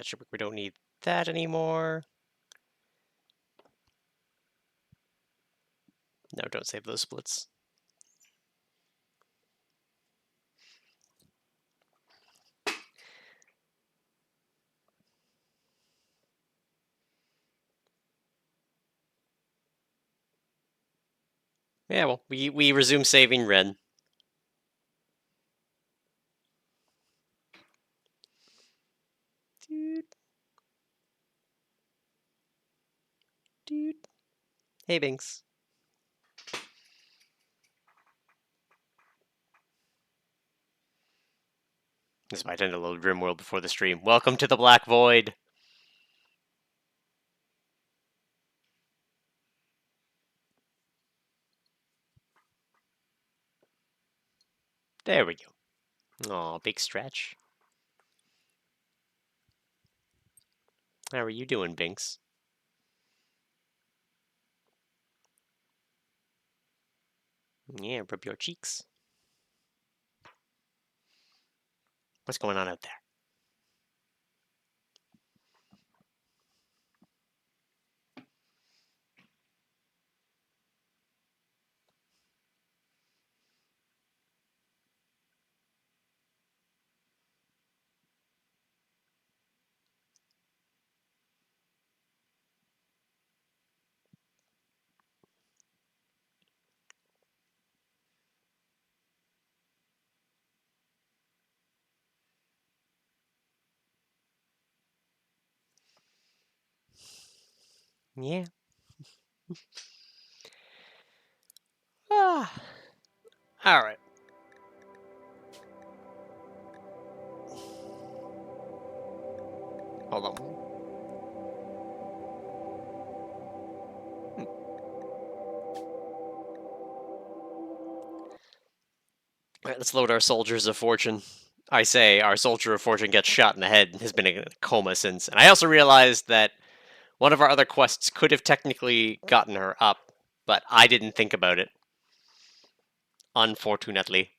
That should work. We don't need that anymore. No, don't save those splits. Yeah, well, we resume saving Ren. Dude. Hey, Binks. This is why I tend to load RimWorld before the stream. Welcome to the Black Void. There we go. Aw, big stretch. How are you doing, Binks? Yeah, rub your cheeks. What's going on out there? Yeah. Ah. All right. Hold on. All right, let's load our Soldiers of Fortune. I say our Soldier of Fortune gets shot in the head and has been in a coma since. And I also realized that one of our other quests could have technically gotten her up, but I didn't think about it. Unfortunately.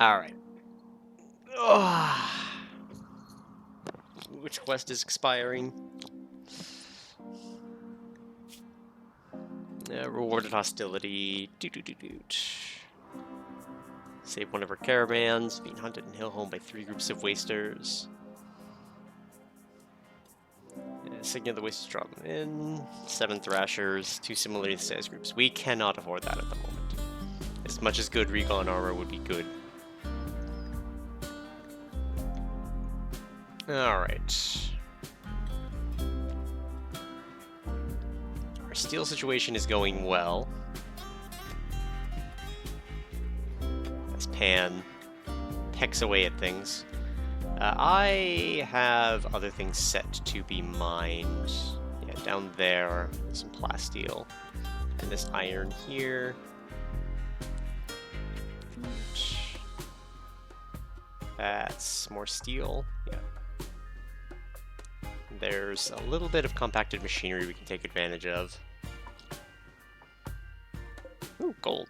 Alright. Which quest is expiring? Rewarded hostility. Save one of our caravans. Being hunted in Hillhome by 3 groups of wasters. Signia the Wasters drop them in. 7 Thrashers. 2 similarly sized groups. We cannot afford that at the moment. As much as good recon armor would be good. Alright. Our steel situation is going well. As Pan pecks away at things. I have other things set to be mined. Yeah, down there, some plasteel. And this iron here. That's more steel. Yeah. There's a little bit of compacted machinery we can take advantage of. Ooh, gold.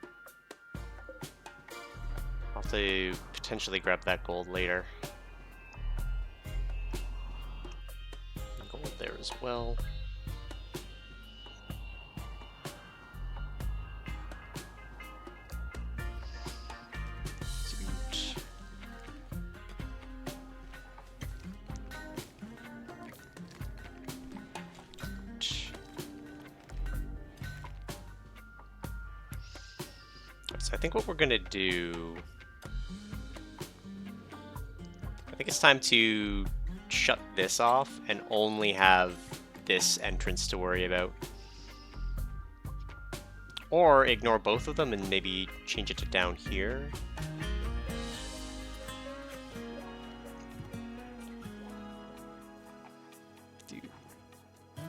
I'll have to potentially grab that gold later. Gold there as well. So I think what we're gonna do, I think it's time to shut this off and only have this entrance to worry about. Or ignore both of them and maybe change it to down here.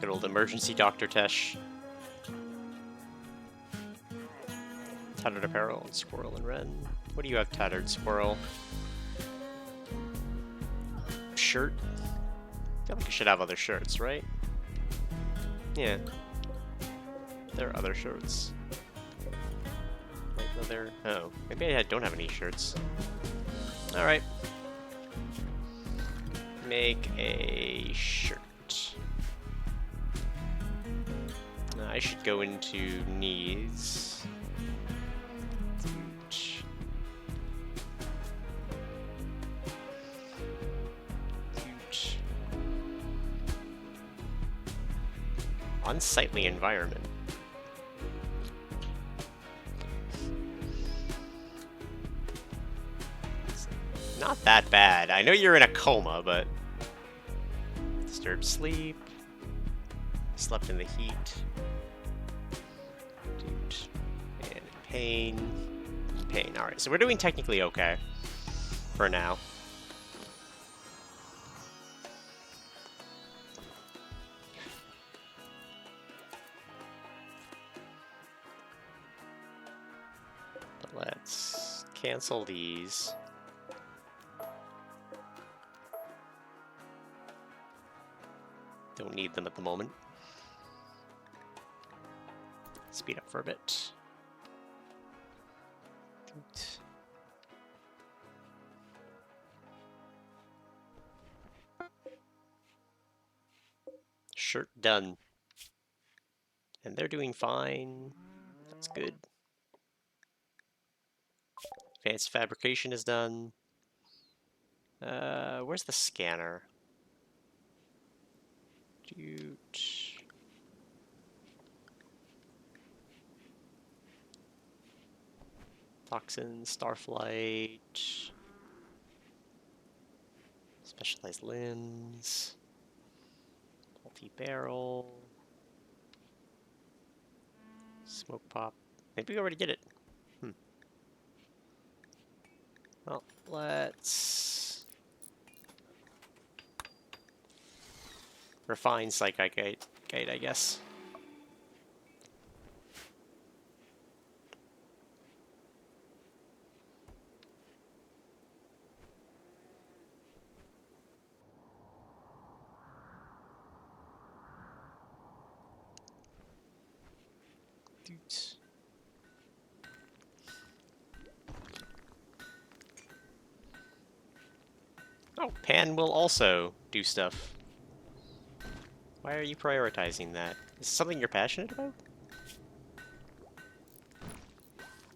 Good old emergency Dr. Tesh. Tattered apparel and squirrel and wren. What do you have, tattered squirrel? Shirt? I feel like I should have other shirts, right? Yeah. There are other shirts. Like other... Oh, maybe I don't have any shirts. Alright. Make a shirt. I should go into needs. Unsightly environment. It's not that bad. I know you're in a coma, but... Disturbed sleep. Slept in the heat. And in pain. Pain. Alright, so we're doing technically okay. For now. Let's cancel these. Don't need them at the moment. Speed up for a bit. Shirt done. And they're doing fine. That's good. Advanced fabrication is done. Where's the scanner? Toxin, starflight. Specialized lens. Multi-barrel. Smoke pop. Maybe we already did it. Well, let's refine psychite, I guess. Oh, Pan will also do stuff. Why are you prioritizing that? Is it something you're passionate about?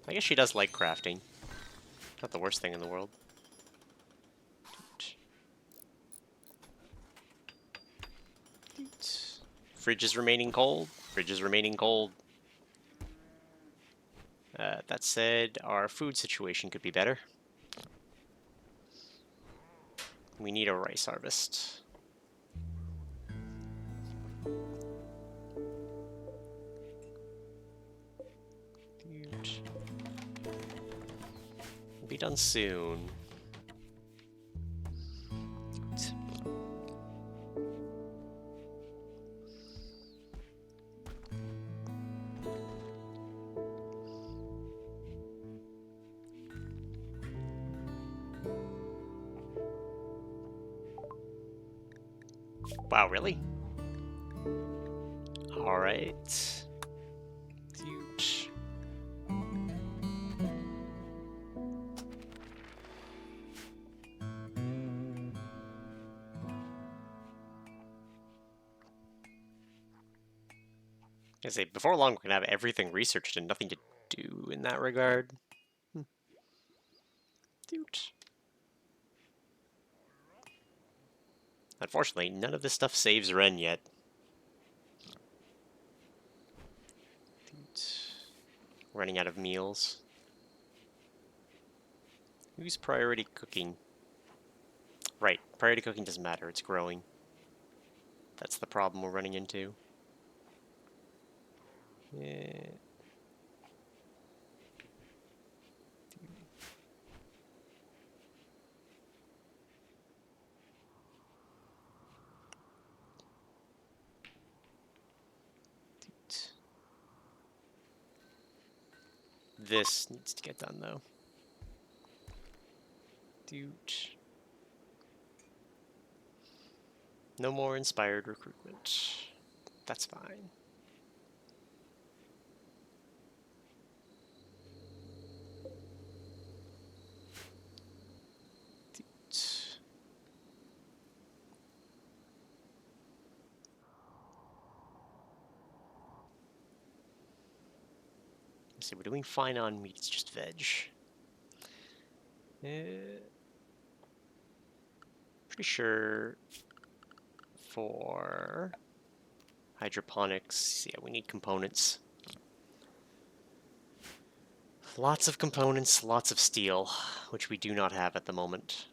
I guess she does like crafting. Not the worst thing in the world. Fridge is remaining cold. Fridge is remaining cold. That said, our food situation could be better. We need a rice harvest. We'll be done soon. Wow, really? Alright. Huge. I say, before long, we're gonna have everything researched and nothing to do in that regard. Dude. Unfortunately, none of this stuff saves Ren yet. Dude. Running out of meals. Who's priority cooking? Right, priority cooking doesn't matter, it's growing. That's the problem we're running into. Yeah. this needs to get done, though. Dude. No more inspired recruitment. That's fine. Dude. Let's see, we're doing fine on meat, it's just veg. Pretty sure for hydroponics, yeah, we need components. Lots of components, lots of steel, which we do not have at the moment.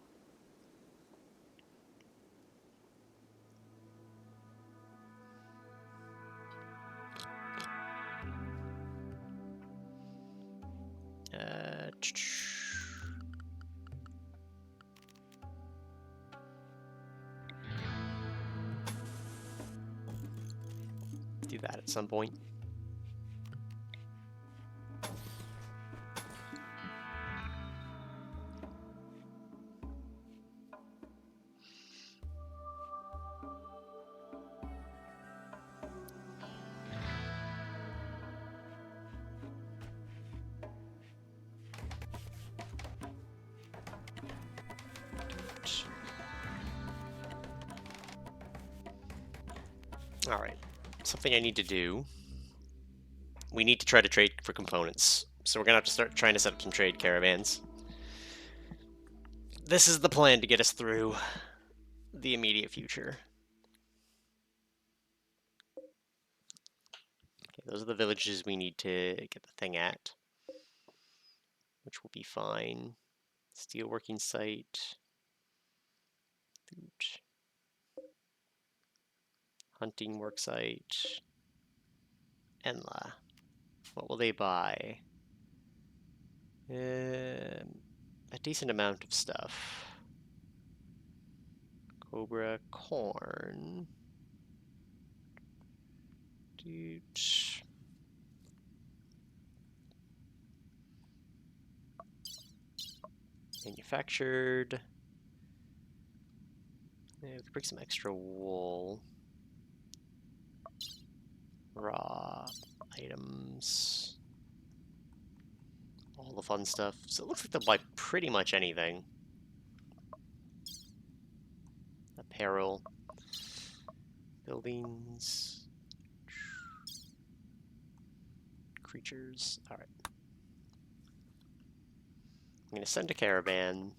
Do that at some point. Alright, something I need to do. We need to try to trade for components. So we're gonna have to start trying to set up some trade caravans. This is the plan to get us through the immediate future. Okay, those are the villages we need to get the thing at, which will be fine. Steelworking site. Hunting work site. Enla. What will they buy? A decent amount of stuff. Cobra, corn. Dude. Manufactured. Yeah, we could bring some extra wool. Raw items. All the fun stuff. So it looks like they'll buy pretty much anything. Apparel. Buildings. Creatures. Alright. I'm going to send a caravan.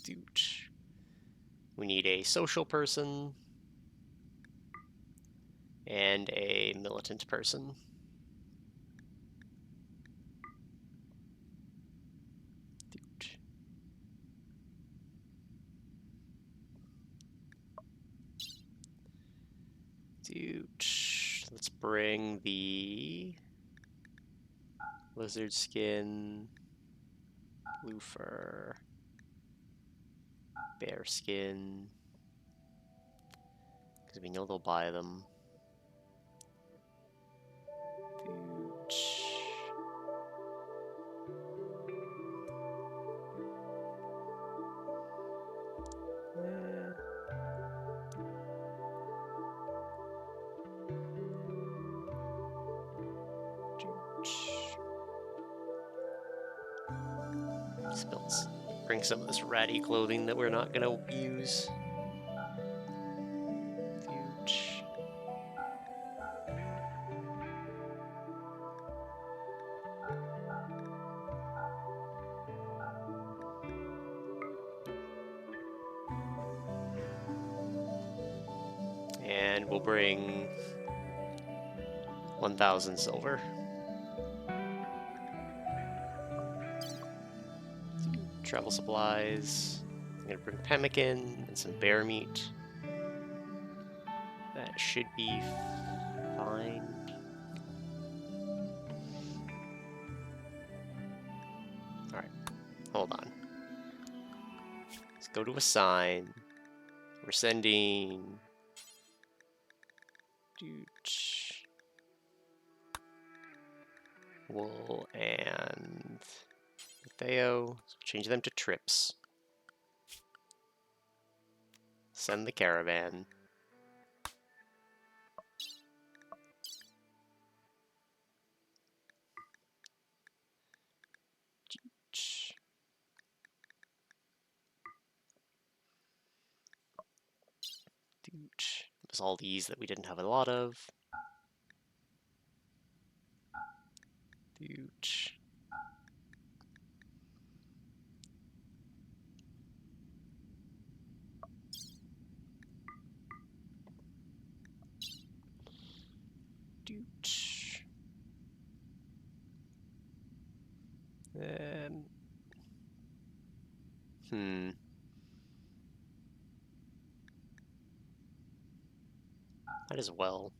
Dude. We need a social person. And a militant person. Dude, let's bring the lizard skin, blue fur, bear skin, because we know they'll buy them. Dude. Spills. Bring some of this ratty clothing that we're not gonna use. Huge. And we'll bring 1,000 silver. Travel supplies. I'm gonna bring pemmican and some bear meat. That should be fine. Alright, hold on. Let's go to assign. We're sending... wool and Theo. Change them to trips. Send the caravan. There's all these that we didn't have a lot of. Might as well.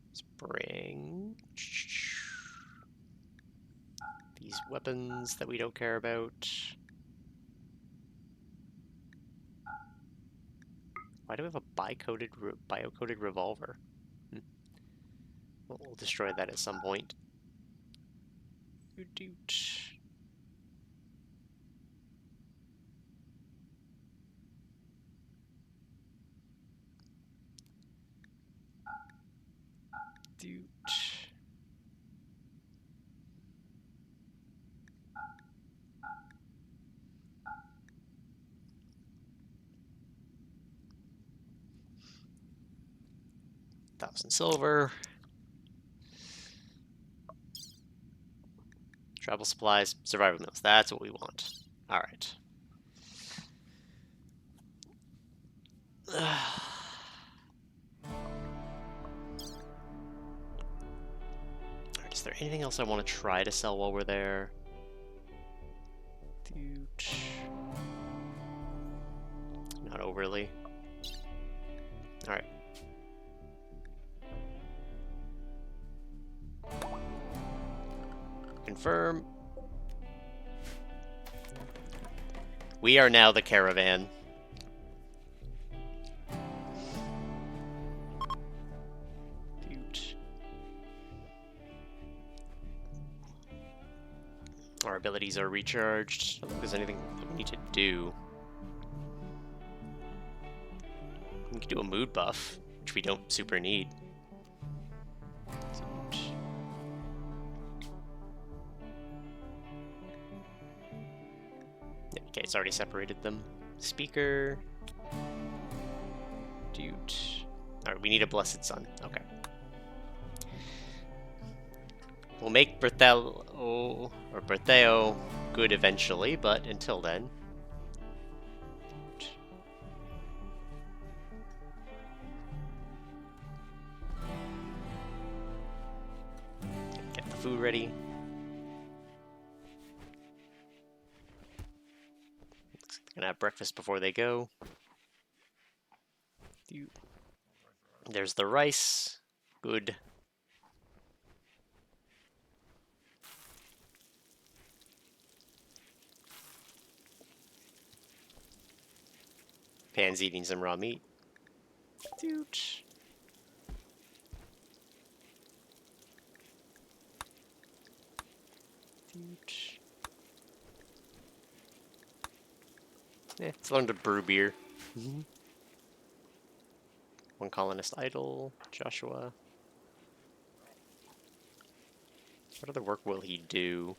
Let's bring these weapons that we don't care about. Why do we have a bio-coated revolver? We'll destroy that at some point. $1,000 silver. Travel supplies, survival meals. That's what we want. All right. Is there anything else I want to try to sell while we're there? Not overly. All right. Confirm. We are now the caravan. Our abilities are recharged. I don't think there's anything that we need to do. We can do a mood buff, which we don't super need. Okay, it's already separated them. Speaker. Dude. Alright, we need a blessed sun. Okay. We'll make Bertheo good eventually, but until then. Get the food ready. Gonna have breakfast before they go. There's the rice. Good. Pan's eating some raw meat. Yeah, let's learn to brew beer. One colonist idle. Joshua. What other work will he do?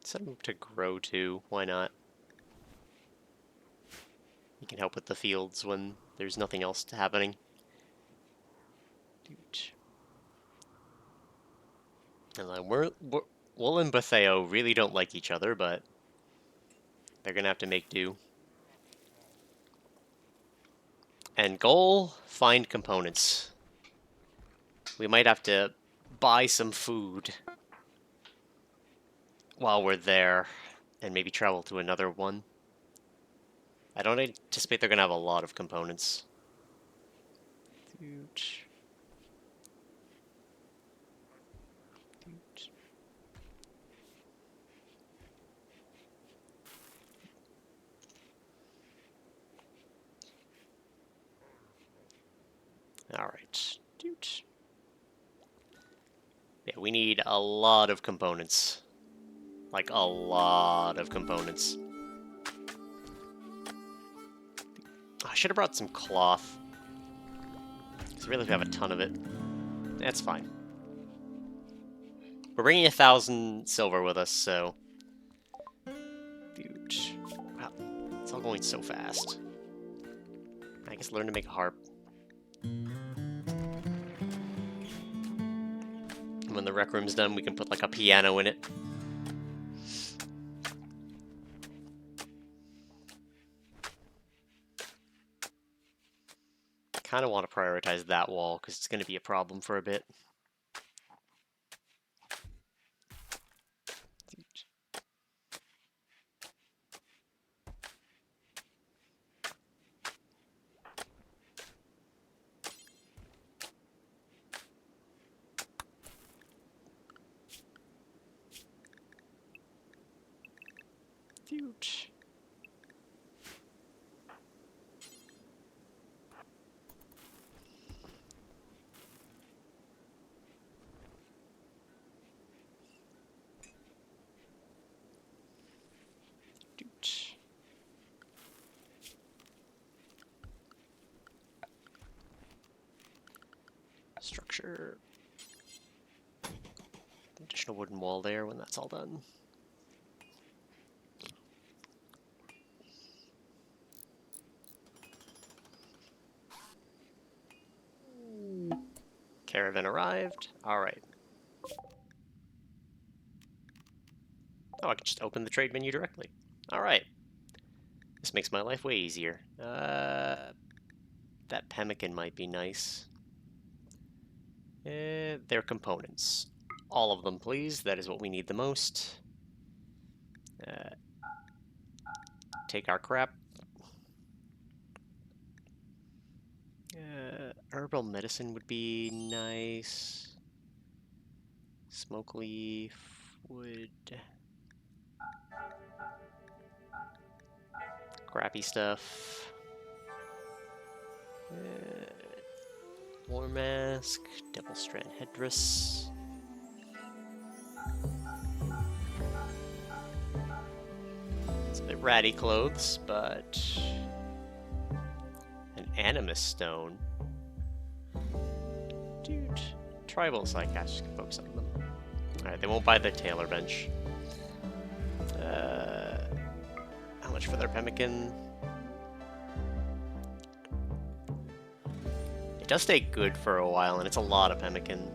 Set him to grow too. Why not? He can help with the fields when there's nothing else happening. And like Wool and Betheo really don't like each other, but they're gonna have to make do. And goal, find components. We might have to buy some food while we're there, and maybe travel to another one. I don't anticipate they're gonna have a lot of components. Dude. Dude. Alright. Dude. Yeah, we need a lot of components. Like, a lot of components. I should have brought some cloth. Because I really have a ton of it. That's fine. We're bringing 1,000 silver with us, so... Dude. Wow. It's all going so fast. I guess learn to make a harp. And when the rec room's done, we can put, like, a piano in it. Kind of want to prioritize that wall, because it's going to be a problem for a bit. Dude. Structure. Additional wooden wall there when that's all done. Caravan arrived. Alright. Oh, I can just open the trade menu directly. Alright. This makes my life way easier. That pemmican might be nice. Their components. All of them, please. That is what we need the most. Take our crap. Herbal medicine would be nice. Smoke leaf would... Crappy stuff. War mask, devil strand headdress. It's a bit ratty clothes, but an animus stone. Dude, tribal psychiatrists can focus on them. Alright, they won't buy the tailor bench. How much for their pemmican? It does stay good for a while, and it's a lot of pemmican.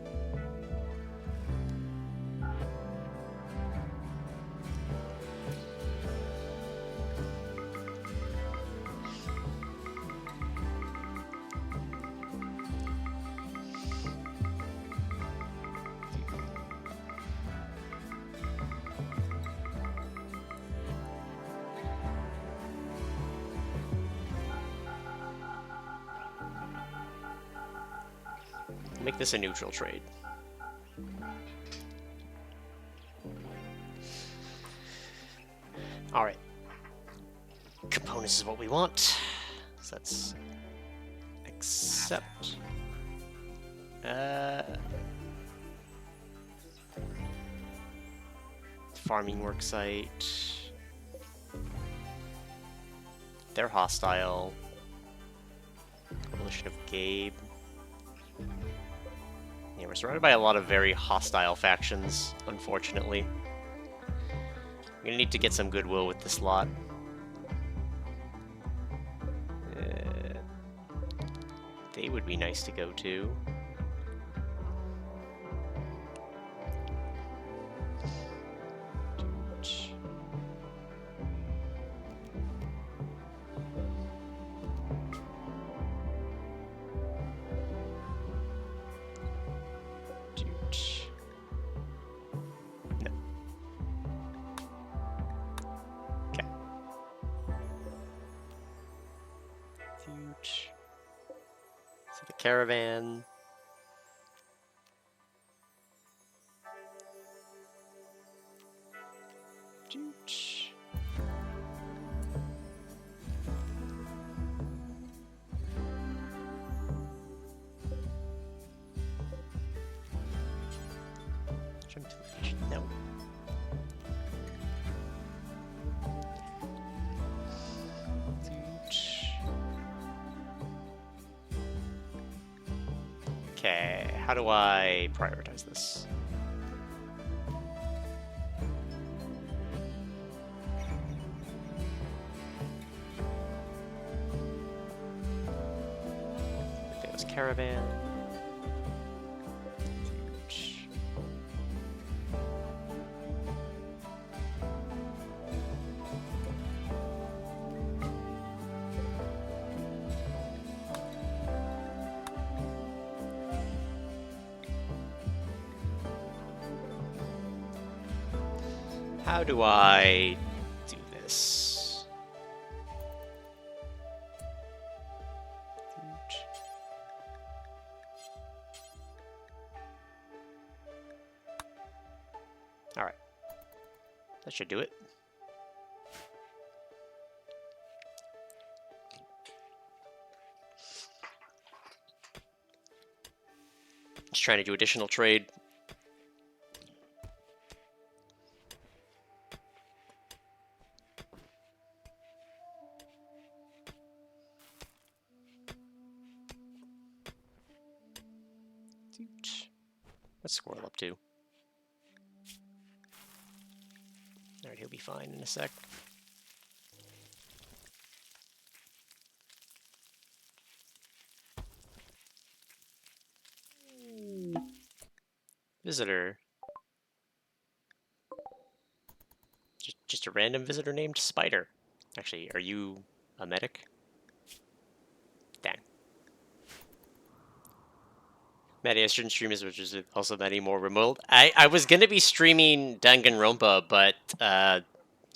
Make this a neutral trade. Alright. Components is what we want. So let's accept. Farming worksite. They're hostile. Coalition of Gabe. Yeah, we're surrounded by a lot of very hostile factions, unfortunately. I'm gonna need to get some goodwill with this lot. They would be nice to go to. caravan. No. Okay, how do I prioritize this? There's caravan. How do I do this? All right, that should do it. Just trying to do additional trade. What's Squirrel up to? Alright, he'll be fine in a sec. Visitor. Just a random visitor named Spider. Actually, are you a medic? Dang. Maddie, I shouldn't stream as much as also Maddie more remote. I was gonna be streaming Danganronpa, but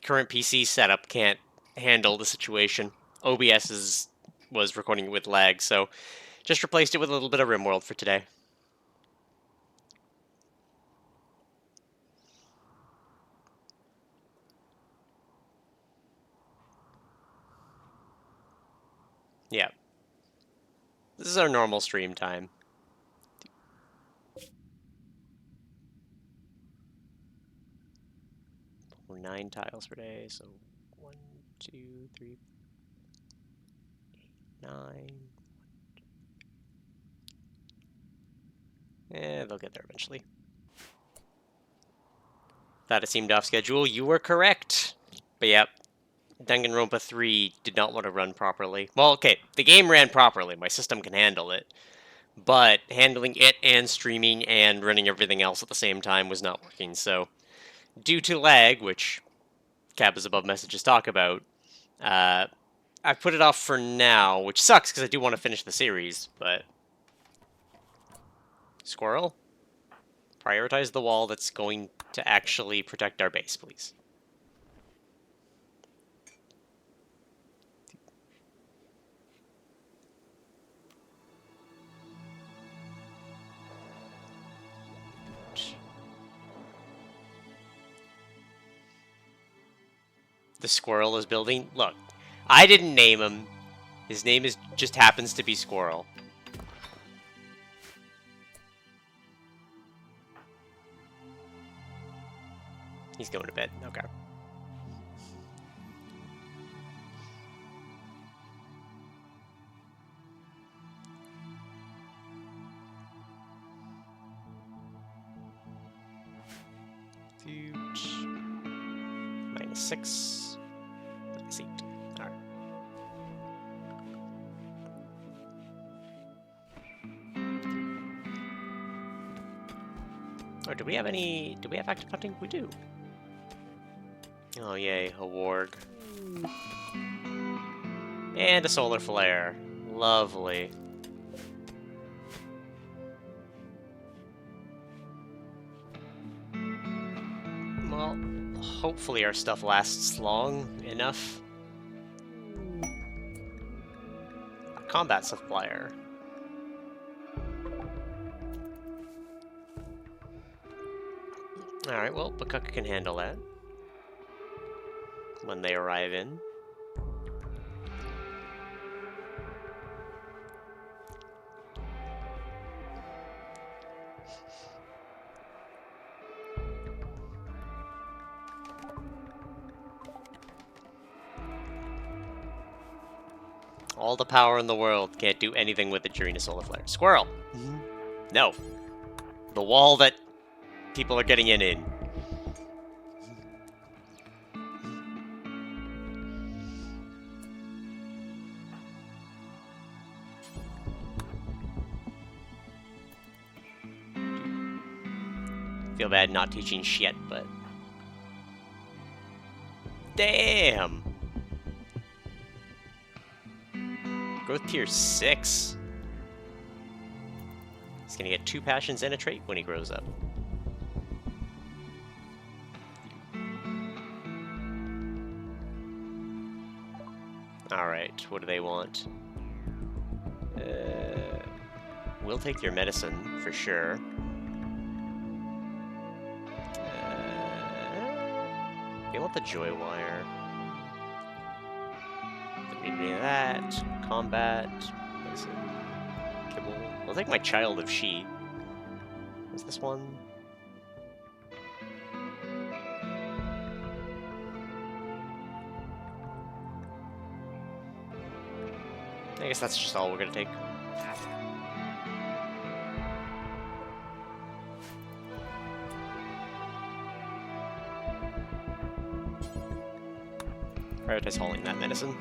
current PC setup can't handle the situation. OBS was recording it with lag, so just replaced it with a little bit of RimWorld for today. Yeah. This is our normal stream time. We're 9 tiles per day, so 1, 2, 3, 8, 9. They'll get there eventually. Thought it seemed off schedule. You were correct. But yep, Danganronpa 3 did not want to run properly. Well, okay, the game ran properly. My system can handle it. But handling it and streaming and running everything else at the same time was not working. So, due to lag, which Cap is above messages talk about, I've put it off for now, which sucks because I do want to finish the series, but... Squirrel? Prioritize the wall that's going to actually protect our base, please. The squirrel is building. Look, I didn't name him. His name just happens to be Squirrel. He's going to bed. Okay. -6. Seat. All right. Oh, do we have active hunting? We do. Oh yay, a warg. And a solar flare. Lovely. Well, hopefully our stuff lasts long enough. A combat supplier. Alright, well, Bakaka can handle that when they arrive in. All the power in the world, can't do anything with it during a solar flare. Squirrel! No. The wall that people are getting in. Feel bad not teaching shit, but... Damn! Growth tier 6. He's gonna get 2 passions and a trait when he grows up. Alright, what do they want? We'll take your medicine, for sure. They want the joy wire. Don't need any of that. Combat. What is it? Kibble. I'll take my child of she. What's this one? I guess that's just all we're gonna take. Prioritize hauling that medicine.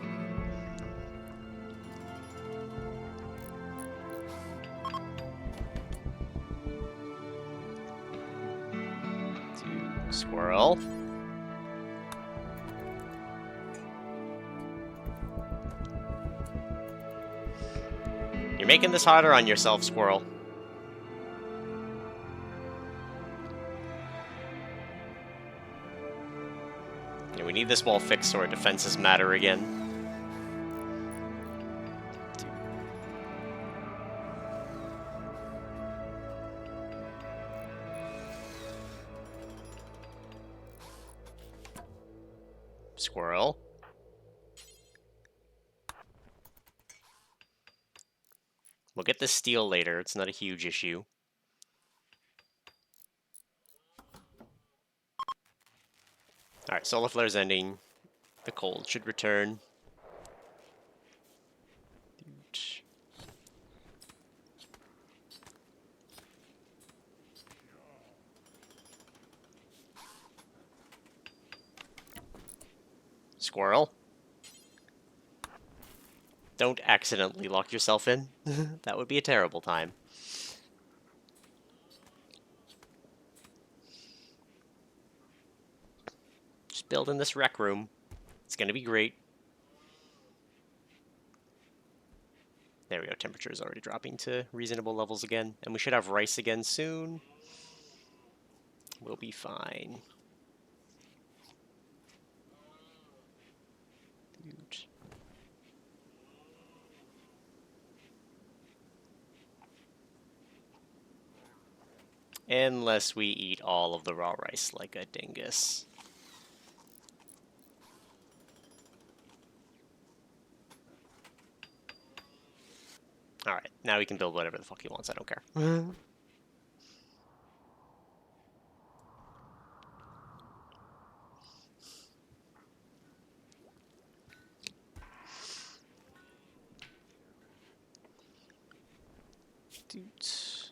Squirrel. You're making this harder on yourself, Squirrel. Yeah, we need this wall fixed so our defenses matter again. Squirrel. We'll get the steel later, it's not a huge issue. Alright, solar flare's ending. The cold should return. Squirrel. Don't accidentally lock yourself in. That would be a terrible time. Just build in this rec room. It's gonna be great. There we go, temperature is already dropping to reasonable levels again. And we should have rice again soon. We'll be fine. Huge. Unless we eat all of the raw rice like a dingus. Alright, now he can build whatever the fuck he wants, I don't care. Dudes.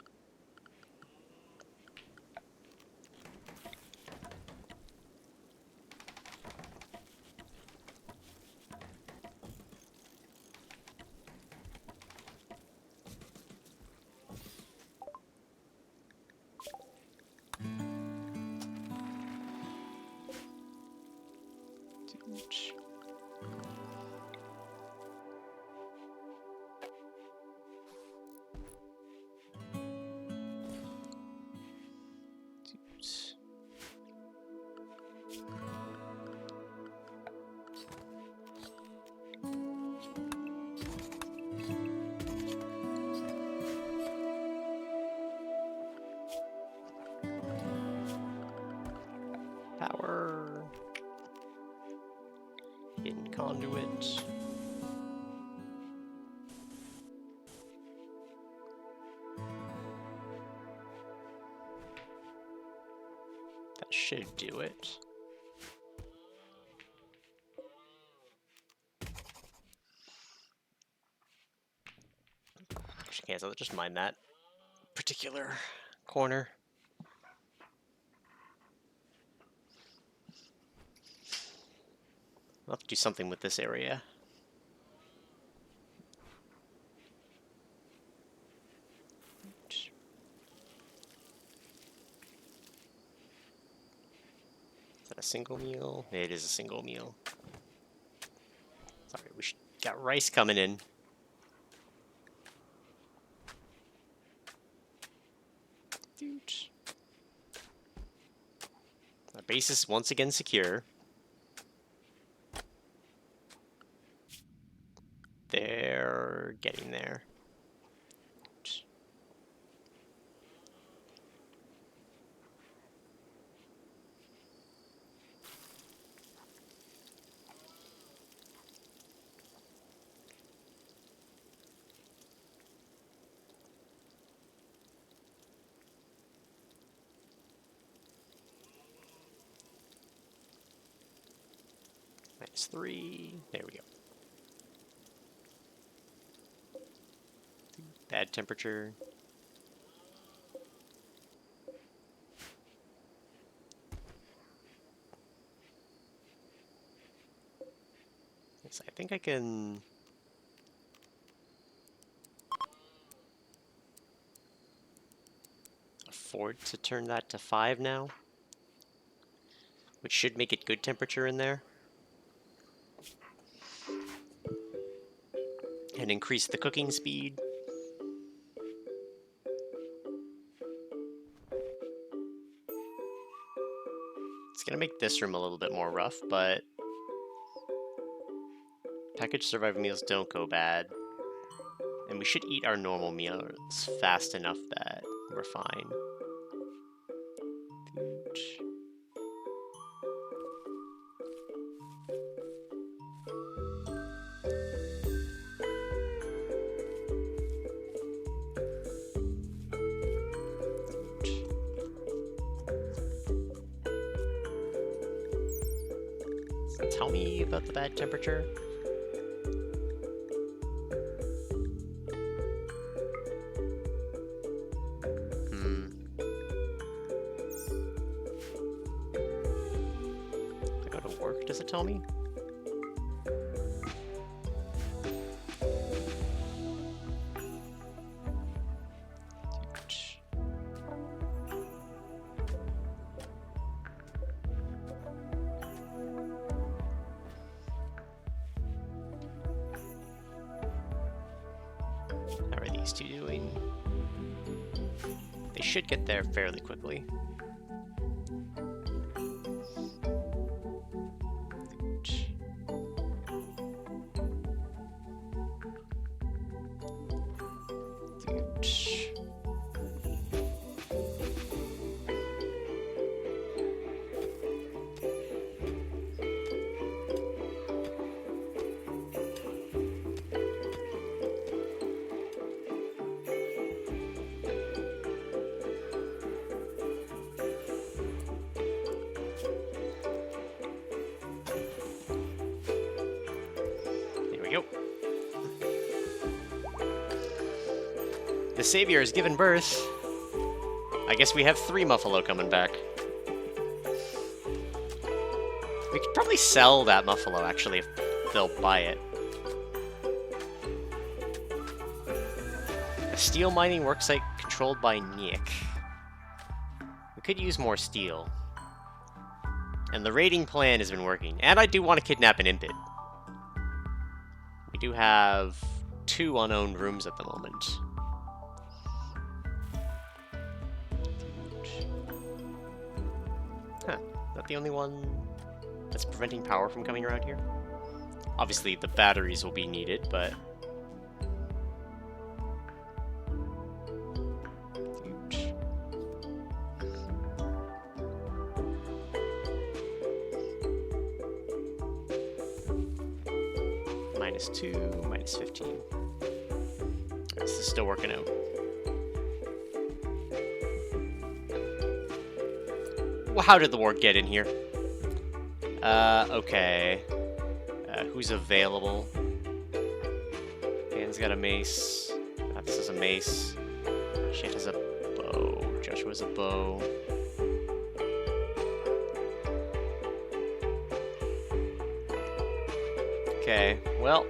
conduit. That should do it. Actually, can't, so just mind that particular corner. I'll have to do something with this area. Is that a single meal? It is a single meal. Sorry, we got rice coming in. Our base is once again secure. They're getting there. -3. There we go. Bad temperature. Yes, I think I can afford to turn that to 5 now, which should make it good temperature in there. And increase the cooking speed. It's gonna make this room a little bit more rough, but packaged survival meals don't go bad. And we should eat our normal meals fast enough that we're fine. Tell me about the bad temperature. If I go to work, does it tell me? How are these two doing? They should get there fairly quickly. The Savior has given birth. I guess we have 3 Muffalo coming back. We could probably sell that Muffalo, actually, if they'll buy it. A steel mining worksite controlled by Nick. We could use more steel. And the raiding plan has been working. And I do want to kidnap an Impid. We do have 2 unowned rooms at the moment. Huh, not the only one that's preventing power from coming around here. Obviously, the batteries will be needed, but... -2, -15. This is still working out. Well, how did the ward get in here? Okay. Who's available? Dan's got a mace. This is a mace. Shit has a bow. Joshua's a bow. Okay, well.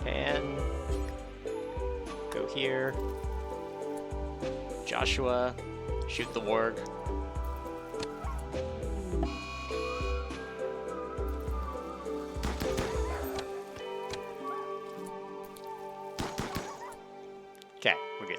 Pan. Go here. Joshua. Shoot the warg. Okay, we're good.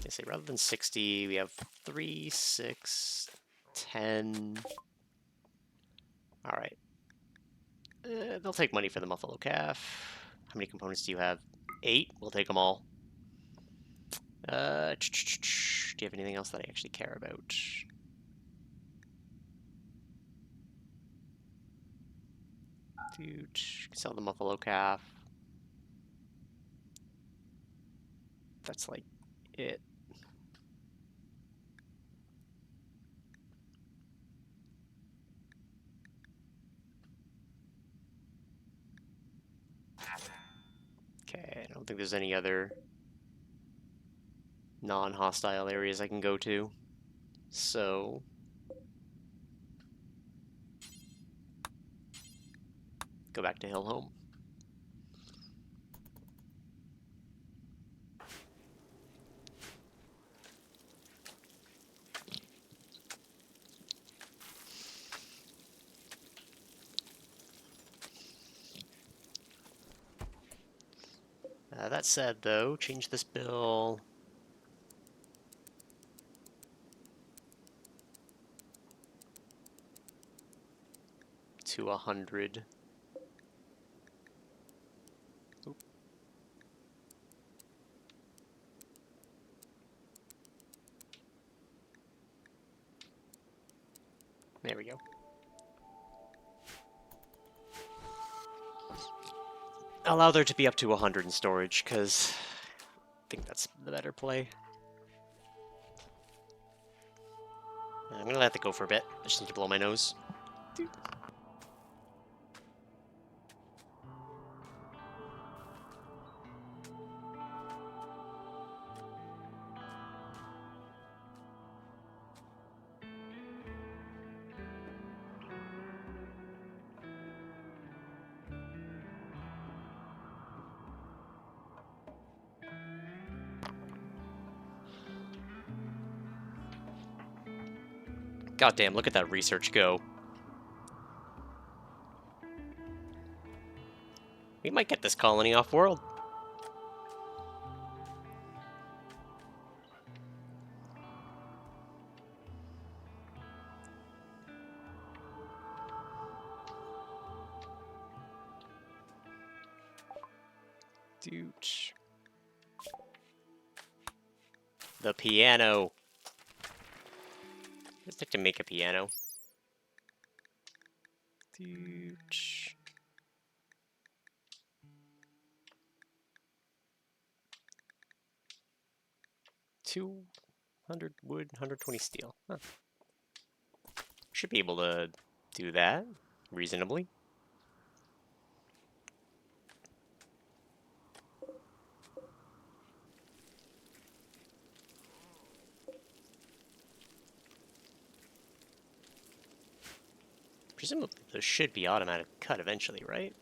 I say rather than 60, we have 3, 6, 10. All right. They'll take money for the Buffalo Calf. How many components do you have? 8. We'll take them all. Do you have anything else that I actually care about? Dude, sell the Buffalo Calf. That's like it. Okay, I don't think there's any other non-hostile areas I can go to. So go back to Hillhome. That said, though, change this bill to 100. Oop. There we go. Allow there to be up to 100 in storage, because I think that's the better play. I'm gonna let that go for a bit. I just need to blow my nose. Goddamn, look at that research go. We might get this colony off-world. Dude. The piano. Let's like to make a piano. Dude. 200 wood, 120 steel. Huh. Should be able to do that reasonably. Presumably those should be automatic cut eventually, right?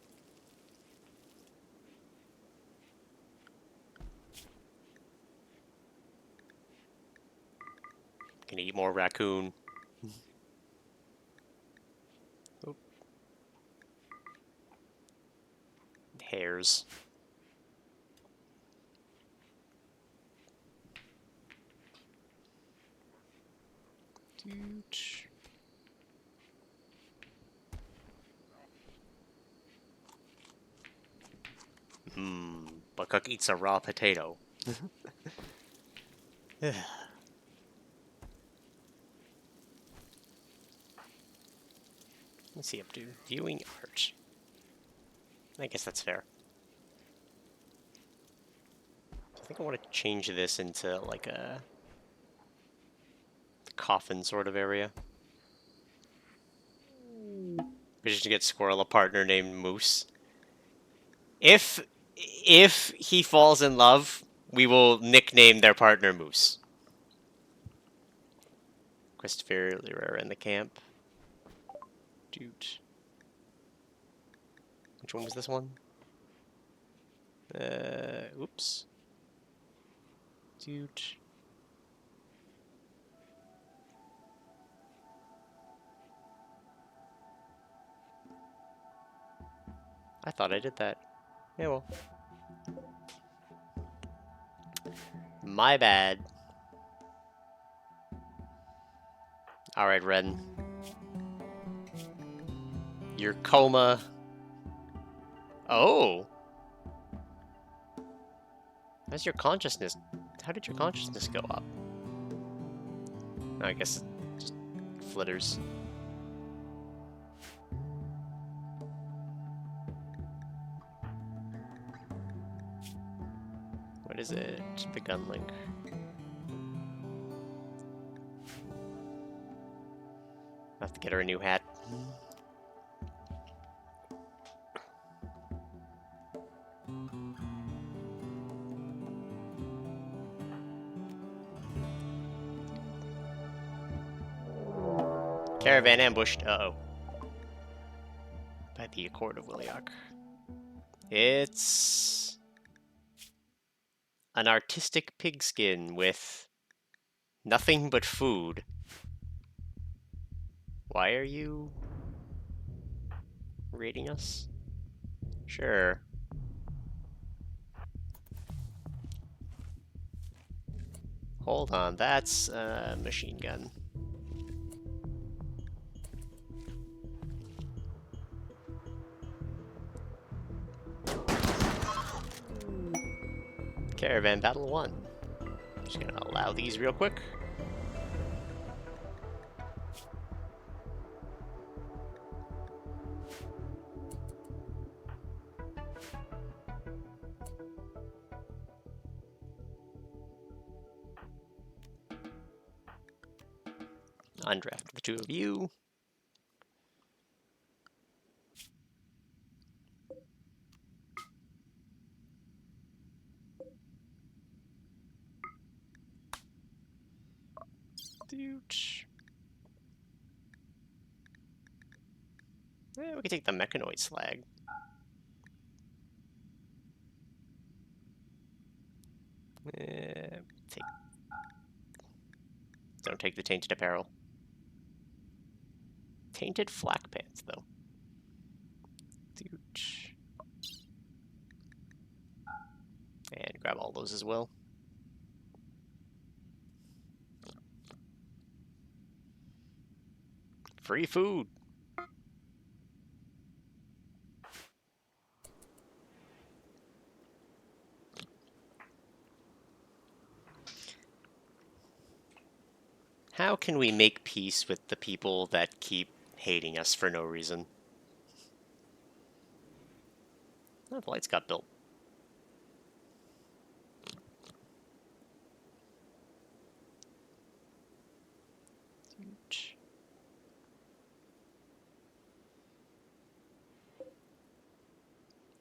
Gonna eat more raccoon. Oh. Hares. Buckcock eats a raw potato. What's he up to? Viewing art. I guess that's fair. I think I want to change this into like a coffin sort of area. We just get Squirrel a partner named Moose. If he falls in love, we will nickname their partner Moose. Christopher Lira in the camp. Dude. Which one was this one? Oops. Dude. I thought I did that. Yeah, well. My bad. Alright, Ren. Your coma. Oh! How's your consciousness? How did your consciousness go up? I guess it just flitters. What is it? The gun link. I have to get her a new hat. Caravan ambushed. Uh-oh. By the Accord of Williak. It's an artistic pigskin with nothing but food. Why are you raiding us? Sure. Hold on, that's a machine gun. Caravan Battle 1. Just gonna allow these real quick. Undraft the two of you. We can take the mechanoid slag. Don't take the tainted apparel. Tainted flak pants, though. And grab all those as well. Free food. How can we make peace with the people that keep hating us for no reason? Oh, the lights got built.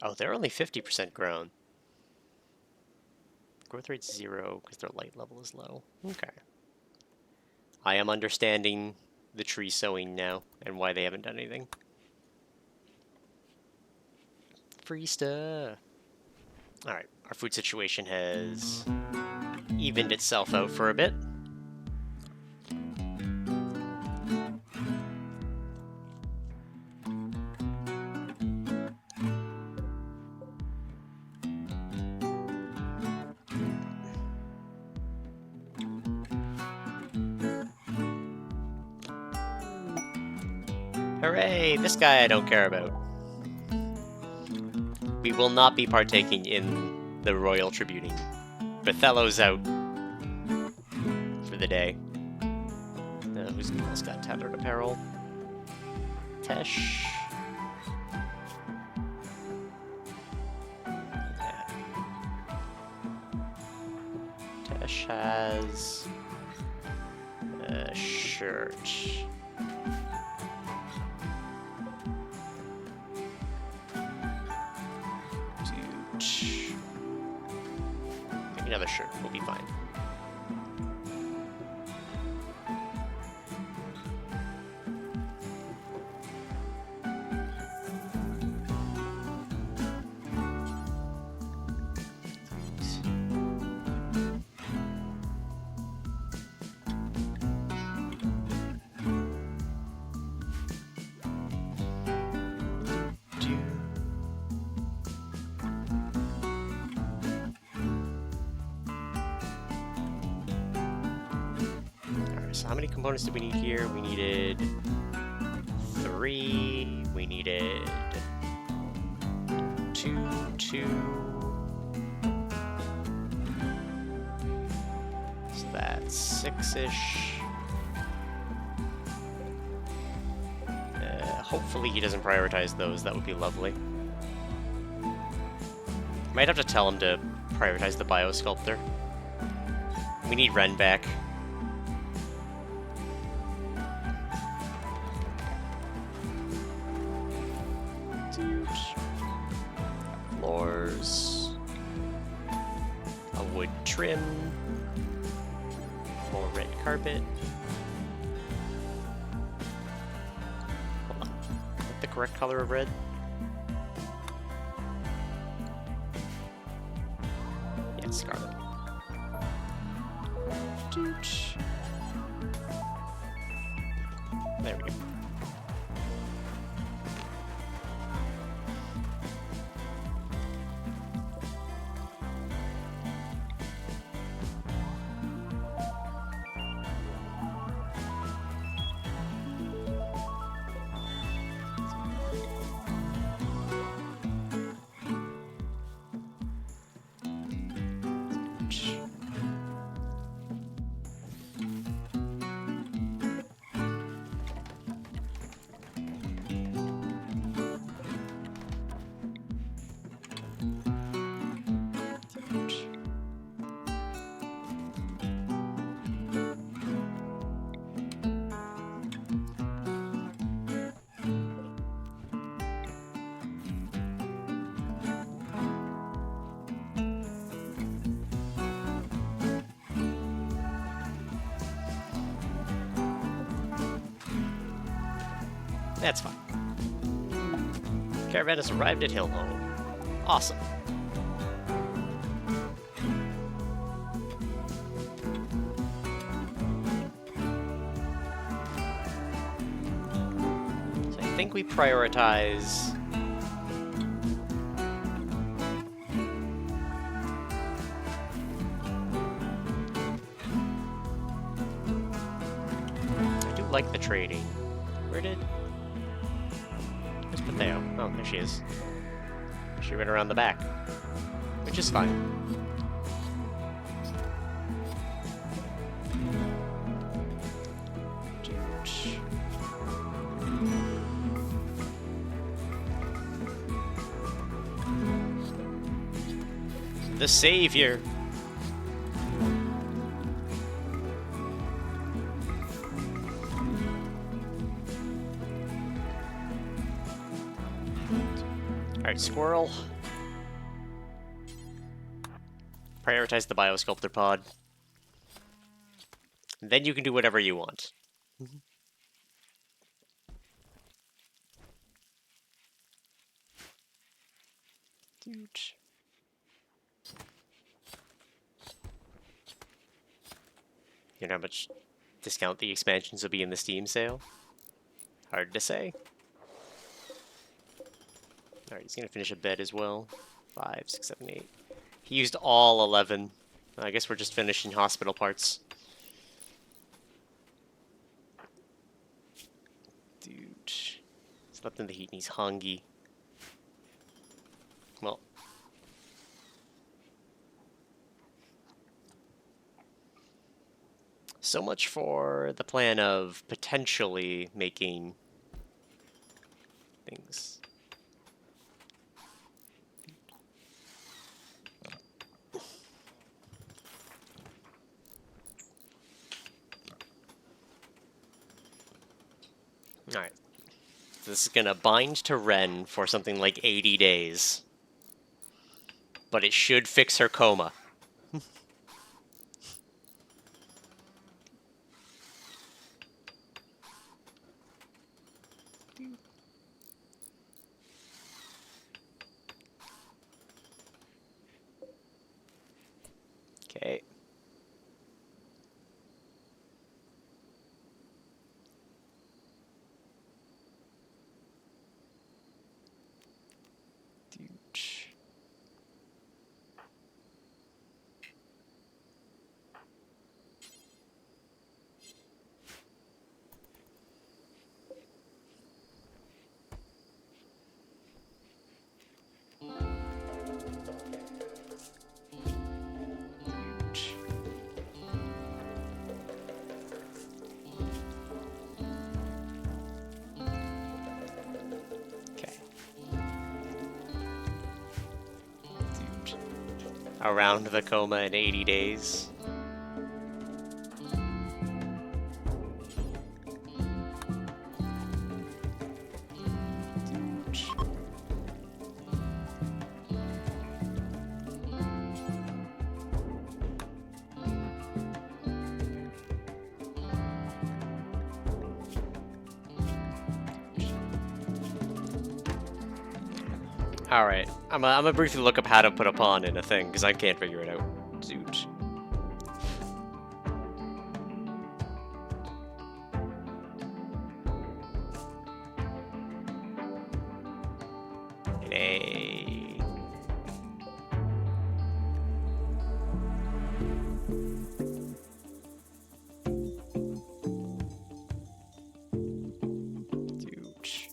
Oh, they're only 50% grown. Growth rate's 0 because their light level is low. Okay. I am understanding the tree sowing now and why they haven't done anything. Free stuff. Alright, our food situation has evened itself out for a bit. Hooray! This guy I don't care about. We will not be partaking in the royal tributing. Othello's out for the day. Who's else got tattered apparel? Tesh. Yeah. Tesh has a shirt. Another shirt, we'll be fine. So how many components did we need here? We needed 3. We needed 2. So that's 6-ish. Hopefully he doesn't prioritize those. That would be lovely. Might have to tell him to prioritize the biosculptor. We need Ren back. Floors. A wood trim. More red carpet. Hold on. What's the correct color of red? Yeah, scarlet. There we go. That's fine. Caravan has arrived at Hillhome. Awesome. So I think we prioritize... I do like the trading. Where did... Theo. Oh, there she is. She went around the back, which is fine. The Savior. Alright, squirrel. Prioritize the biosculptor pod. Then you can do whatever you want. Huge. You know how much discount the expansions will be in the Steam sale? Hard to say. Alright, he's gonna finish a bed as well. 5, 6, 7, 8. He used all 11. I guess we're just finishing hospital parts. Dude. Slept in the heat and he's hungry. Well. So much for the plan of potentially making things. Alright. This is gonna bind to Ren for something like 80 days. But it should fix her coma. Okay. Around the coma in 80 days. Alright, I'm gonna briefly look up how to put a pawn in a thing, because I can't figure it out. Zoot. Nay. Zoot.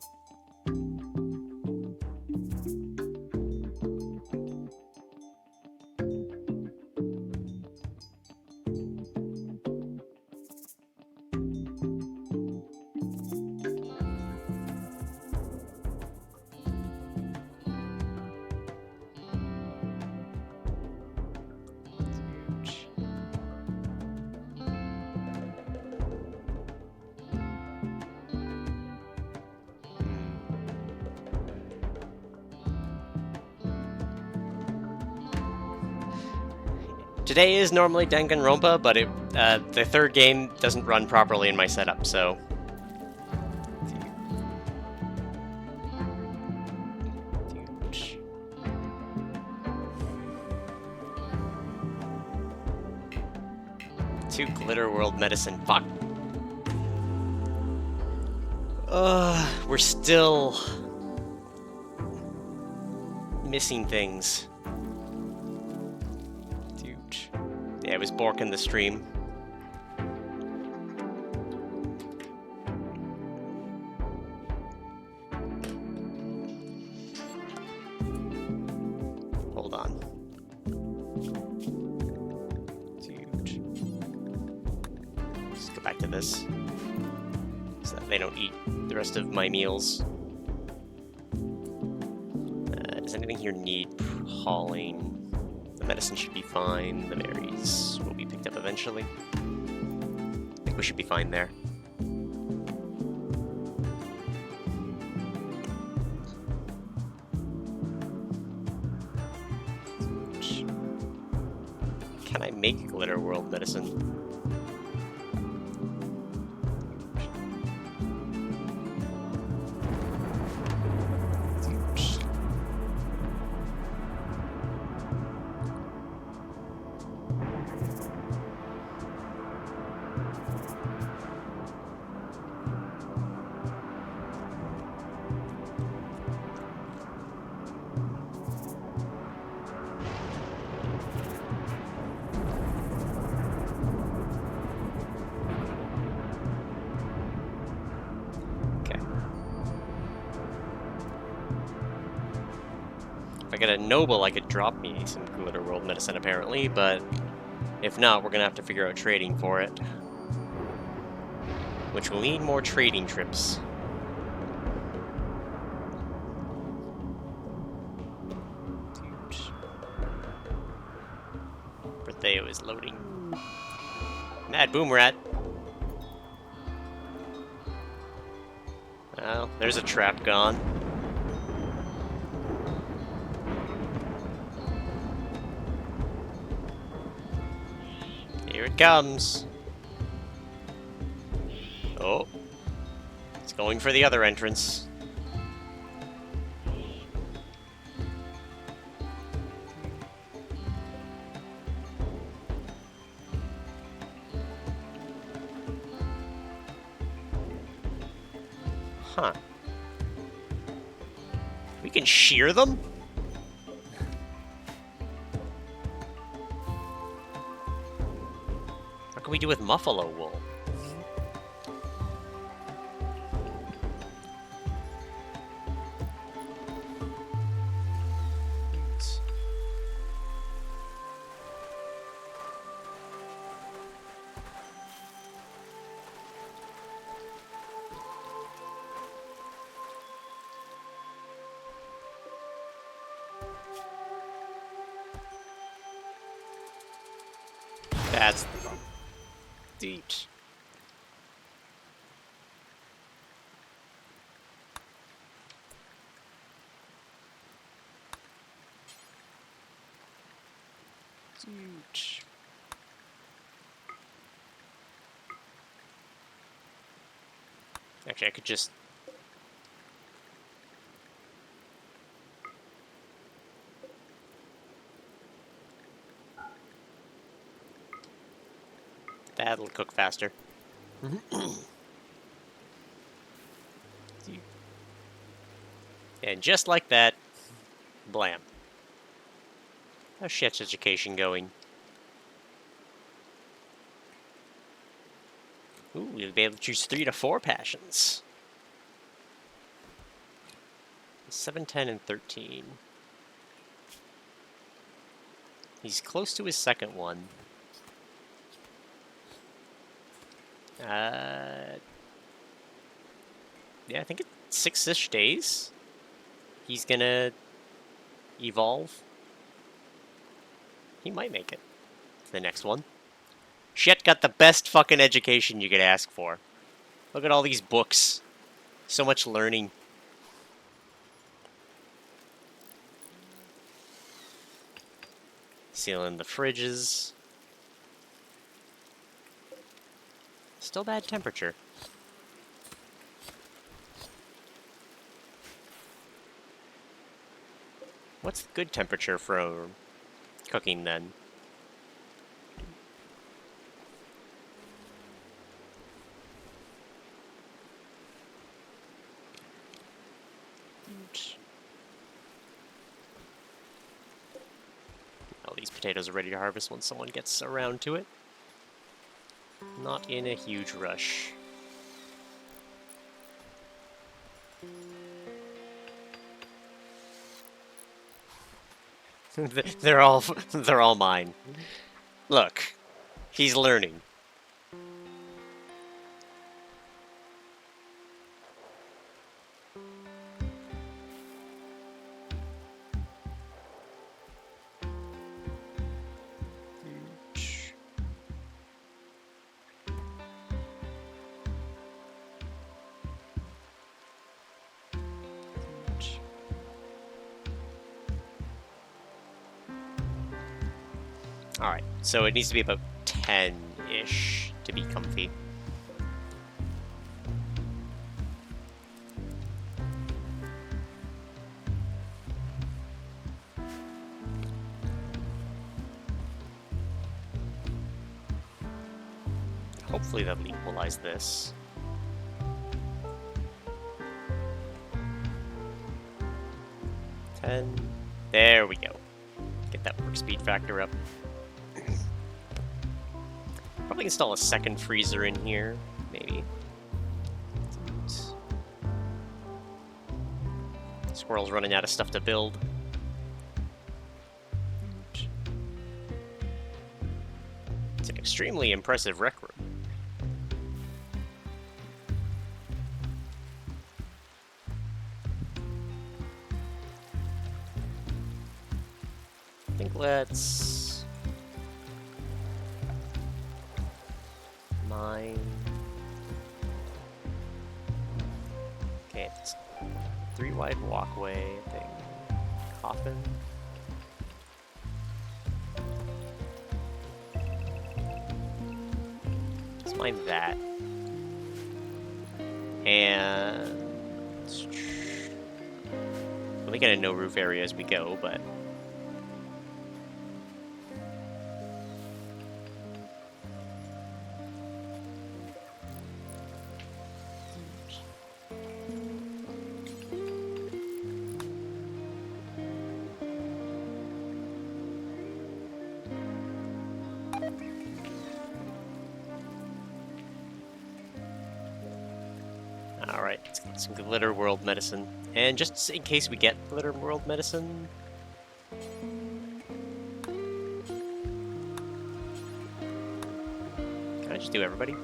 Today is normally Danganronpa, but the third game doesn't run properly in my setup, so... Two Glitter World Medicine, fuck. We're still... missing things. Yeah, it was Bork in the stream. Hold on. Huge. Let's go back to this. So that they don't eat the rest of my meals. Does anything here need hauling? The medicine should be fine. The berries will be picked up eventually. I think we should be fine there. make glitter world medicine? If I get a noble, I could drop me some glitter world medicine, apparently, but if not, we're gonna have to figure out trading for it. Which will need more trading trips. Bertheo is loading. Mad Boom Rat! Well, there's a trap gone. Here it comes. Oh. It's going for the other entrance. Huh. We can shear them? What can we do with muffalo wool? That's the problem. Deet. Deet. Actually, I could just... That'll cook faster. And just like that, blam. How's shit's education going? Ooh, you'll be able to choose 3 to 4 passions. 7, 10, and 13. He's close to his second one. Yeah, I think it's 6-ish days. He's gonna evolve. He might make it to the next one. Shit got the best fucking education you could ask for. Look at all these books. So much learning. Sealing the fridges. Still bad temperature. What's the good temperature for cooking then? Oh, these potatoes are ready to harvest when someone gets around to it. Not in a huge rush. they're all mine. Look, he's learning. Alright, so it needs to be about 10-ish to be comfy. Hopefully that'll equalize this. There we go. Get that work speed factor up. Probably install a second freezer in here, maybe. Squirrel's running out of stuff to build. It's an extremely impressive rec room. I think let's mine. Okay, it's 3 wide walkway thing. Coffin. Let's mine that. And we'll make it a no roof area as we go, but alright, let's get some Glitter World medicine. And just in case we get Glitter World medicine... Can I just do everybody? No.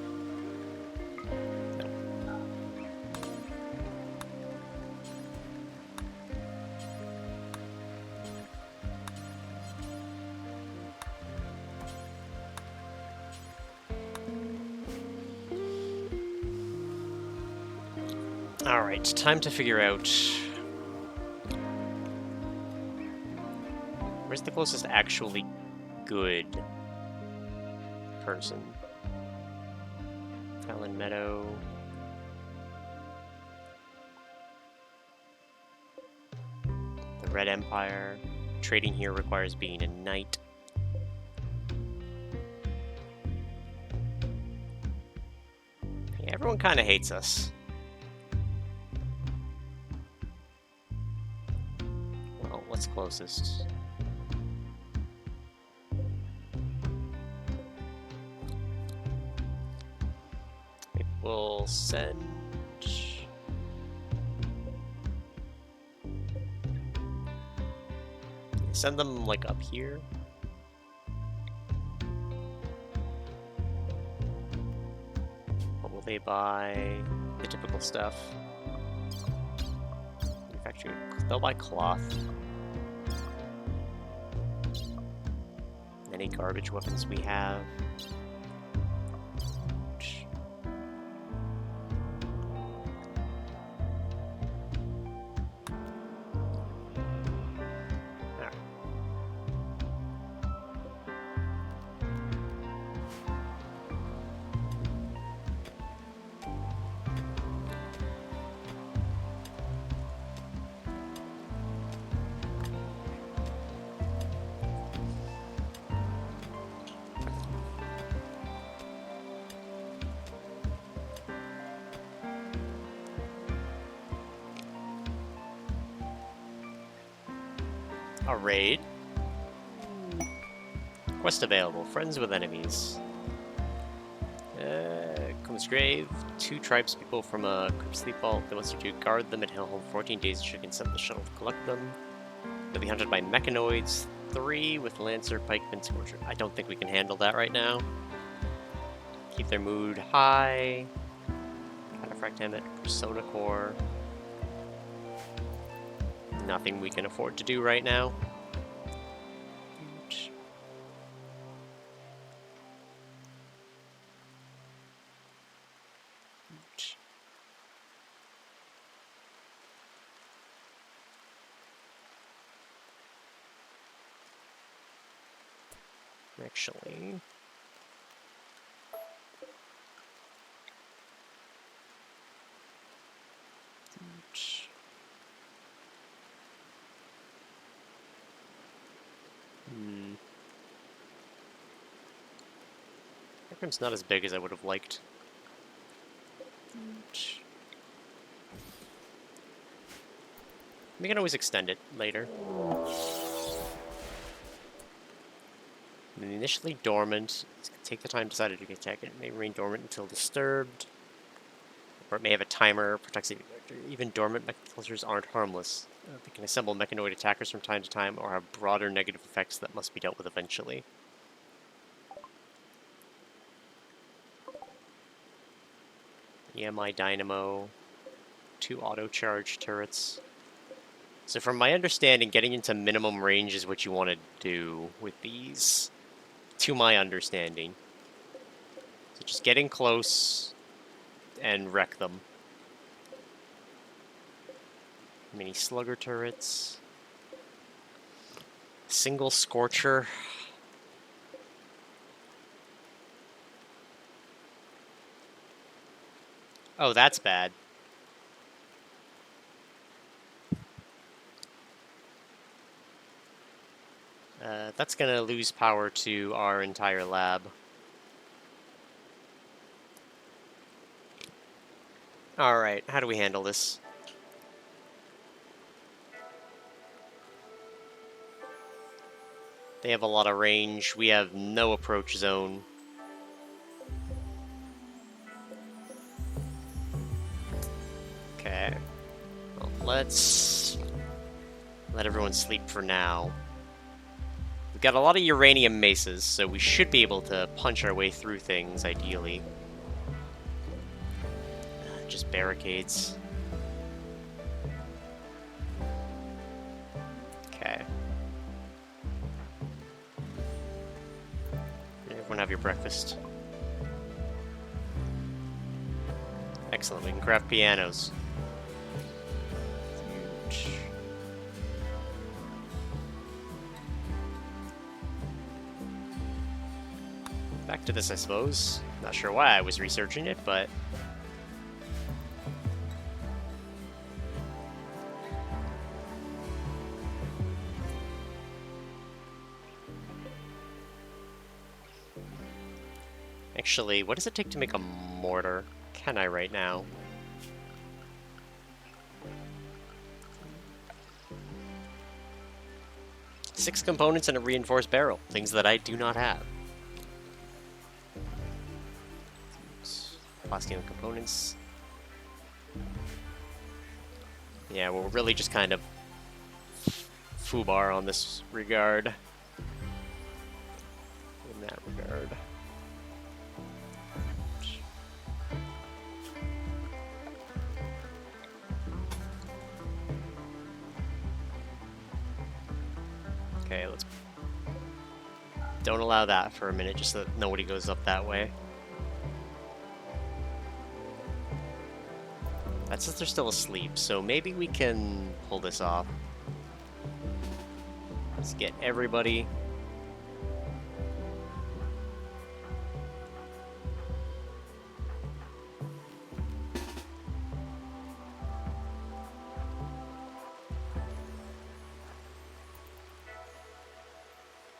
Alright, time to figure out... Where's the closest actually good person? Talon Meadow... The Red Empire. Trading here requires being a knight. Yeah, everyone kind of hates us. What's closest? Maybe we'll send... Send them, like, up here? What will they buy? The typical stuff. Manufacturing. They'll buy cloth. Any garbage weapons we have. A raid. Quest available. Friends with enemies. Comes Grave. 2 tribespeople from a Crypt Sleep Vault. They wants you to guard them at Hellhole 14 days. You can send the shuttle to collect them. They'll be hunted by mechanoids. 3 with Lancer, Pikeman, Scorcher. I don't think we can handle that right now. Keep their mood high. Cataphract Helmet. Persona Core. Nothing we can afford to do right now. Actually... It's not as big as I would have liked. We can always extend it later. And initially dormant. It's going to take the time decided to attack it. It may remain dormant until disturbed. Or it may have a timer, protects it. Even dormant mechanizers aren't harmless. They can assemble mechanoid attackers from time to time or have broader negative effects that must be dealt with eventually. EMI Dynamo, 2 auto-charge turrets. So from my understanding, getting into minimum range is what you want to do with these, to my understanding. So just get in close and wreck them. Mini slugger turrets. Single scorcher. Oh, that's bad. That's gonna lose power to our entire lab. Alright, how do we handle this? They have a lot of range. We have no approach zone. Okay. Well, let's let everyone sleep for now. We've got a lot of uranium maces, so we should be able to punch our way through things, ideally. Just barricades. Okay. Everyone have your breakfast. Excellent, we can craft pianos. Huge. Back to this, I suppose. Not sure why I was researching it, but... Actually, what does it take to make a mortar? Can I right now? Six components and a reinforced barrel. Things that I do not have. Plastium components. Yeah, we're really just kind of foobar on this regard. In that regard. Okay, let's... Don't allow that for a minute, just so that nobody goes up that way. That says they're still asleep, so maybe we can pull this off. Let's get everybody.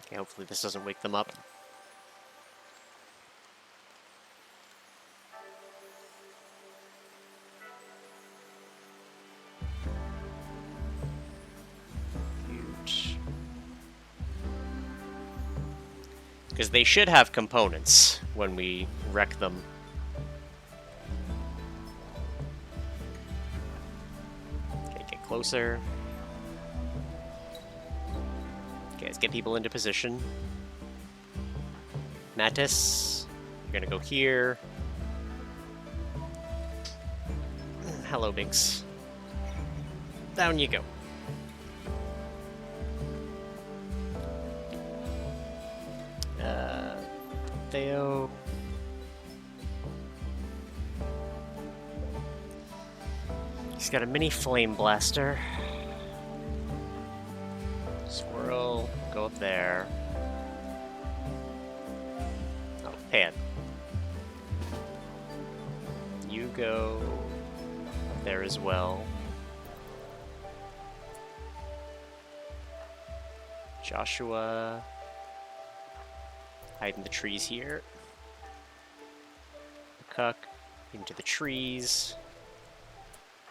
Okay, hopefully this doesn't wake them up. Because they should have components when we wreck them. Okay, get closer. Okay, let's get people into position. Mattis, you're gonna go here. Hello, Binks. Down you go. Theo. He's got a mini flame blaster. Swirl, go up there. Pan. You go up there as well. Joshua, hide in the trees here. Cuck into the trees.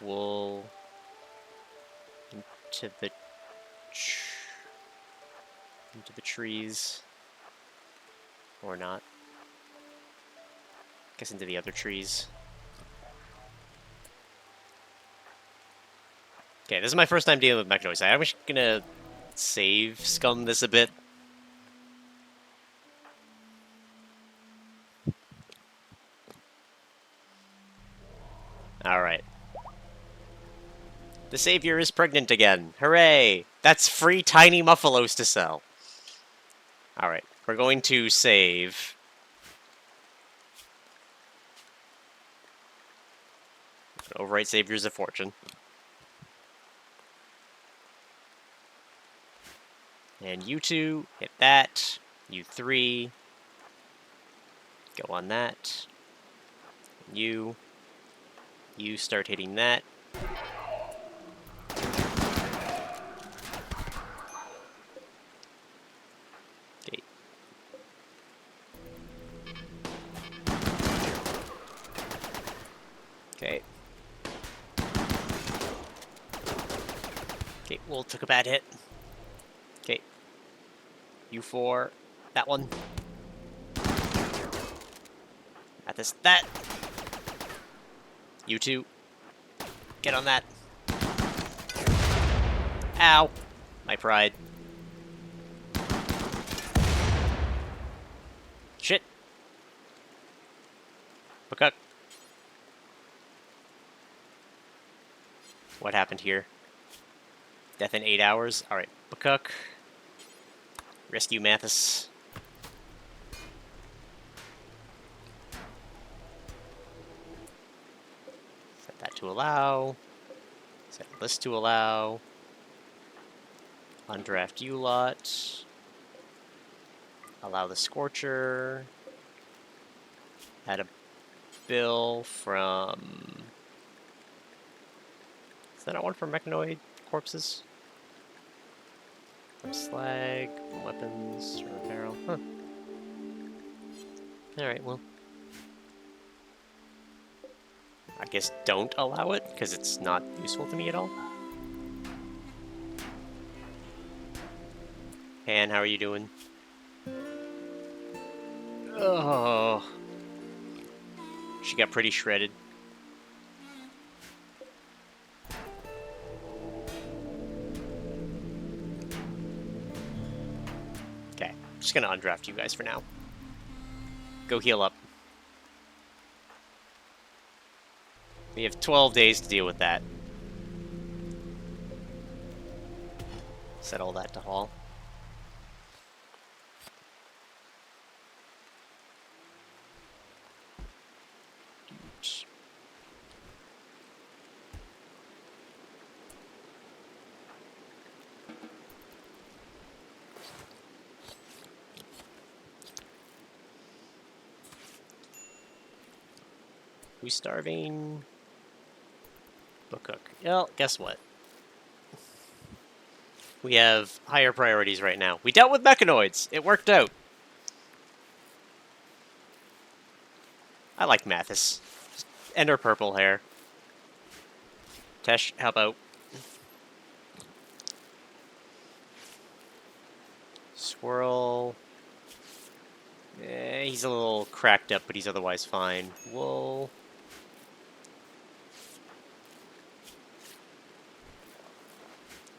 Wool into the trees. Or not. Guess into the other trees. Okay, this is my first time dealing with mechanoids. I'm just gonna save scum this a bit. Alright. The Savior is pregnant again. Hooray! That's free tiny muffalos to sell. Alright, we're going to save. Overwrite Saviors of Fortune. And you two, hit that. You three. Go on that. You start hitting that. Okay. Okay. Okay, Wool took a bad hit. Okay. You four. That one. At this. That. You two. Get on that. Ow. My pride. Shit. Bakuk. What happened here? Death in 8 hours? Alright, Bakuk. Rescue Mathis. Set that to allow. Set list to allow. Undraft you lot. Allow the Scorcher. Add a bill from... Is that not one for mechanoid corpses? From slag, from weapons, from apparel. Huh. Alright, well. I guess don't allow it, because it's not useful to me at all. Han, how are you doing? Oh. She got pretty shredded. Okay, just gonna undraft you guys for now. Go heal up. We have 12 days to deal with that. Set all that to Hall. Who's starving? Bakuk. Well, guess what? We have higher priorities right now. We dealt with mechanoids. It worked out. I like Mathis. And her purple hair. Tesh, how about? Swirl. He's a little cracked up, but he's otherwise fine. Wool.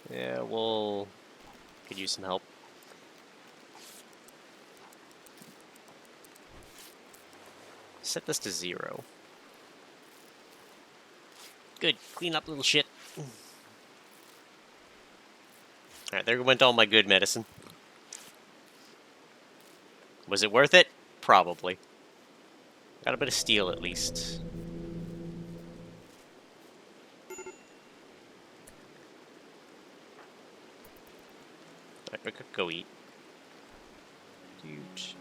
Yeah, Wool could use some help. Set this to 0. Good. Clean up, little shit. Alright, there went all my good medicine. Was it worth it? Probably. Got a bit of steel, at least. Alright, we could go eat. Huge.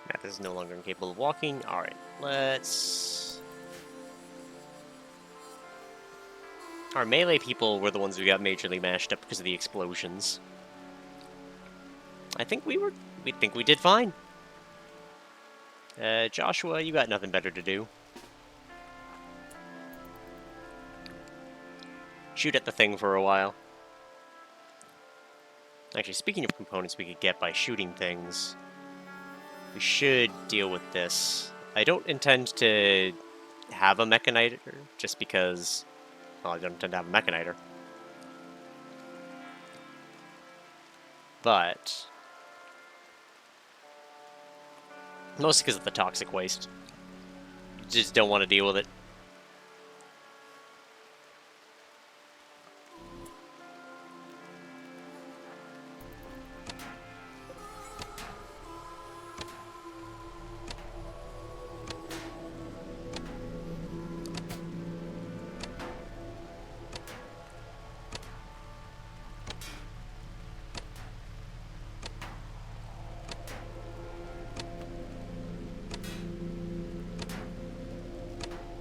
Matt is no longer incapable of walking. Alright, let's... Our melee people were the ones who got majorly mashed up because of the explosions. I think we did fine. Joshua, you got nothing better to do. Shoot at the thing for a while. Actually, speaking of components we could get by shooting things, we should deal with this. I don't intend to have a mechaniter, just because... Well, I don't intend to have a mechaniter. But... mostly because of the toxic waste. Just don't want to deal with it.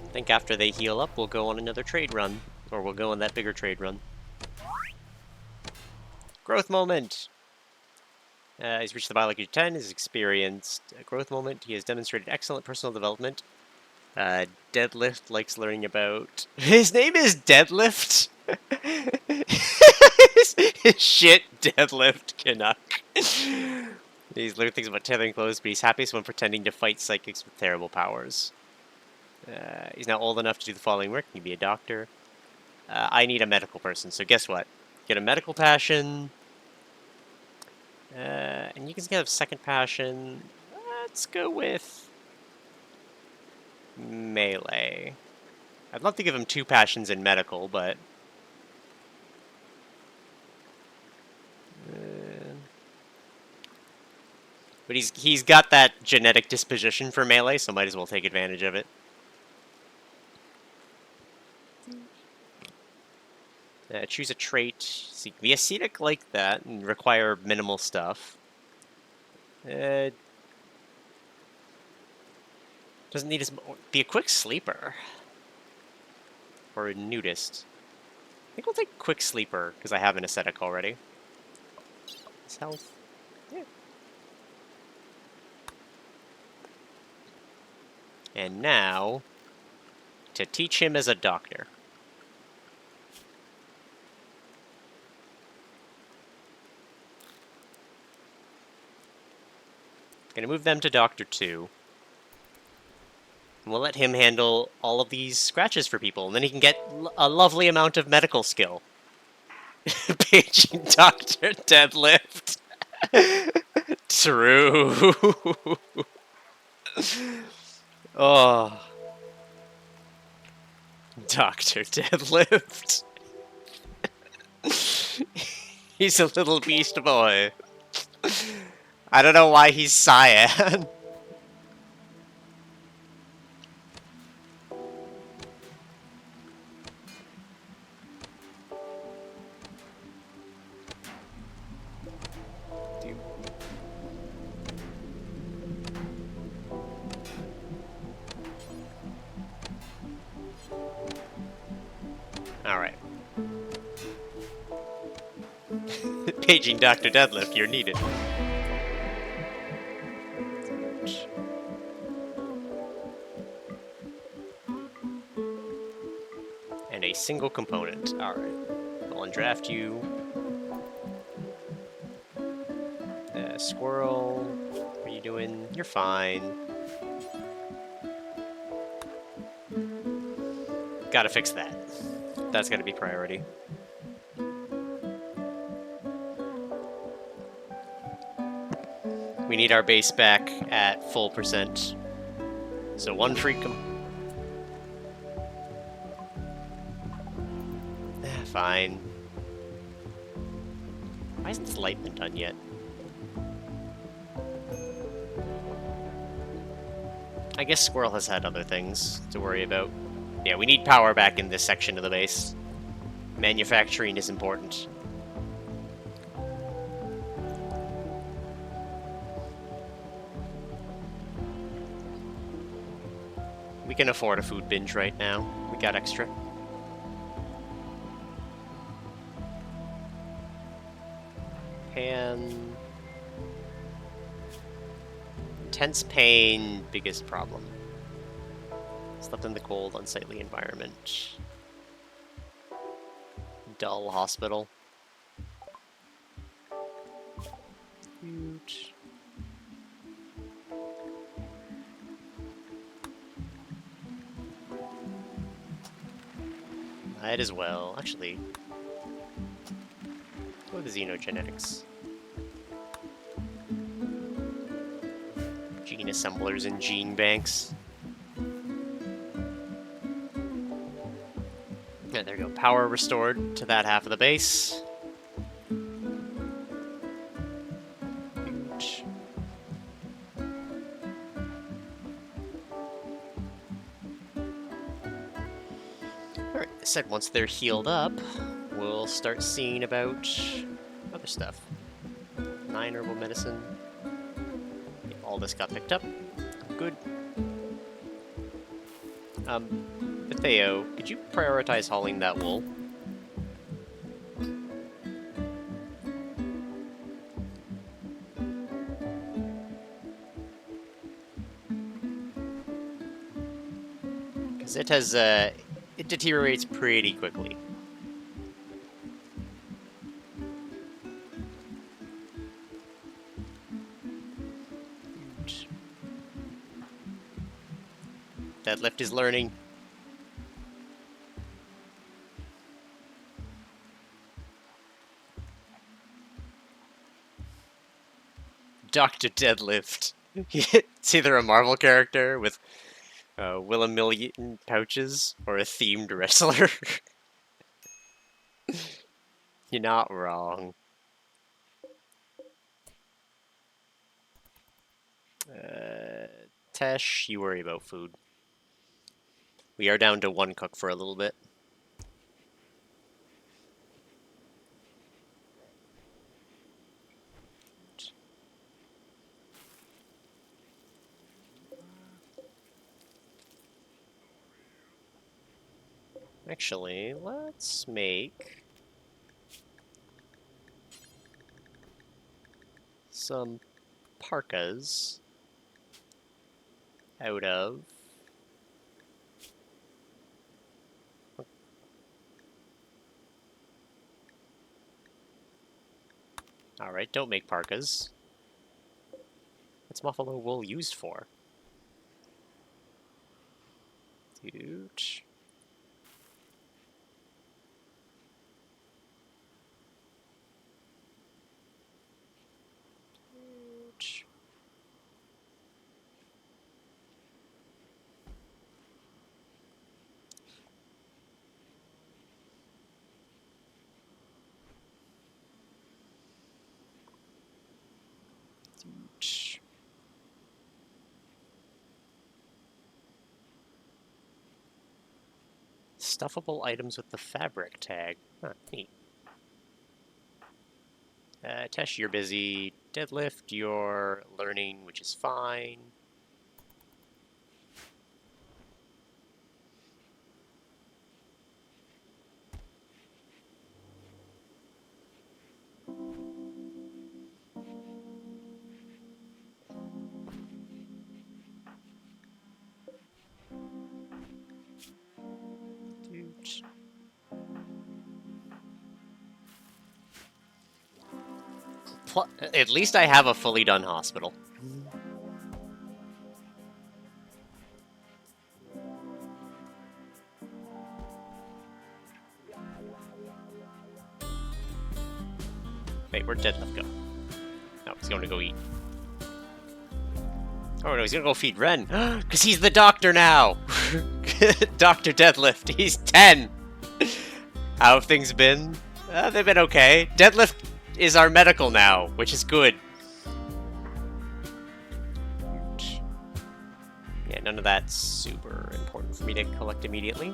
I think after they heal up, we'll go on another trade run. Or we'll go on that bigger trade run. Growth moment! He's reached the biology 10, has experienced a growth moment. He has demonstrated excellent personal development. Deadlift likes learning about... His name is Deadlift? Shit, Deadlift Canuck. He's learned things about tethering clothes, but he's happiest when pretending to fight psychics with terrible powers. He's now old enough to do the following work. He can be a doctor. I need a medical person, so guess what? Get a medical passion. And you can get a second passion. Let's go with melee. I'd love to give him 2 passions in medical, but... but he's got that genetic disposition for melee, so might as well take advantage of it. Choose a trait. So you can be ascetic like that and require minimal stuff. Doesn't need as be a quick sleeper. Or a nudist. I think we'll take quick sleeper because I have an ascetic already. His health. Yeah. And now to teach him as a doctor. Gonna move them to Doctor 2. And we'll let him handle all of these scratches for people, and then he can get a lovely amount of medical skill. Paging Dr. Deadlift. True. Oh. Dr. Deadlift. He's a little beast boy. I don't know why he's cyan. Alright. Paging Dr. Deadlift, you're needed. And a single component. Alright. I'll undraft you. Squirrel. What are you doing? You're fine. Gotta fix that. That's gotta be priority. We need our base back at full %. So 1 free fine. Why isn't this light been done yet? I guess Squirrel has had other things to worry about. Yeah, we need power back in this section of the base. Manufacturing is important. We can afford a food binge right now. We got extra. Pan. Intense pain, biggest problem. Slept in the cold, unsightly environment. Dull hospital. Huge. Might as well. Actually, go with the xenogenetics. Gene assemblers and gene banks. Yeah, there we go. Power restored to that half of the base. Huge. Alright, I said once they're healed up, we'll start seeing about other stuff. 9 herbal medicine. Yeah, all this got picked up. Good. Theo, could you prioritize hauling that wool? Because it has, it deteriorates pretty quickly. Deadlift is learning. Dr. Deadlift. It's either a Marvel character with Willamillion pouches or a themed wrestler. You're not wrong. Tesh, you worry about food. We are down to 1 cook for a little bit. Actually, let's make some parkas out of Alright, don't make parkas. What's buffalo wool used for? Huge. Huge. Huge. Stuffable items with the fabric tag. Huh, neat. Tesh, you're busy. Deadlift, you're learning, which is fine. Huge. At least I have a fully done hospital. Wait, where'd Deadlift go? No, he's going to go eat. Oh no, he's gonna go feed Ren. Because he's the doctor now! Dr. Deadlift, he's 10! How have things been? They've been okay. Deadlift is our medical now, which is good. Yeah, none of that's super important for me to collect immediately.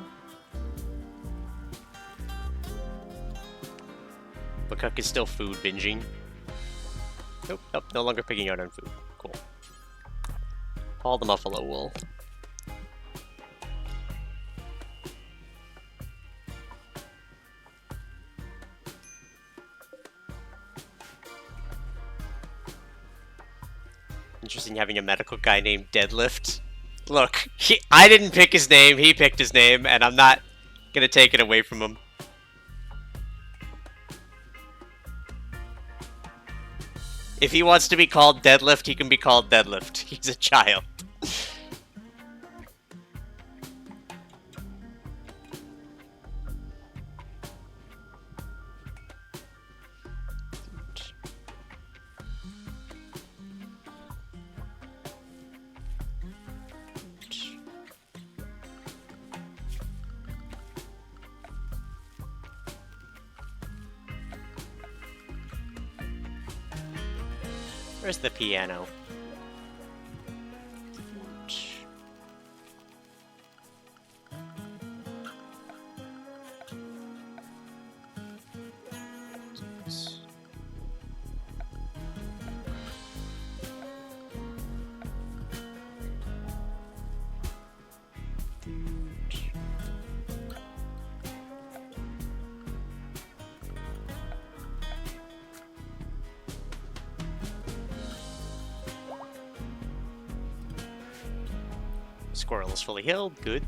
Cook is still food binging. Nope, nope, no longer picking out on food. Cool. All the buffalo wool. Interesting having a medical guy named Deadlift. Look, I didn't pick his name, he picked his name, and I'm not gonna take it away from him. If he wants to be called Deadlift, he can be called Deadlift. He's a child. Where's the piano? Squirrel is fully healed. Good.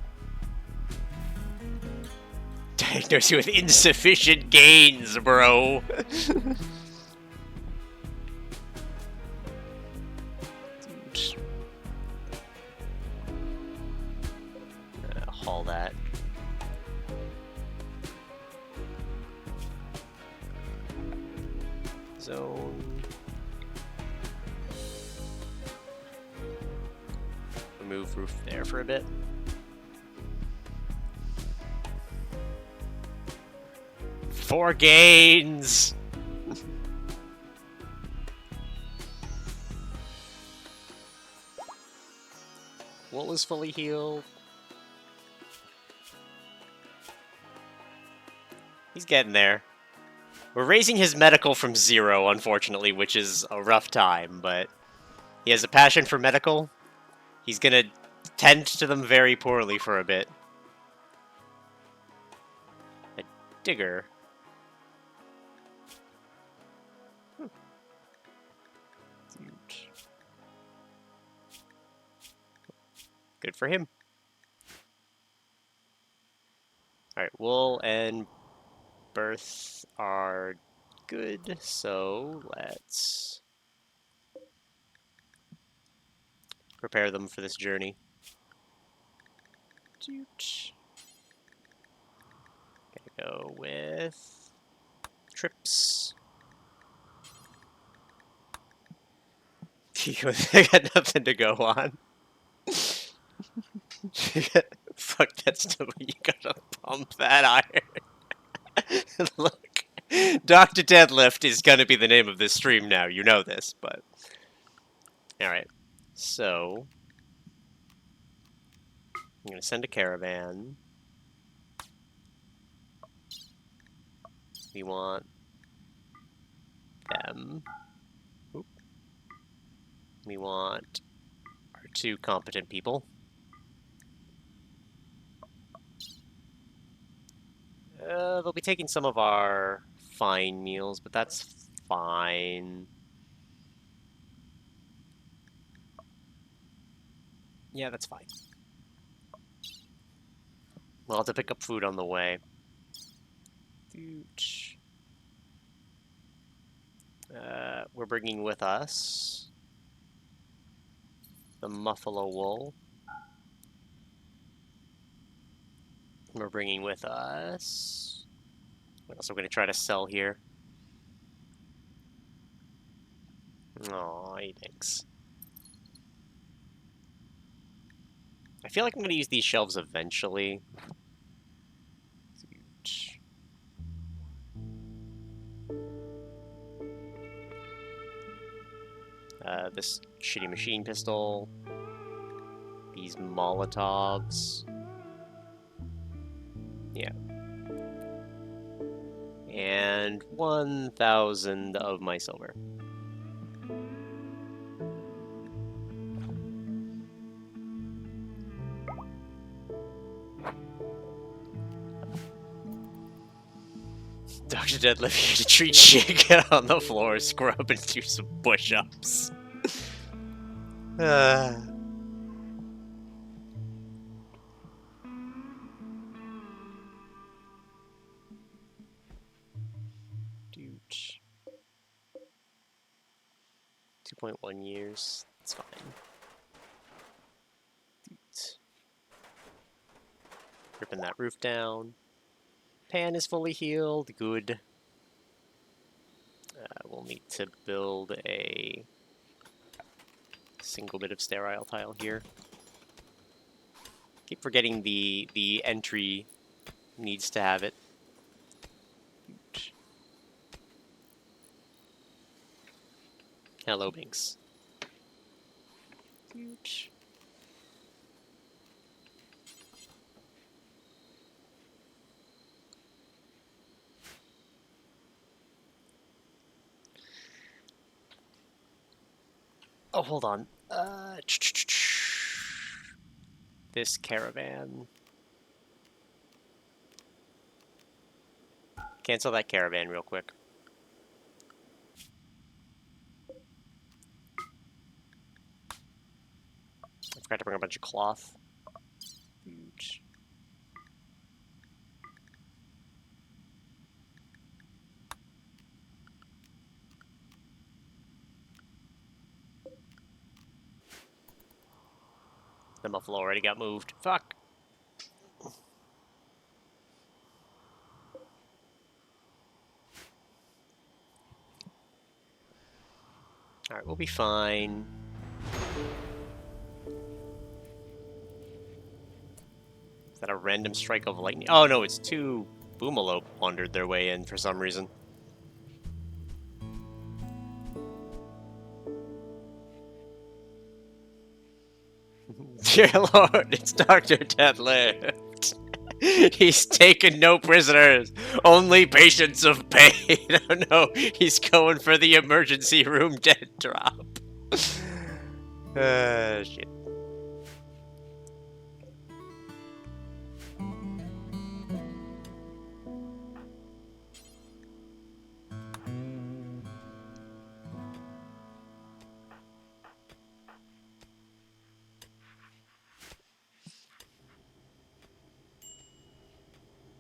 Diagnose you with insufficient gains, bro. Haul that. Zone. Remove roof there for a bit. Four gains! Wool is fully healed. He's getting there. We're raising his medical from 0, unfortunately, which is a rough time, but he has a passion for medical. He's gonna tend to them very poorly for a bit. A digger. Good for him. Alright, wool and birth are good, so let's prepare them for this journey. Gonna go with trips. I got nothing to go on. Fuck that stuff. You gotta pump that iron. Look, Dr. Deadlift is gonna be the name of this stream now. You know this, but alright. So I'm gonna send a caravan. We want them. Oop. We want our 2 competent people. They'll be taking some of our fine meals, but that's fine. Yeah, that's fine. We'll have to pick up food on the way. We're bringing with us the muffalo wool. We're bringing with us... What else are we going to try to sell here? Aw, thanks. I feel like I'm going to use these shelves eventually. This shitty machine pistol. These Molotovs. Yeah. And 1,000 of my silver. Dr. Deadlift here to treat shit, get on the floor, scrub, and do some push-ups. Uh. Dude. 2.1 years. It's fine. Ripping that roof down. Pan is fully healed. Good. We'll need to build a single bit of sterile tile here. Keep forgetting the entry needs to have it. Hello, Binks. Huge. Oh, hold on. This caravan. Cancel that caravan real quick. I forgot to bring a bunch of cloth. Huge. The muffalo already got moved. Fuck. Alright, we'll be fine. Is that a random strike of lightning? Oh no, it's two boomalope wandered their way in for some reason. Dear Lord, it's Dr. Deadlift. He's taken no prisoners, only patients of pain. Oh no, he's going for the emergency room dead drop. Shit.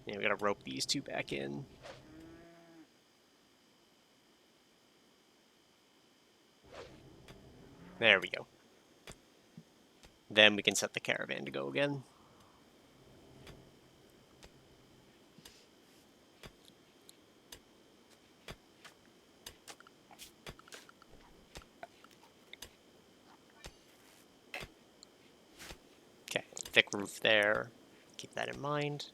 Yeah, we gotta rope these two back in. There we go. Then we can set the caravan to go again. Okay, thick roof there. Keep that in mind.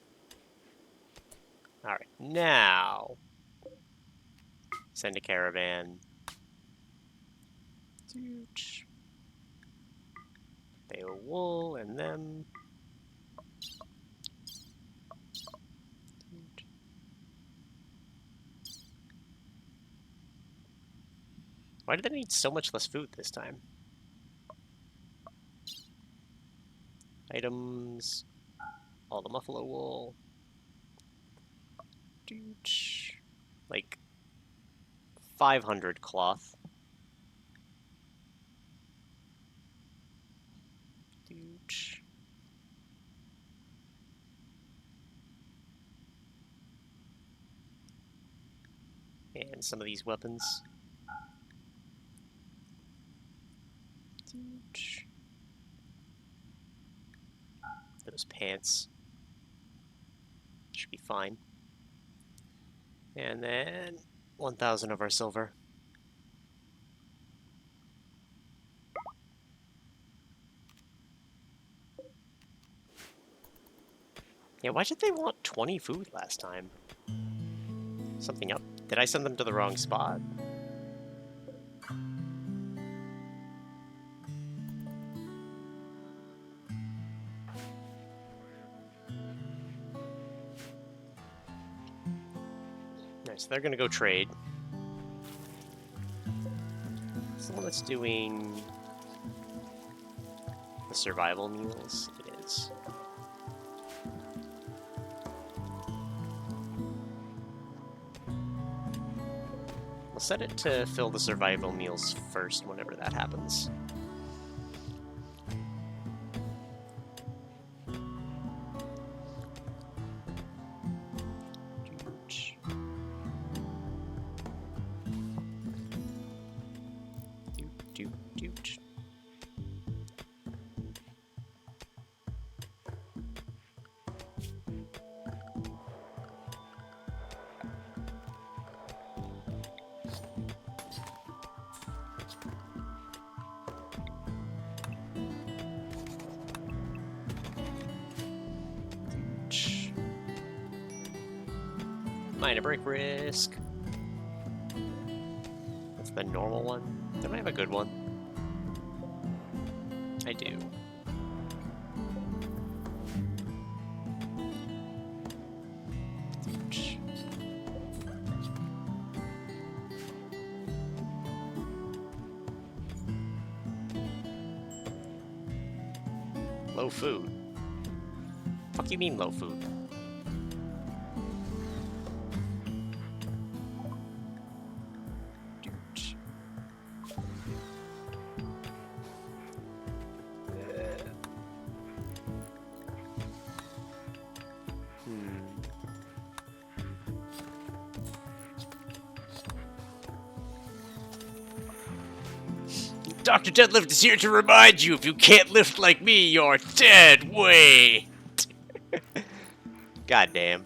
Alright, now send a caravan. Bale wool and them. Why did they need so much less food this time? Items. All the muffalo wool. Like 500 cloth. And some of these weapons. Those pants. Should be fine. And then 1,000 of our silver. Yeah, why did they want 20 food last time? Something up? Did I send them to the wrong spot? Nice, so they're gonna go trade. So let's doing the survival meals. It is. We'll set it to fill the survival meals first whenever that happens. Minor break risk. That's the normal one. Don't I have a good one? I do. Low food. Fuck you mean low food? Dr. Deadlift is here to remind you, if you can't lift like me, you're dead weight. Goddamn.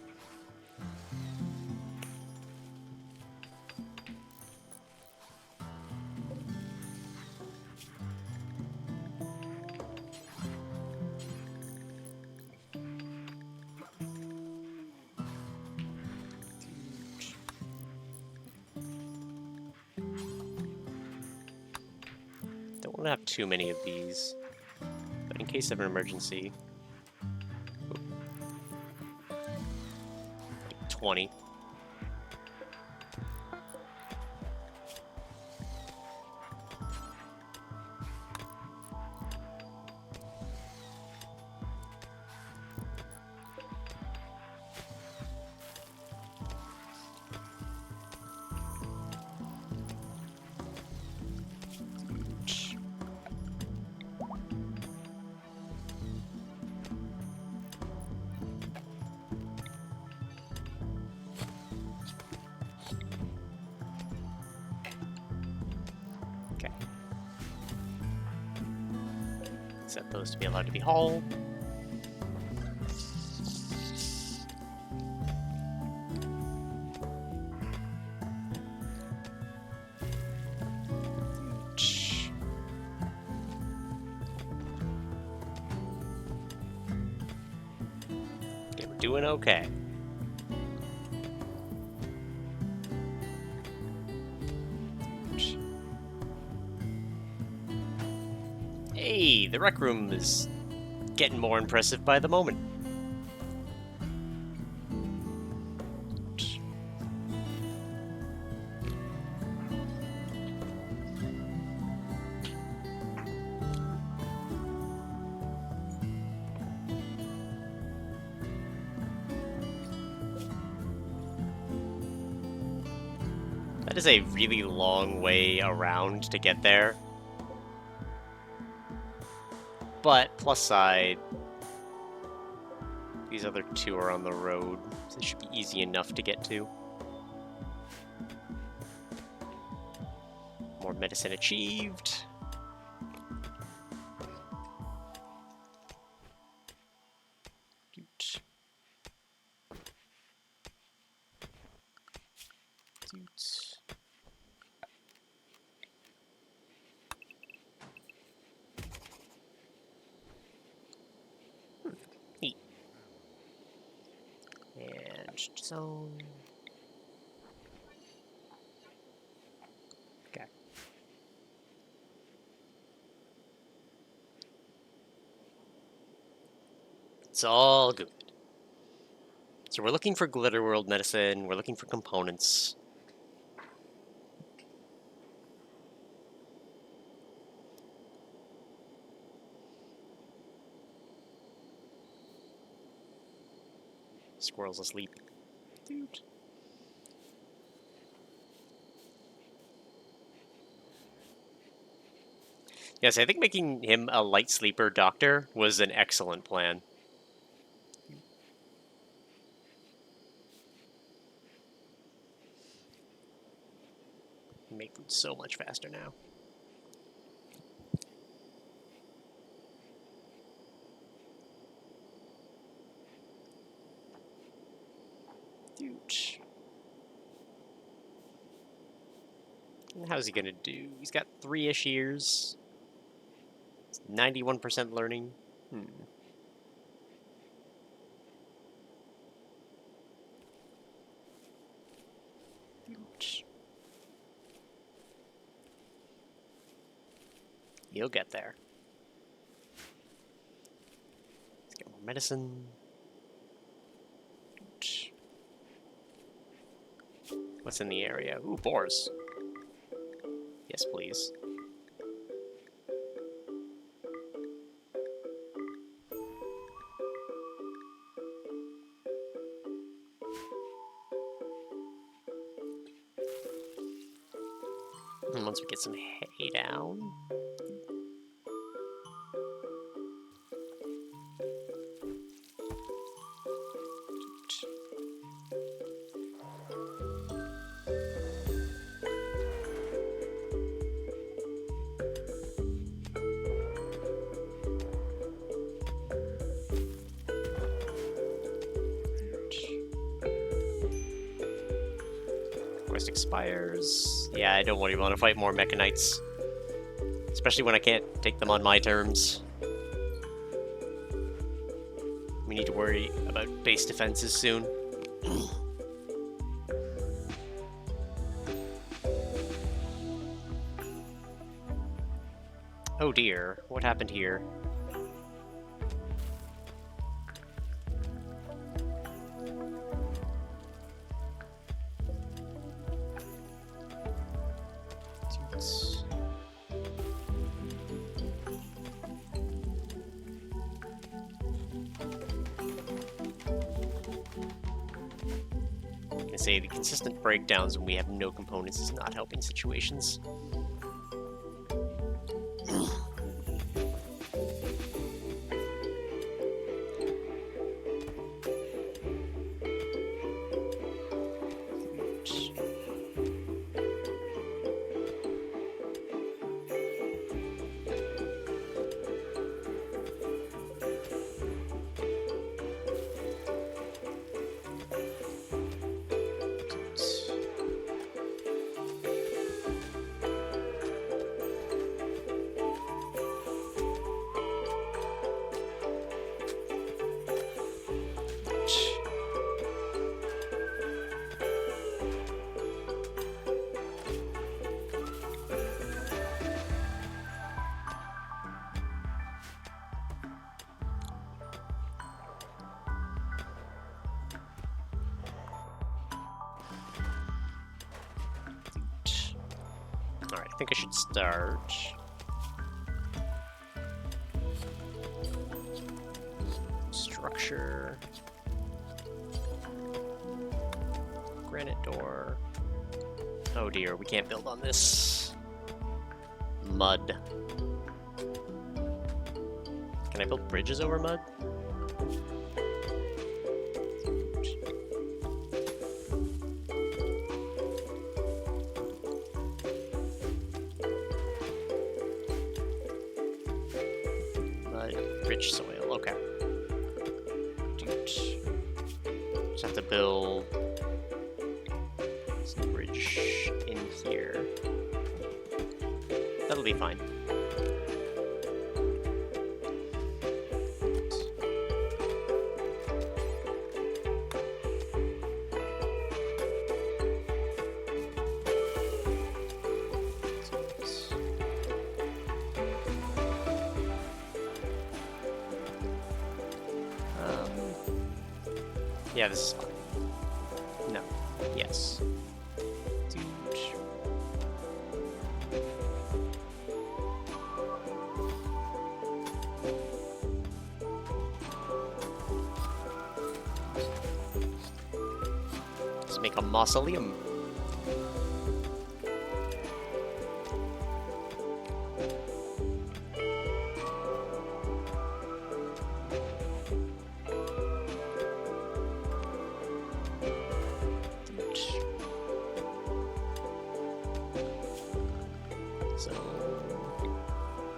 Don't want to have too many of these, but in case of an emergency. 20. Okay. Set those to be allowed to be hauled. Okay, we're doing okay. Hey, the rec room is getting more impressive by the moment. That is a really long way around to get there. But, plus side, these other two are on the road, so it should be easy enough to get to. More medicine achieved. Doot. Doot. Neat. And zone. Okay. It's all good. So we're looking for Glitter World medicine, we're looking for components. Squirrel's asleep. Dude. Yes, I think making him a light sleeper doctor was an excellent plan. Make food so much faster now. Dude. How's he gonna do? He's got 3-ish years. 91% learning. You'll get there. Let's get more medicine. What's in the area? Ooh, boars. Yes, please. And once we get some hay down. Quest expires. Yeah, I don't really want to fight more Mechanites. Especially when I can't take them on my terms. We need to worry about base defenses soon. Oh dear, what happened here? I say the consistent breakdowns when we have no components is not helping situations. Alright, I think I should start. Structure. Granite door. Oh dear, we can't build on this. Mud. Can I build bridges over mud? Rich soil, okay. Just have to build some bridge in here. That'll be fine. Yeah, this is fine. No. Yes. Dude. Let's make a mausoleum. So,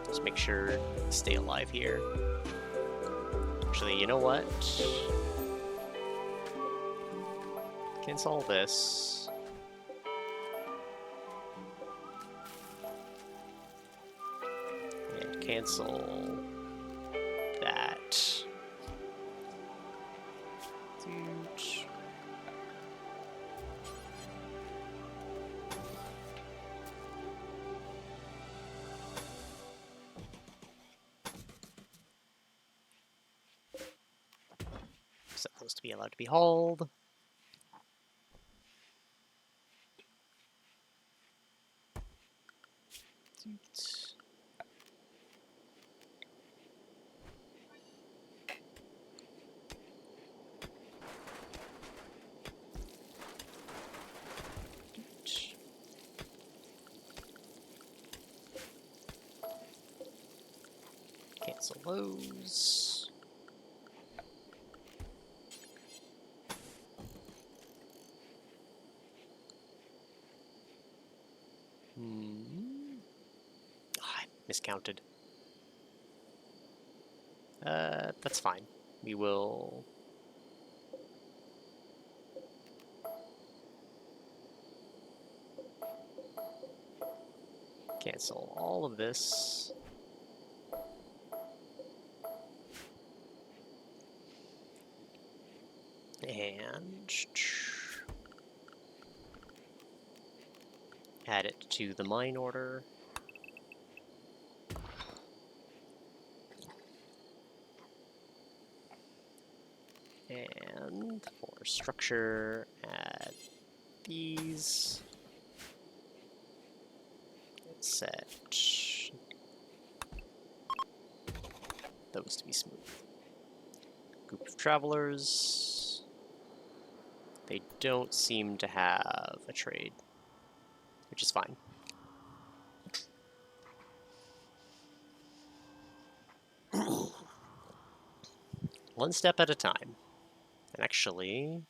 just make sure to stay alive here. Actually, you know what? Cancel this. And cancel that. be allowed to be hauled. Cancel those. I miscounted. That's fine. We will... cancel all of this. And... add it to the mine order. And for structure, add these. Set those to be smooth. Group of travelers. They don't seem to have a trade, which is fine. One step at a time. And actually...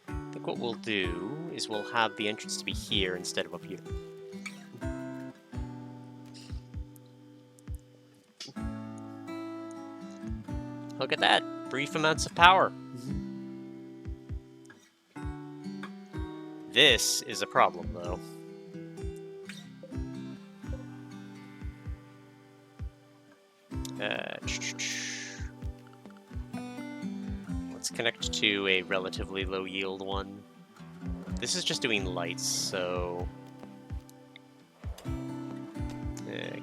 I think what we'll do is we'll have the entrance to be here instead of up here. Look at that! Brief amounts of power! This is a problem, though. Let's connect to a relatively low yield one. This is just doing lights, so...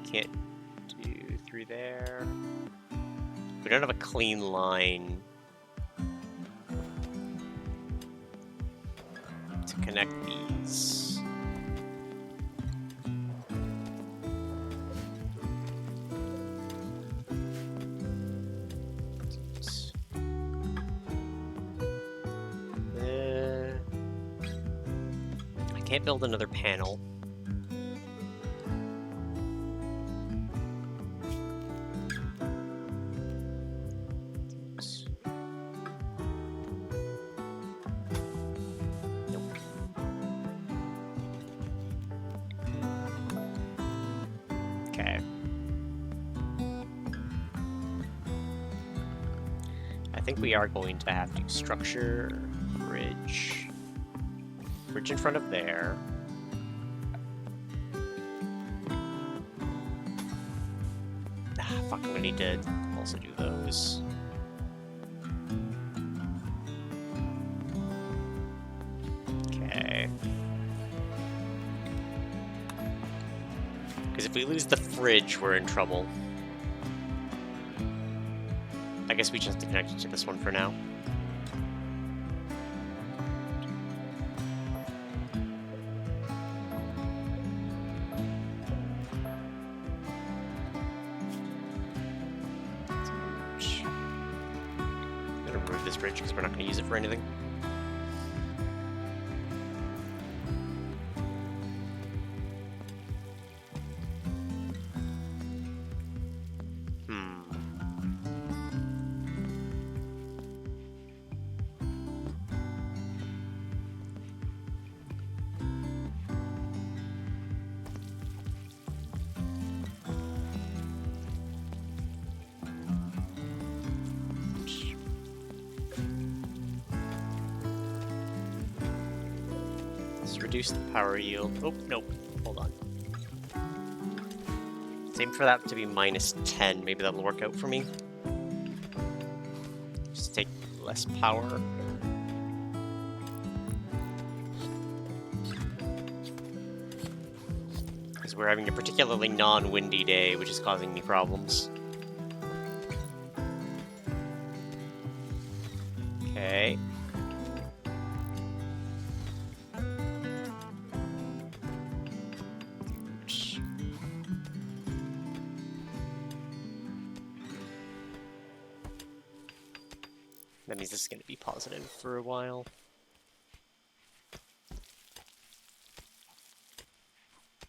can't do through there. We don't have a clean line to connect these. I can't build another panel. I think we are going to have to structure bridge in front of there. Fuck, I'm gonna need to also do those. Okay. Because if we lose the fridge, we're in trouble. I guess we just have to connect it to this one for now. I'm gonna remove this bridge because we're not going to use it for anything. Reduce the power yield. Oh, nope. Hold on. Same for that to be minus 10. Maybe that'll work out for me. Just take less power. because we're having a particularly non-windy day, which is causing me problems. Okay. That means this is going to be positive for a while.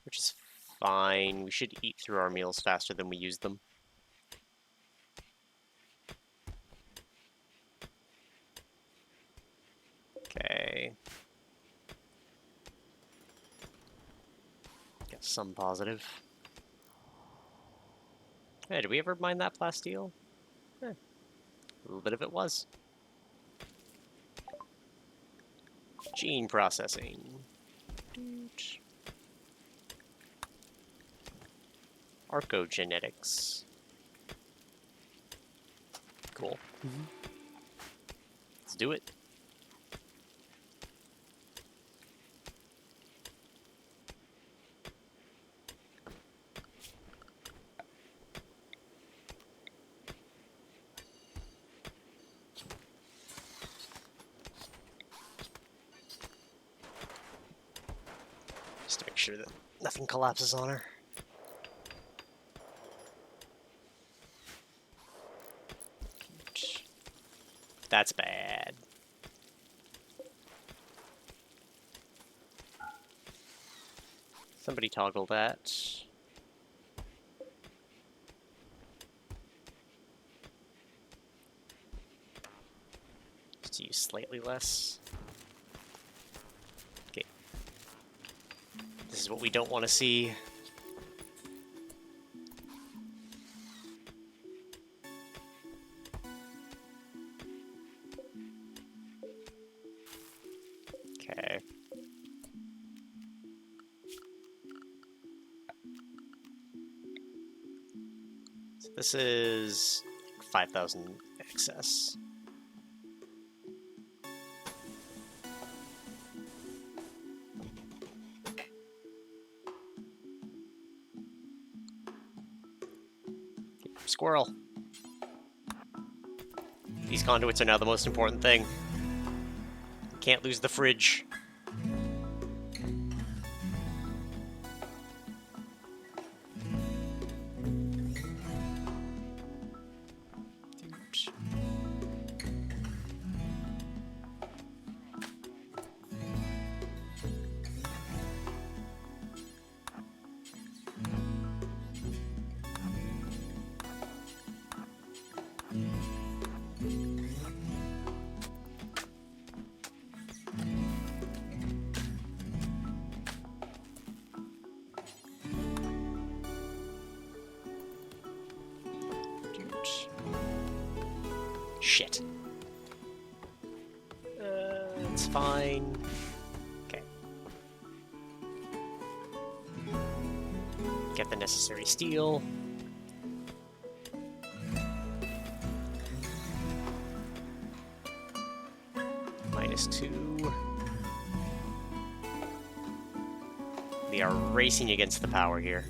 Which is fine. We should eat through our meals faster than we use them. Okay. Got some positive. Hey, did we ever mine that plasteel? A little bit of it was. Gene processing. Archogenetics. Cool. Let's do it. Just to make sure that nothing collapses on her. That's bad. Somebody toggle that. Just use slightly less. Okay. This is what we don't want to see. Okay. So this is 5,000 excess. Squirrel. These conduits are now the most important thing. Can't lose the fridge. Shit. It's fine. Okay. Get the necessary steel. -2. We are racing against the power here.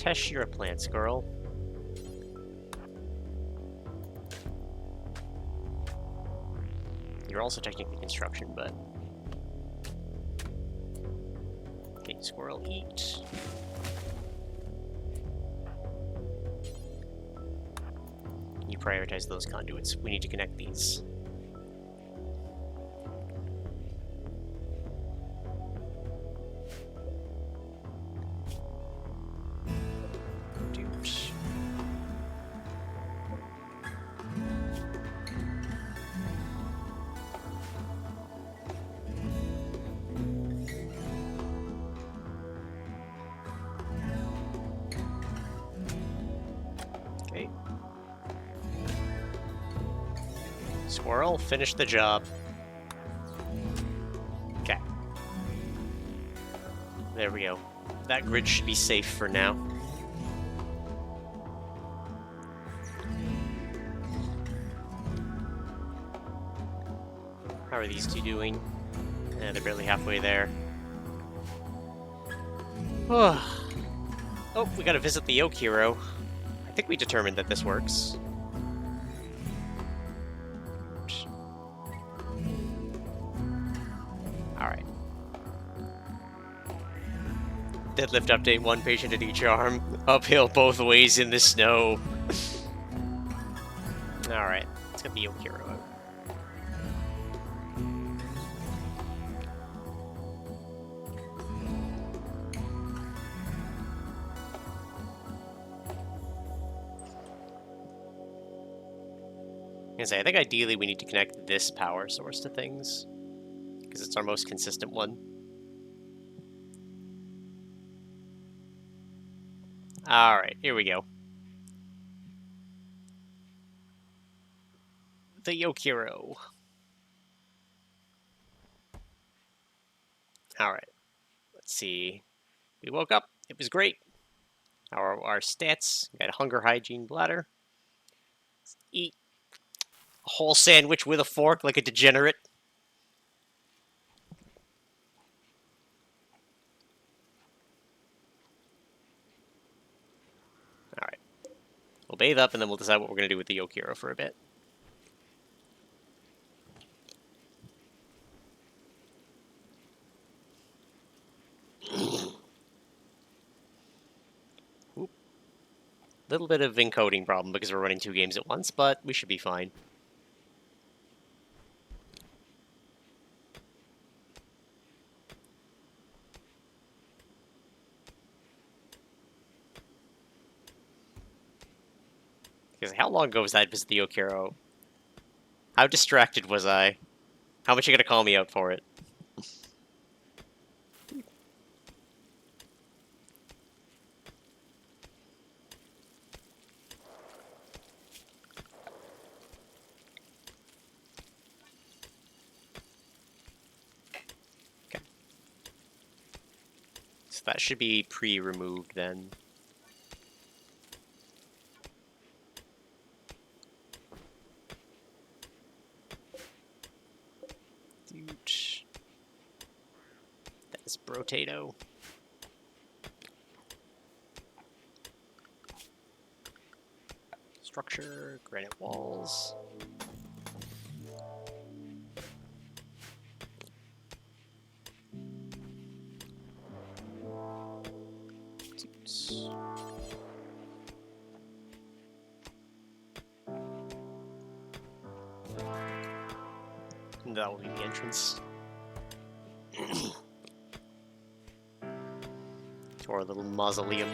Tesh, you're a plant squirrel. You're also technically construction, but... Okay, squirrel, eat. You prioritize those conduits. We need to connect these. Okay. Squirrel, finish the job. Okay. There we go. That grid should be safe for now. How are these two doing? They're barely halfway there. Oh, we gotta visit the Yoke Hero. I think we determined that this works. Alright. Deadlift update, 1 patient at each arm. Uphill both ways in the snow. Alright, let's get the Yoke Hero out. I think ideally we need to connect this power source to things, because it's our most consistent one. Alright, here we go. The Yoke Hero. Alright, let's see. We woke up, it was great. Our stats, we got a hunger, hygiene, bladder. Let's eat a whole sandwich with a fork like a degenerate. Alright. We'll bathe up and then we'll decide what we're going to do with the Yoke Hero for a bit. Little bit of encoding problem because we're running 2 games at once, but we should be fine. Because how long ago was that visit the Yoke Hero? How distracted was I? How much are you gonna call me out for it? Okay. So that should be pre-removed then. That's Brotato. Structure, granite walls. And that will be the entrance. To our little mausoleum.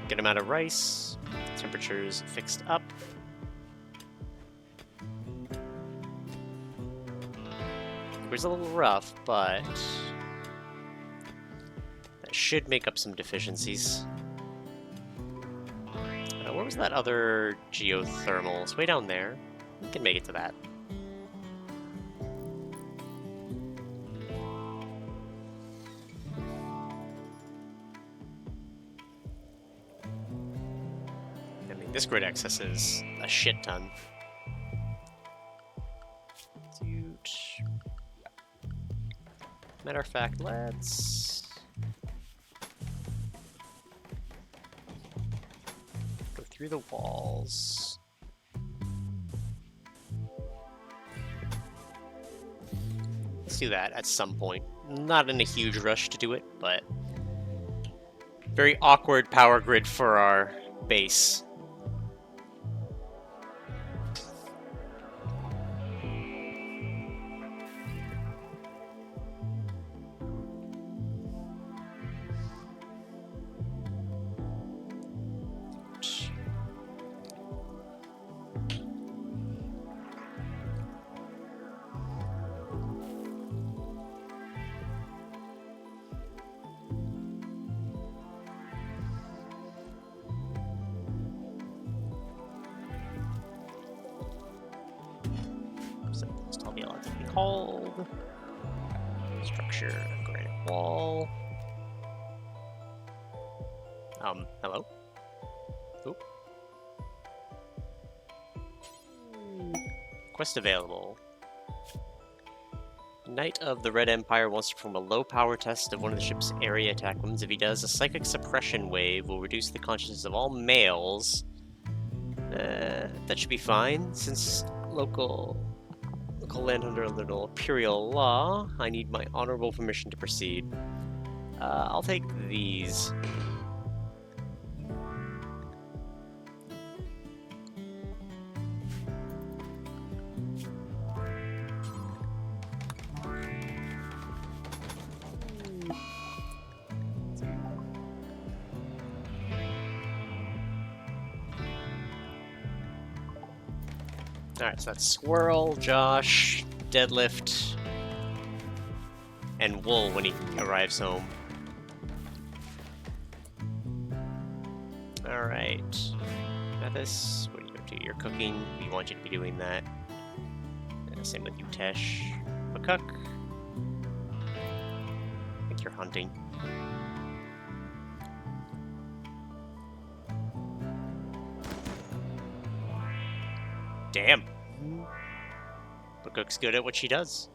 Good amount of rice. Temperatures fixed up. It was a little rough, but that should make up some deficiencies. Where was that other geothermal? It's way down there. We can make it to that. I mean, this grid access is a shit ton. Matter of fact, let's go through the walls. Let's do that at some point. Not in a huge rush to do it, but very awkward power grid for our base. Called structure, granite wall. Hello? Oop. Quest available. Knight of the Red Empire wants to perform a low power test of one of the ship's area attack weapons. If he does, a psychic suppression wave will reduce the consciousness of all males. That should be fine, since local land under little imperial law. I need my honorable permission to proceed. I'll take these. Alright, so that's Squirrel, Josh, Deadlift, and Wool when he arrives home. Alright. Mathis, what are you up to? You're cooking. We want you to be doing that. Same with you, Tesh. McCuck. I think you're hunting. Damn. McCook's good at what she does.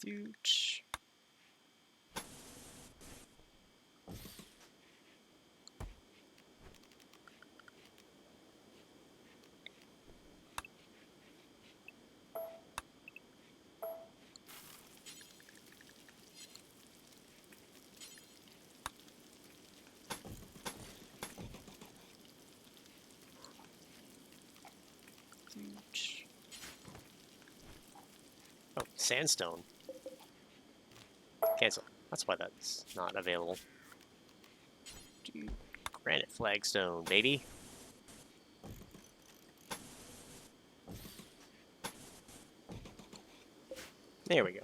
Huge. Oh, sandstone. Cancel. That's why that's not available. Granite flagstone, baby. There we go.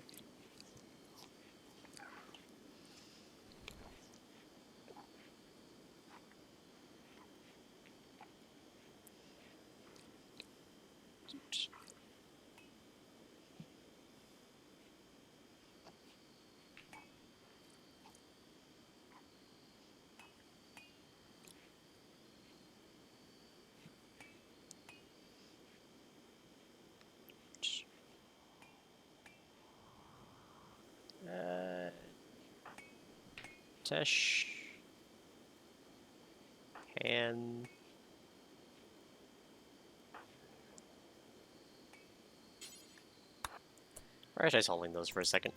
Tesh. And prioritize holding those for a second.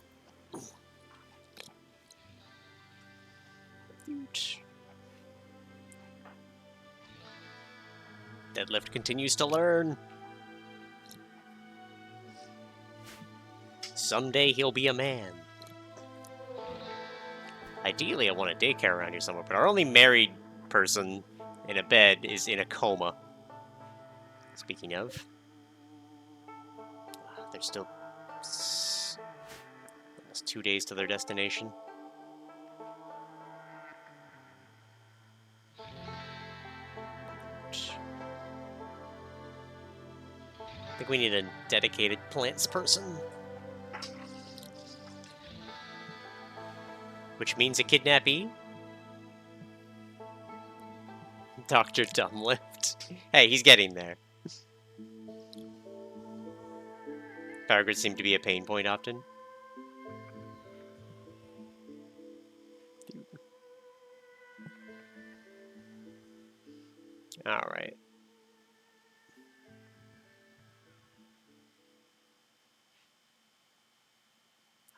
Deadlift continues to learn. Someday he'll be a man. Ideally, I want a daycare around here somewhere, but our only married person in a bed is in a coma. Speaking of. There's still almost 2 days to their destination. I think we need a dedicated plants person. Which means a kidnappee. Dr. Dumblift. Hey, he's getting there. Power grids seem to be a pain point often. Alright.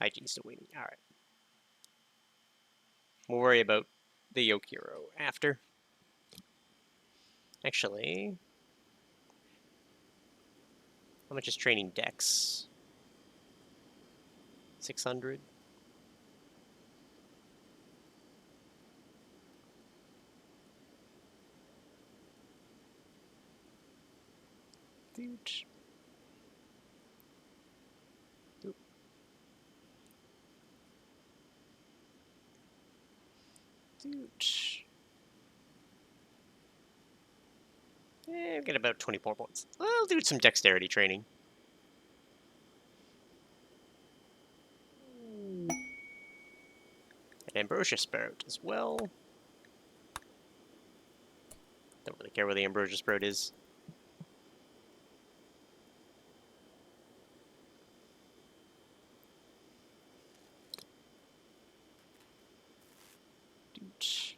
Hygiene still waiting. Alright. We'll worry about the Yokiro after. Actually, how much is training Dex? 600? Dude. Dude. Yeah, get about 24 points. I'll do some dexterity training. An Ambrosia Sprout as well. Don't really care where the Ambrosia Sprout is. Dude.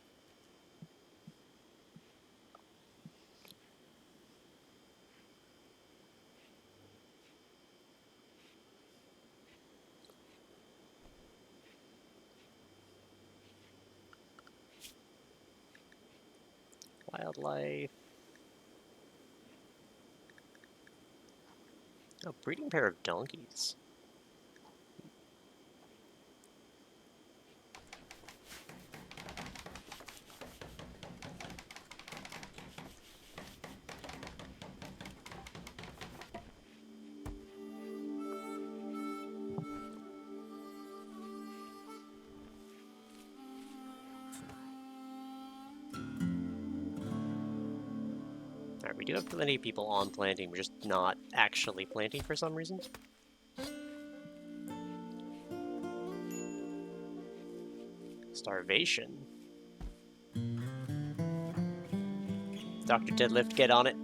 Wildlife. Oh, breeding pair of donkeys. Alright, we do have plenty of people on planting, we're just not actually planting for some reason. Starvation. Dr. Deadlift, get on it.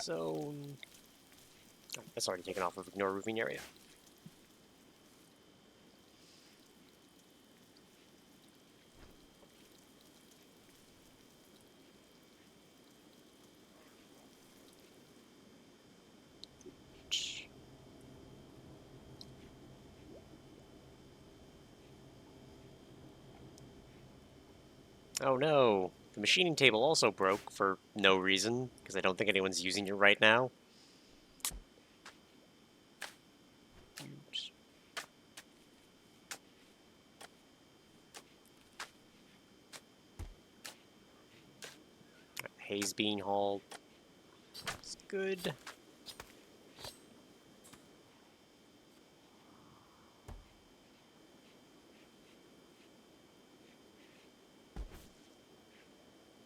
Zone. Oh, that's already taken off of ignore roofing area. Oh no, the machining table also broke for no reason, because I don't think anyone's using it right now. Hay's being hauled. It's good.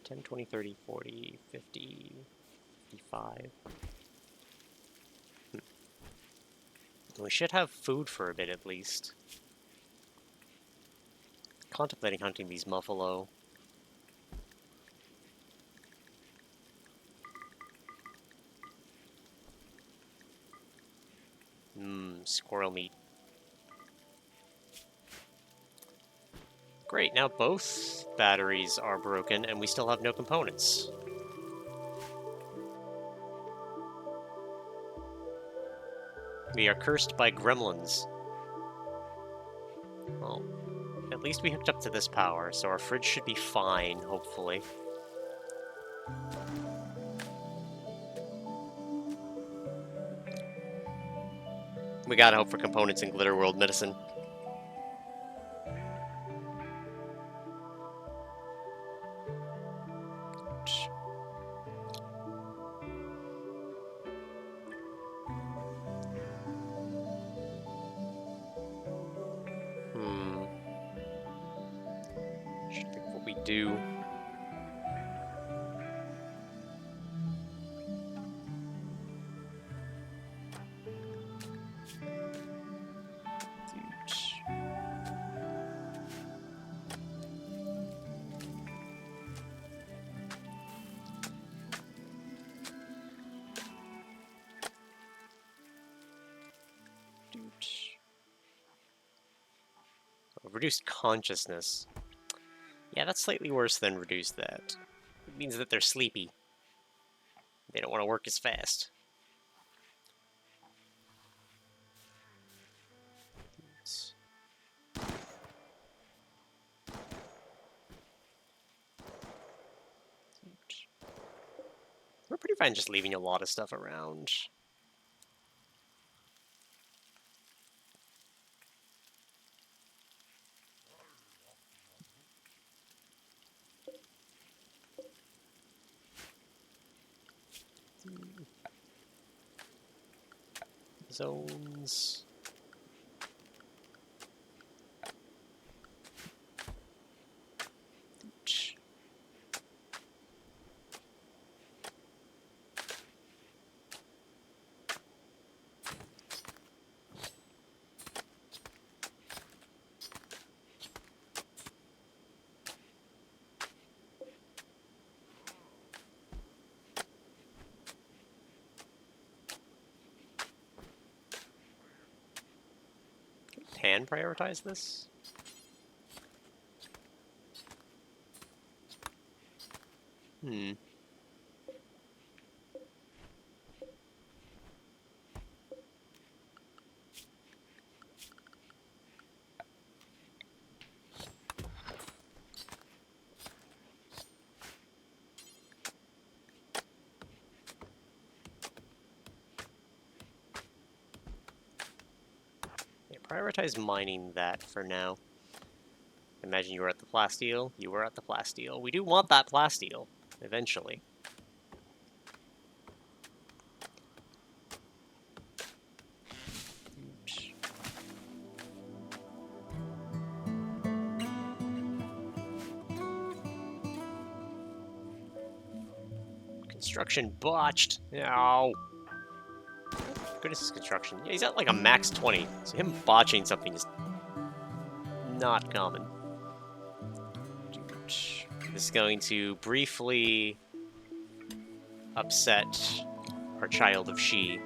$10, $20, $30, $40, $50, $55. We should have food for a bit at least. Contemplating hunting these muffalo. Squirrel meat. Great, now both batteries are broken and we still have no components. We are cursed by gremlins. Well, at least we hooked up to this power, so our fridge should be fine, hopefully. We gotta hope for components in Glitter World Medicine. Should think what we do. Reduced consciousness. Yeah, that's slightly worse than reduced that. It means that they're sleepy. They don't want to work as fast. We're pretty fine just leaving a lot of stuff around. Zones. Can prioritize this? Yeah, prioritize mining that for now. Imagine you were at the plasteel, you were at the plasteel. We do want that plasteel, eventually. Construction botched. No. Goodness, is construction. Yeah, he's at like a max 20, so him botching something is not common. This is going to briefly upset our child of she.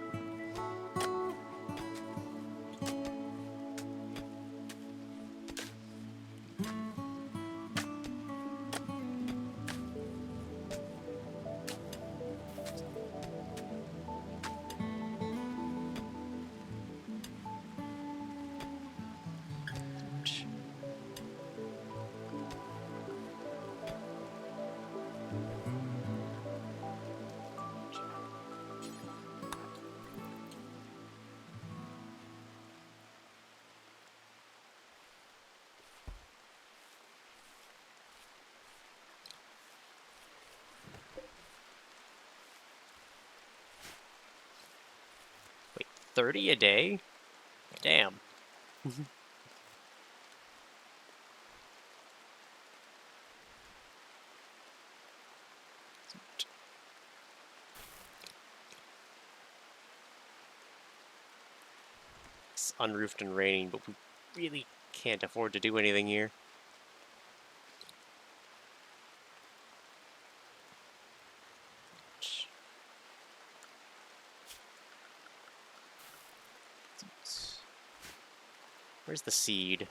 Wait, 30 a day? Damn. It's unroofed and raining, but we really can't afford to do anything here. Where's the seed?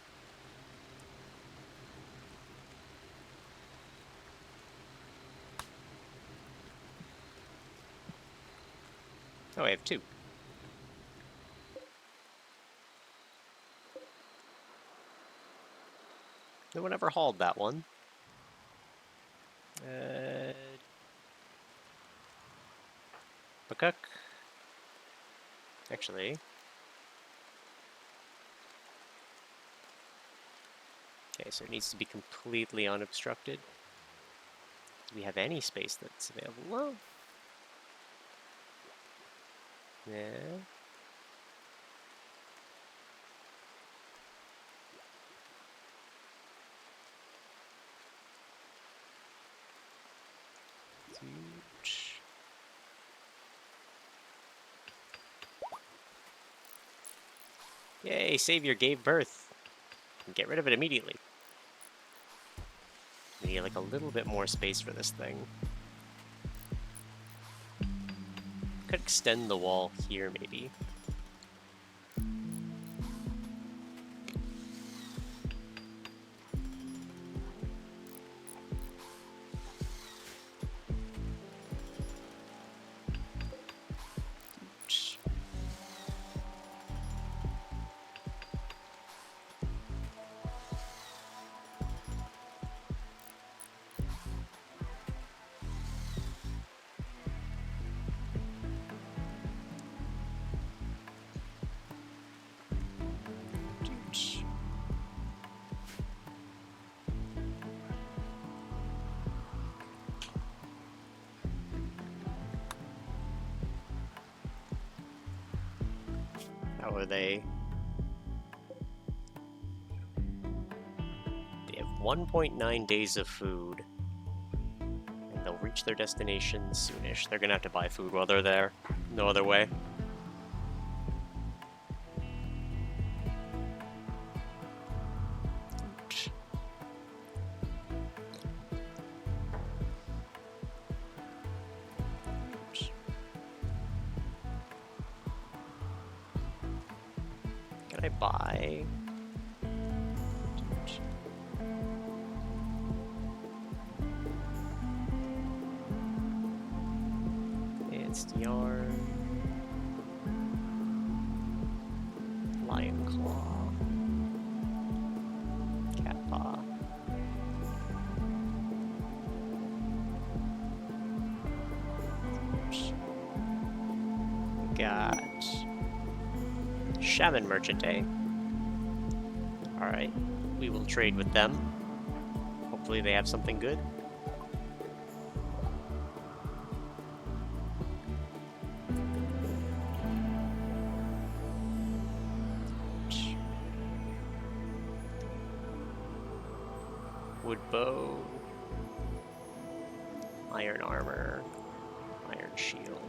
Oh, I have 2. No one ever hauled that one. Bakuk. Actually. Okay, so it needs to be completely unobstructed. Do we have any space that's available? Well, yeah. Huge. Yay, Savior gave birth. Get rid of it immediately. We need like a little bit more space for this thing. Could extend the wall here, maybe. How are they? They have 1.9 days of food. And they'll reach their destination soonish. They're gonna have to buy food while they're there. No other way. Can I buy? It's yarn. Lion claw. Cat paw. Got Shaman Merchant, eh? Alright, we will trade with them. Hopefully they have something good. Wood bow. Iron armor. Iron shield.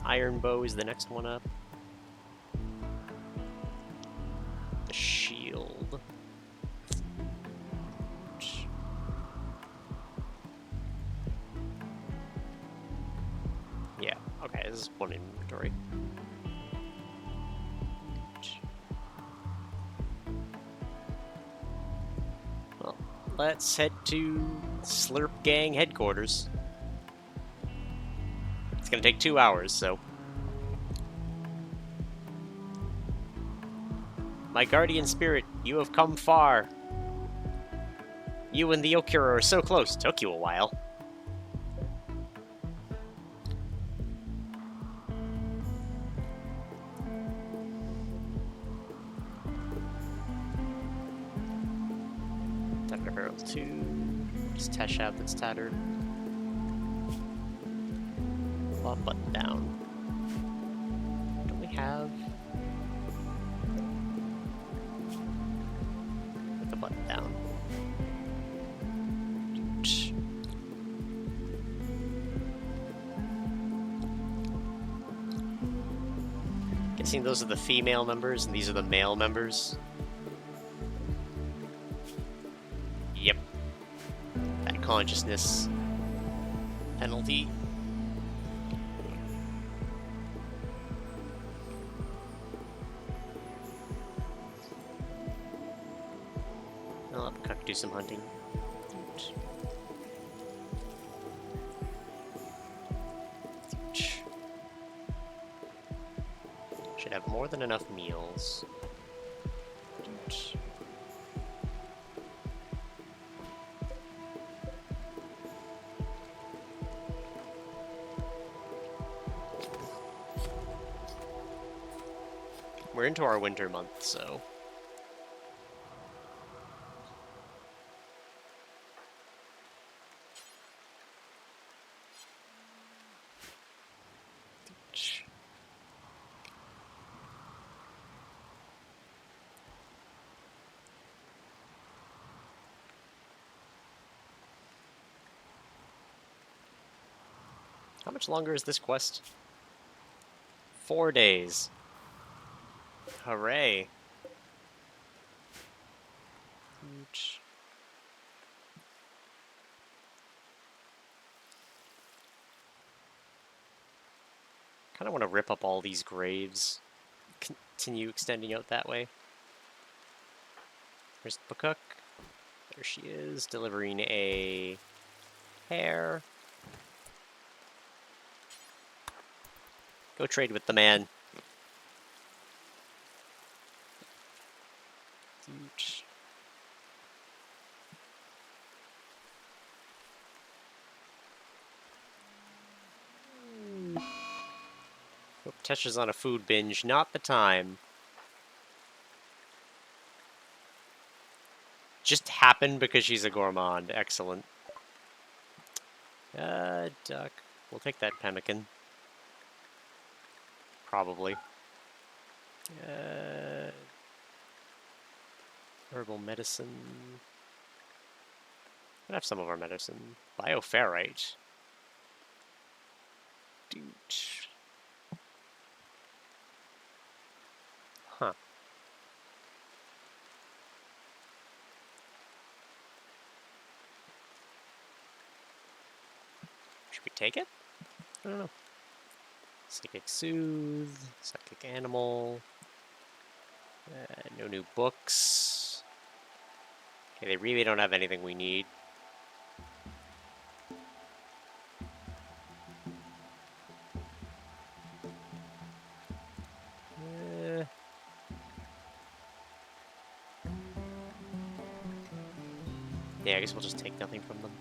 Iron bow is the next one up. The shield. Yeah, okay, this is one inventory. Well, let's head to Slurp Gang headquarters. It's gonna take 2 hours, so. My guardian spirit, you have come far. You and the Okura are so close. Took you a while. Tucker Barrel 2. Just Tesh out that's tattered. Button down. Don't we have the button down? Guessing those are the female members and these are the male members. Yep. That consciousness penalty. I'll have Cuck do some hunting. Should have more than enough meals. We're into our winter month, so... How much longer is this quest? 4 days. Hooray. Kind of want to rip up all these graves. Continue extending out that way. There's the cook. There she is, delivering a hair. Go trade with the man. Hope Tesha's on a food binge. Not the time. Just happened because she's a gourmand. Excellent. Duck. We'll take that pemmican. Probably. Herbal medicine. Could have some of our medicine. Bioferrite. Dude. Huh. Should we take it? I don't know. Psychic Soothe, Psychic Animal. No new books. Okay, they really don't have anything we need. Yeah, I guess we'll just take nothing from them.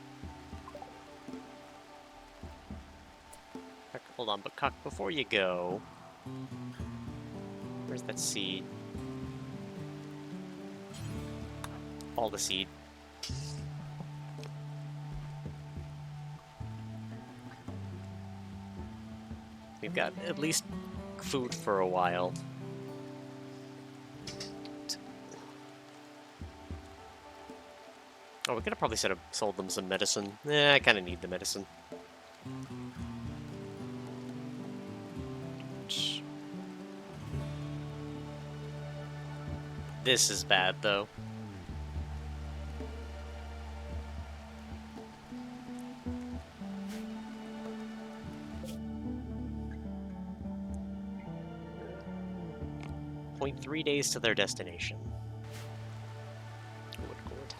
Hold on, but Cuck, before you go... Where's that seed? All the seed. We've got at least food for a while. Oh, we could have probably sold them some medicine. I kind of need the medicine. This is bad, though. Point 3 days to their destination. Good.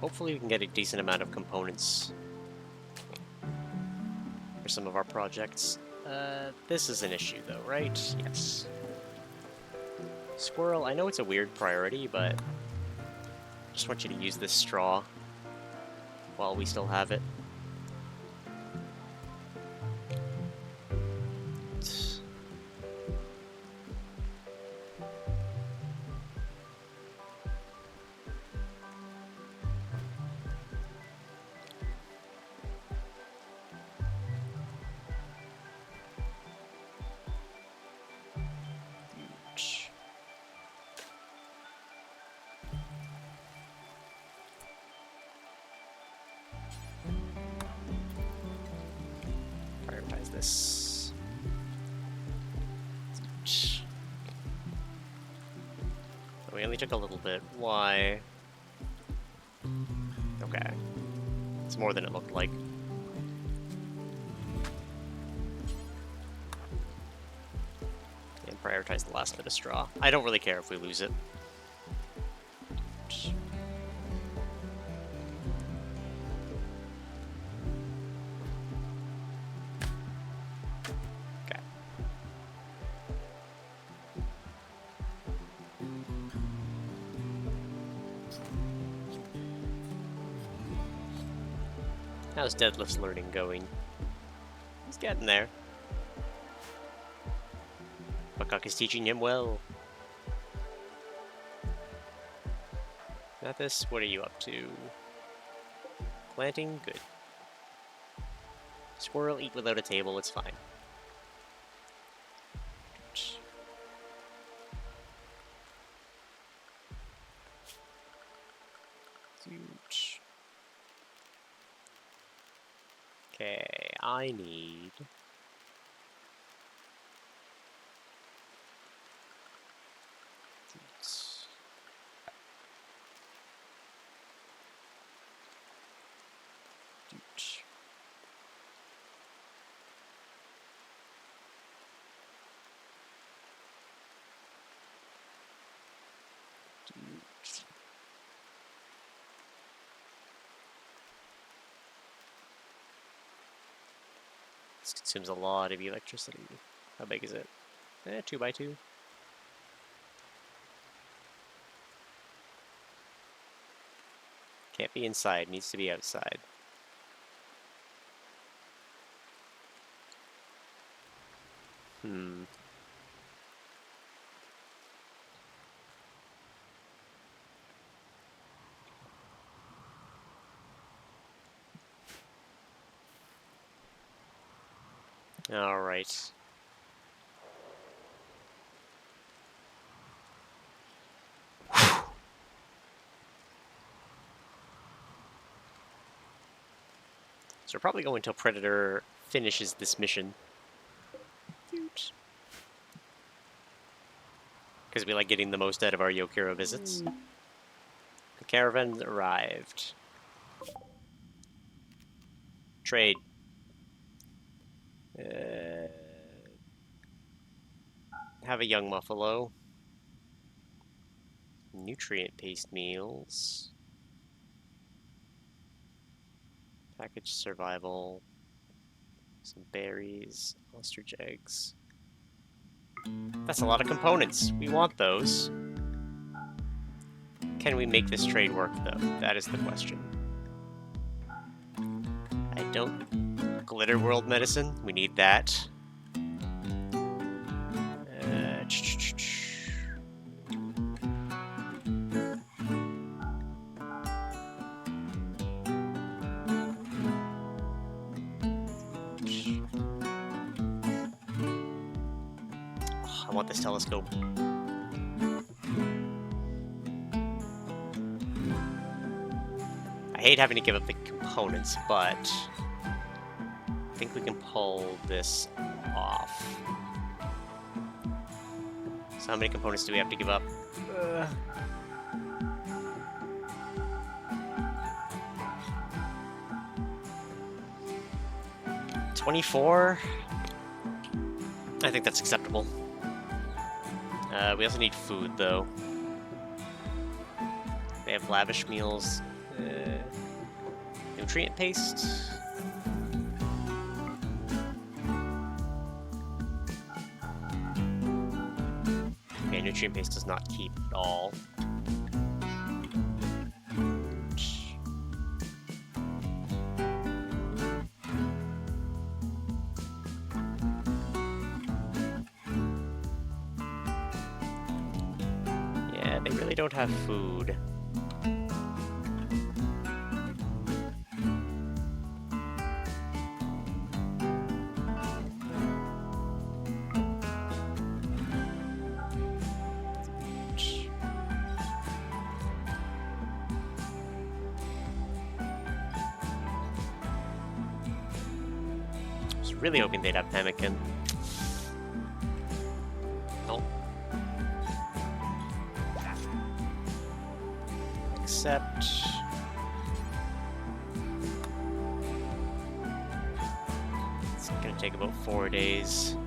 Hopefully we can get a decent amount of components for some of our projects. This is an issue though, right? Yes. Squirrel, I know it's a weird priority, but I just want you to use this straw while we still have it. Prioritize this. We only took a little bit. Why? Okay. It's more than it looked like. prioritize the last bit of straw. I don't really care if we lose it. Okay. How's Deadlift's learning going? He's getting there. Buckcock is teaching him well. Mathis, what are you up to? Planting? Good. Squirrel, eat without a table, it's fine. Okay, I need... This consumes a lot of electricity. How big is it? 2 by 2. Can't be inside, needs to be outside. All right. So we're probably going until Predator finishes this mission. Because we like getting the most out of our Yokiro visits. The caravan arrived. Trade. Have a young muffalo. Nutrient paste meals. Package survival. Some berries. Ostrich eggs. That's a lot of components. We want those. Can we make this trade work, though? That is the question. I don't... Glitter World medicine? We need that. I want this telescope. I hate having to give up the components, but I think we can pull this off. So how many components do we have to give up? 24? I think that's acceptable. We also need food, though. They have lavish meals. Nutrient paste. Okay, nutrient paste does not keep at all. Yeah, they really don't have food. Really hoping they'd have pemmican. Nope. Except... it's gonna take about 4 days.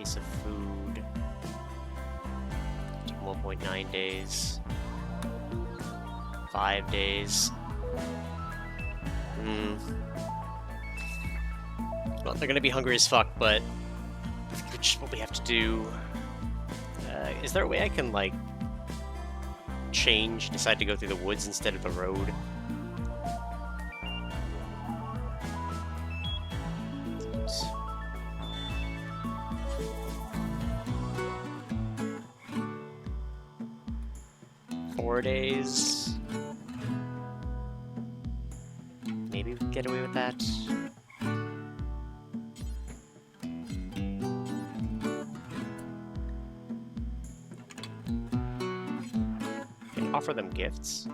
days of food. 1.9 days. 5 days. Well, they're gonna be hungry as fuck, but which is what we have to do. Is there a way I can, like, decide to go through the woods instead of the road? Oops. Four days. Maybe we can get away with that. Offer them gifts.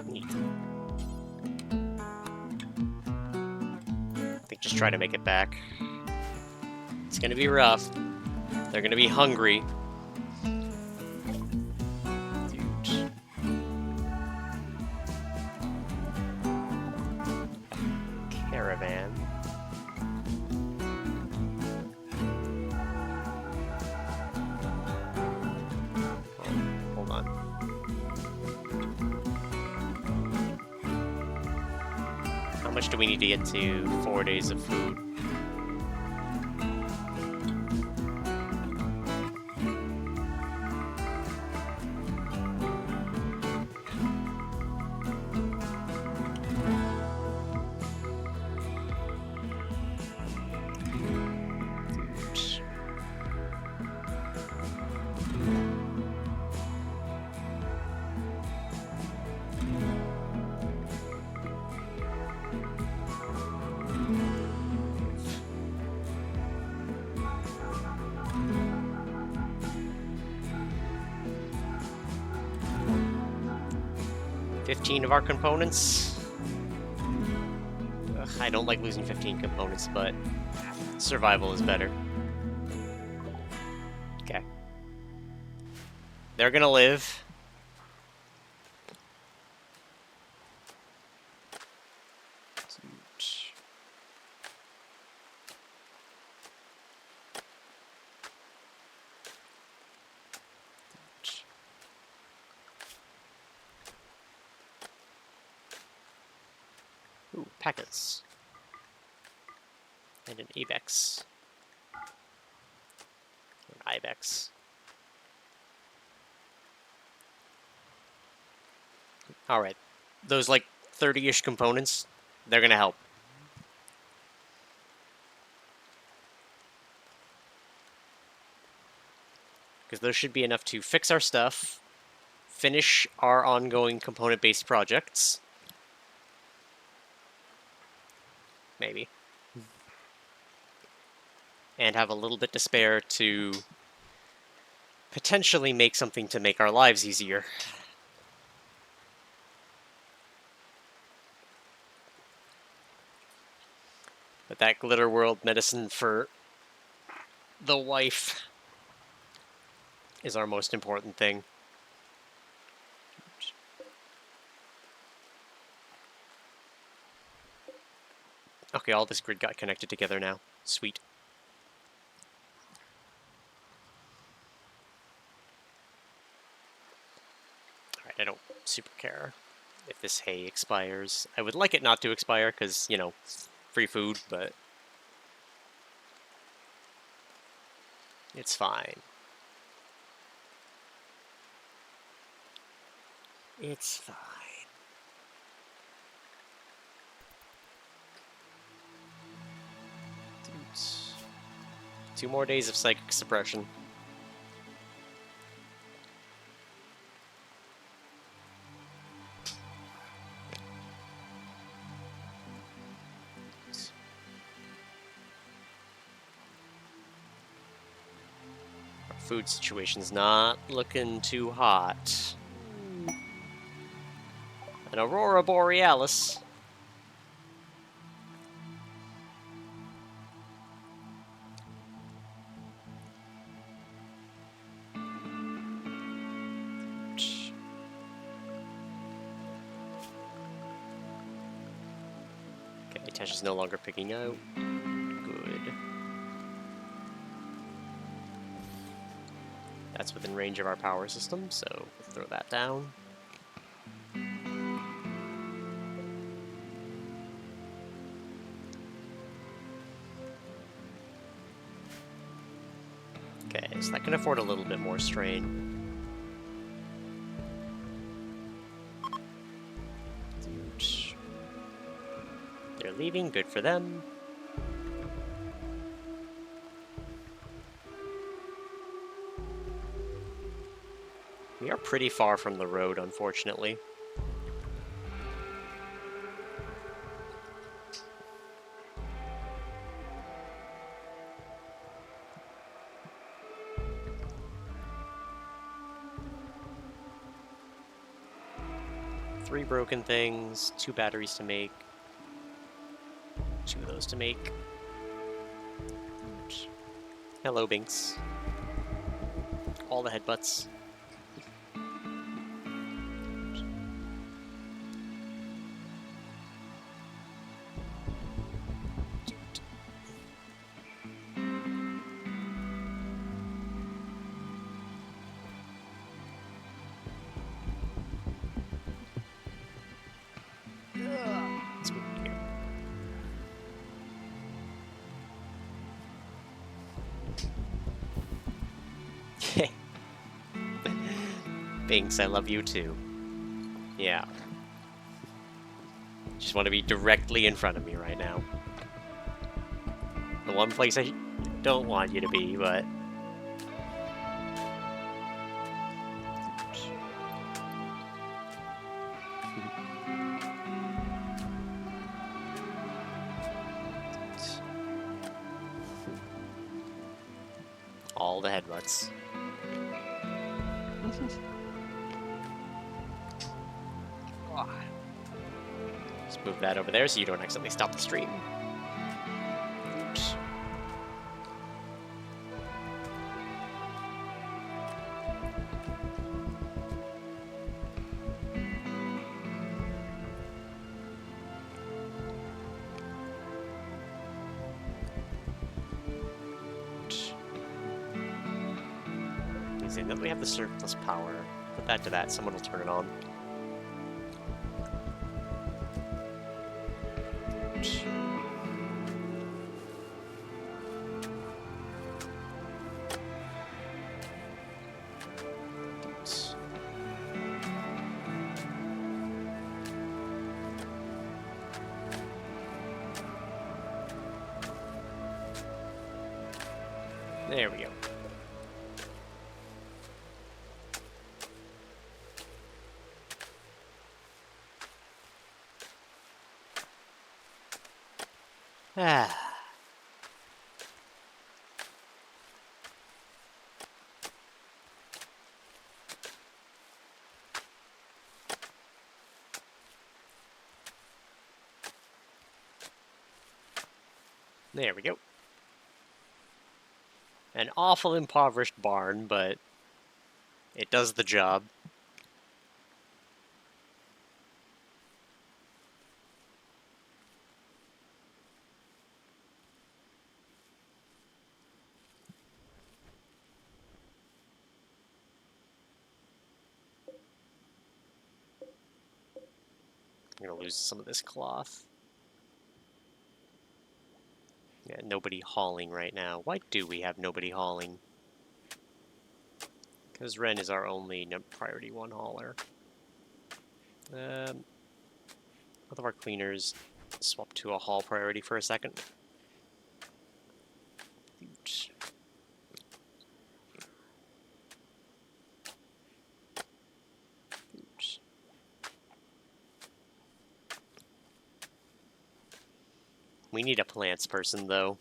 Neat. I think just try to make it back. It's gonna be rough. They're gonna be hungry. Dude. Caravan. How much do we need to get to 4 days of food? Of our components. Ugh, I don't like losing 15 components, but survival is better. Okay. They're gonna live. Ooh, packets. And an ibex. An ibex. Alright. Those, like, 30-ish components, they're gonna help. Because those should be enough to fix our stuff, finish our ongoing component-based projects. Maybe. And have a little bit to spare to potentially make something to make our lives easier. But that glitter world medicine for the wife is our most important thing. Okay, all this grid got connected together now. Sweet. Alright, I don't super care if this hay expires. I would like it not to expire, because, you know, free food, but it's fine. It's fine. Dudes. 2 more days of psychic suppression. Our food situation's not looking too hot. An aurora borealis. Okay, Tasha's no longer picking out. Good. within range of our power system, so we'll throw that down. Okay, so that can afford a little bit more strain. They're leaving, good for them. We are pretty far from the road, unfortunately. Three broken things, 2 batteries to make. 2 of those to make. Hello, Binks. All the headbutts. Let's move here. Binks, I love you too. Yeah. Just want to be directly in front of me right now. The one place I don't want you to be, but... all the headbutts. Just move that over there so you don't accidentally stop the stream. Oops. Easy. Then we have the surplus power. Put that to that, someone will turn it on. There we go. Ah. There we go. An awful impoverished barn, but it does the job. I'm gonna lose some of this cloth. Yeah, nobody hauling right now. Why do we have nobody hauling? Because Ren is our only priority 1 hauler. Both of our cleaners swap to a haul priority for a second. Oops. Oops. We need a plants person, though.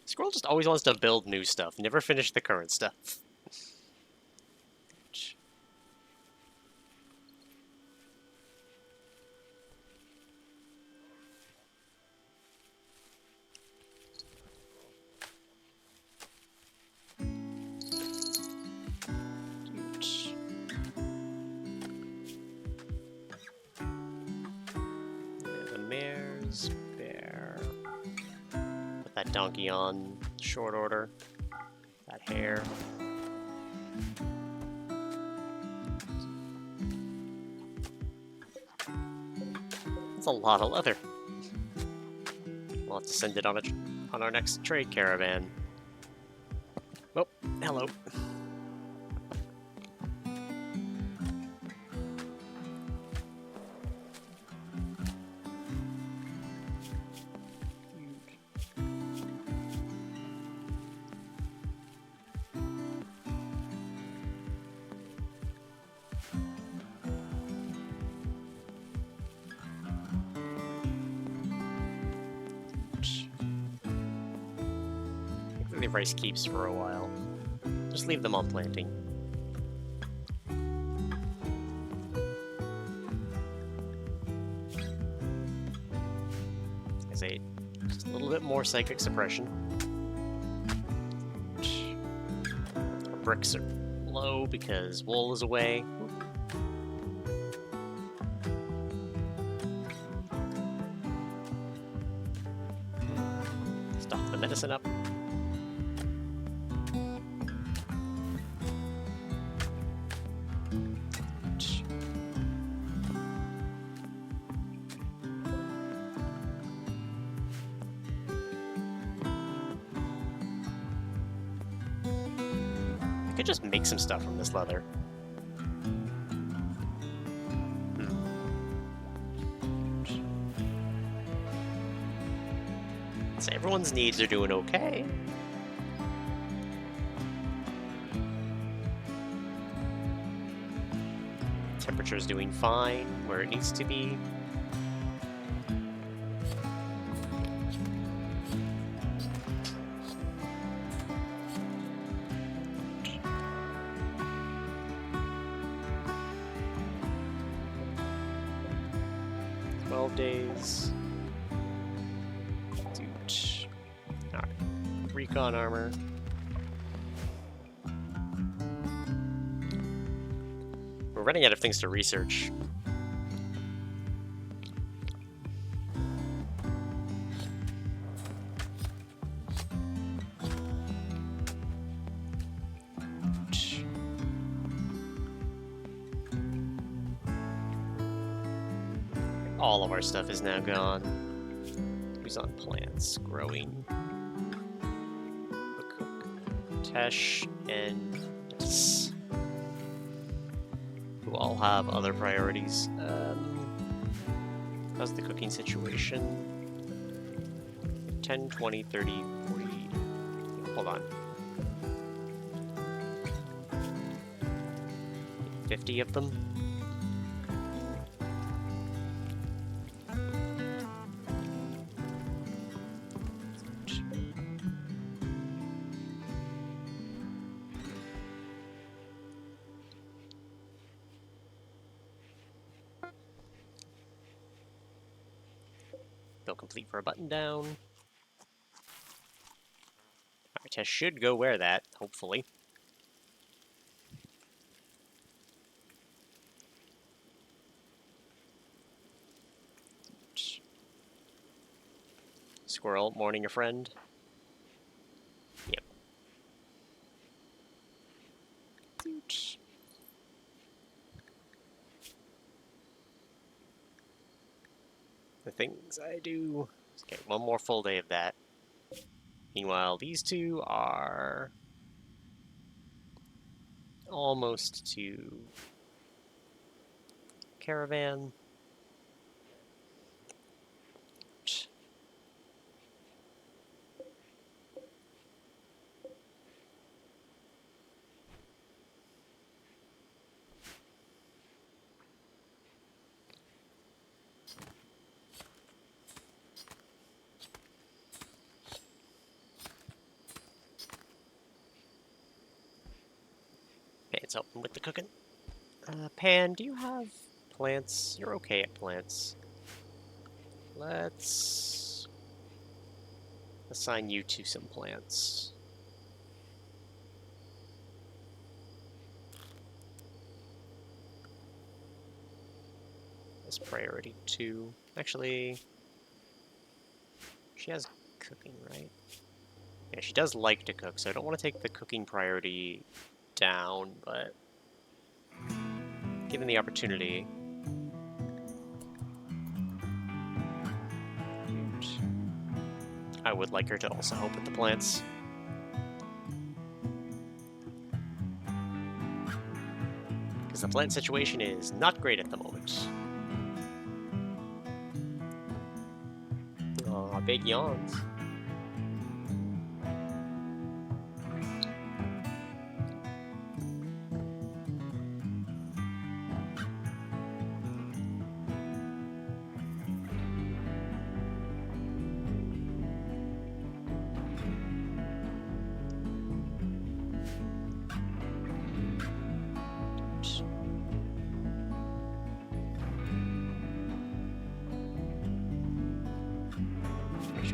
Squirrel just always wants to build new stuff, never finish the current stuff. horses, bear. Put that donkey on short order. That hare. That's a lot of leather. We'll have to send it on our next trade caravan. Oh, hello. Leave rice keeps for a while. Just leave them on planting. As just a little bit more psychic suppression. Our bricks are low because wool is away. Stop the medicine up. I could just make some stuff from this leather. So everyone's needs are doing okay. Temperature's doing fine where it needs to be. Days. Dude. Alright. Recon armor. We're running out of things to research. All of our stuff is now gone. Who's on plants? Growing. Tesh and Tis, who all have other priorities. How's the cooking situation? 10, 20, 30, 40... Hold on. 50 of them? They'll complete for a button down. Alright, Tess should go wear that, hopefully. Squirrel, mourning a friend. Yep. The things I do. Okay, one more full day of that. Meanwhile, these two are almost to caravan. Pan's helping with the cooking. Pan, do you have plants? You're okay at plants. Let's assign you to some plants. That's priority 2. Actually, She has cooking, right? Yeah, she does like to cook, so I don't want to take the cooking priority down, but given the opportunity... I would like her to also help with the plants. Because the plant situation is not great at the moment. Aw, big yawns.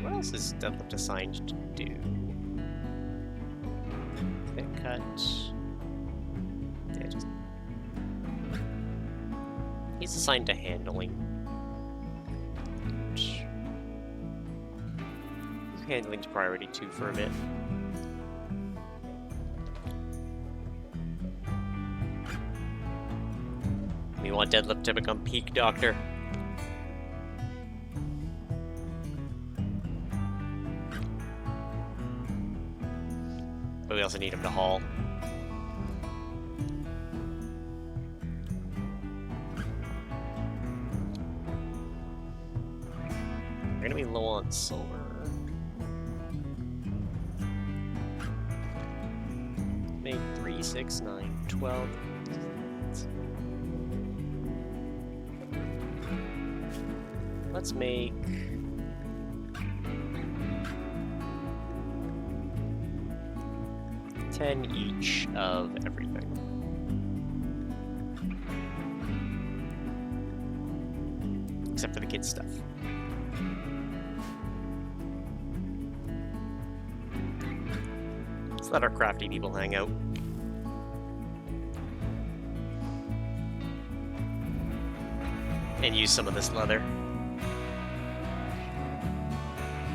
What else is Deadlift assigned to do? Thick cut. Yeah, just... He's assigned to handling. He's handling to priority 2 for a bit. We want Deadlift to become peak doctor. But we also need him to haul. We're gonna be low on silver. Make 3, 6, 9, 12. Let's make... $10 each of everything. Except for the kids' stuff. Let's let our crafty people hang out. And use some of this leather.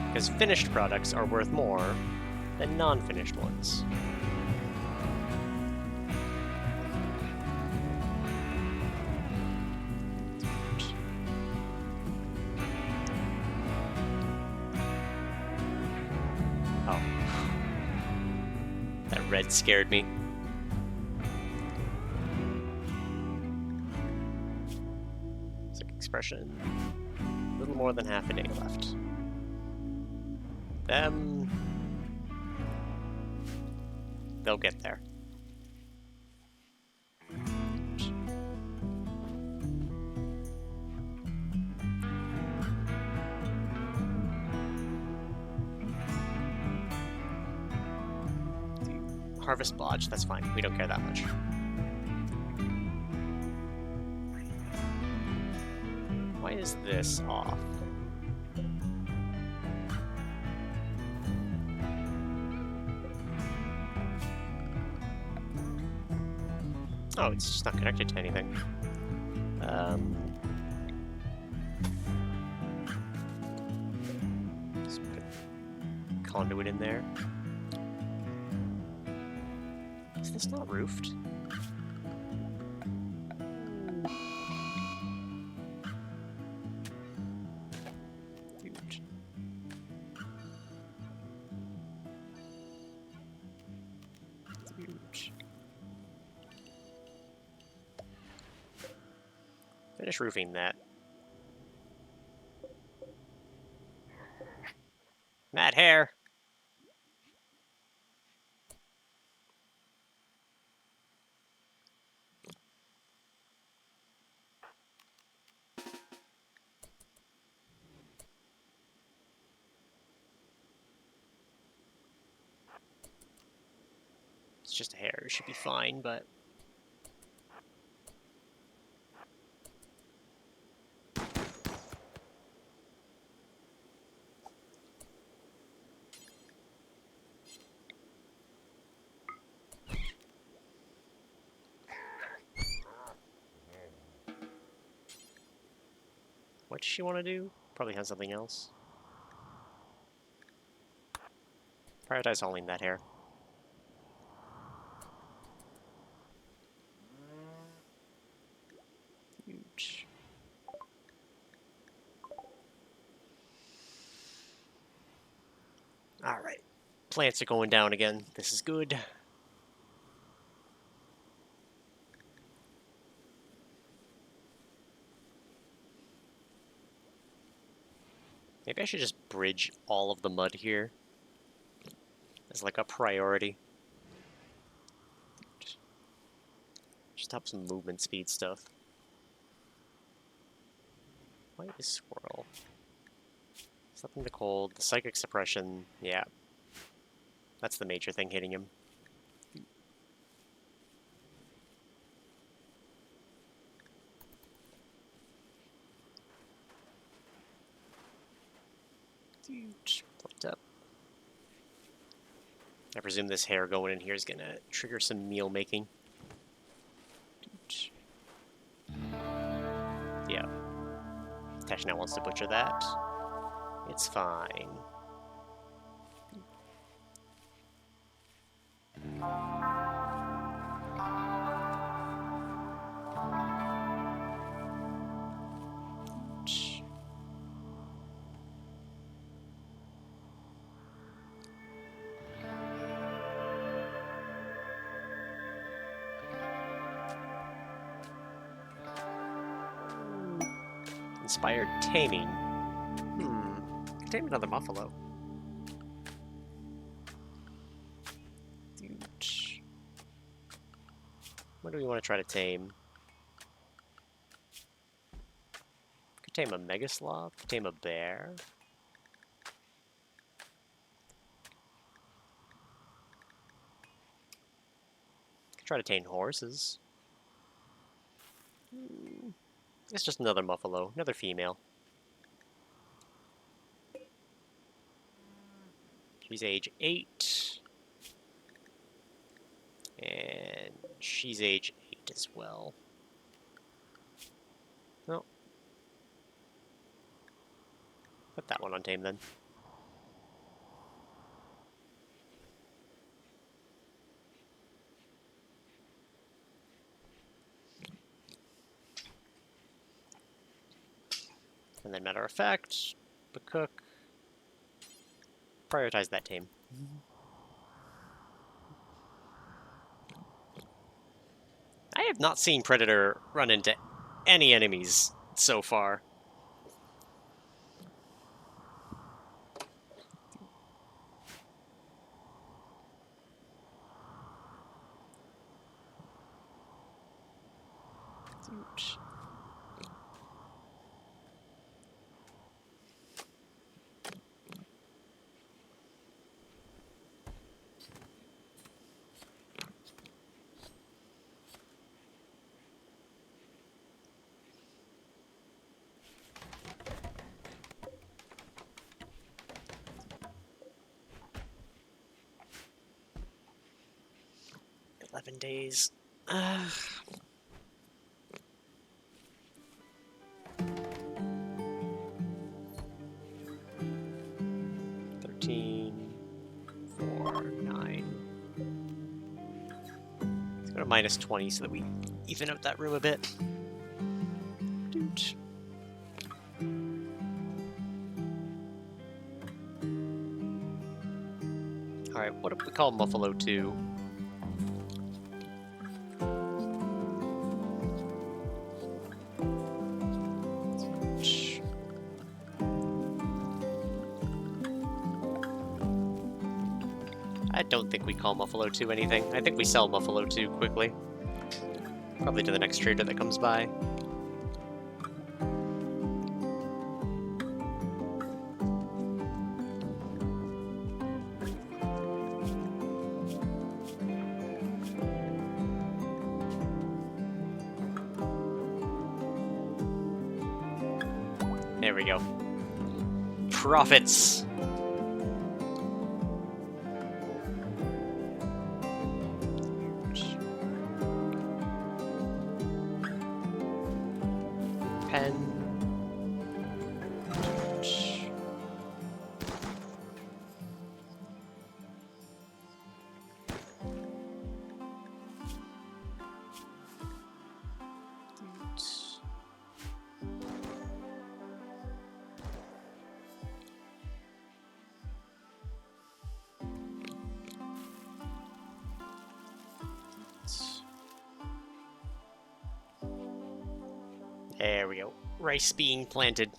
Because finished products are worth more than non-finished ones. Oh. That red scared me. Sick expression. A little more than half a day left. They'll get there. Harvest blodge, that's fine. We don't care that much. Why is this off? Oh, it's just not connected to anything. Just put a conduit in there. Is this not roofed? Huge. Huge. Finish roofing that. Matt Hare. It's just a hair. It should be fine, but... What does she want to do? Probably has something else. Prioritize hauling that hair. Huge. Alright. Plants are going down again. This is good. Maybe I should just bridge all of the mud here as like a priority. Just have some movement speed stuff. Why is squirrel? Something the cold, the psychic suppression, yeah. That's the major thing hitting him. Flipped up. I presume this hair going in here is gonna trigger some meal making. Yeah. Tesh now wants to butcher that. It's fine. Inspired taming. Could tame another buffalo. What do we want to try to tame? Could tame a megasloth, could tame a bear. Could try to tame horses. It's just another buffalo, another female. She's age 8. And she's age 8 as well. Oh. Put that one on tame then. And then matter of fact, the cook. Prioritize that tame. I have not seen Predator run into any enemies so far. Ouch. Days. 13, 4, 9. Let's go to minus 20 so that we even out that room a bit. Doot. Alright, what if we call Buffalo 2? I don't think we call Buffalo 2 anything. I think we sell Buffalo 2 quickly. Probably to the next trader that comes by. There we go. Profits! There we go. Rice being planted.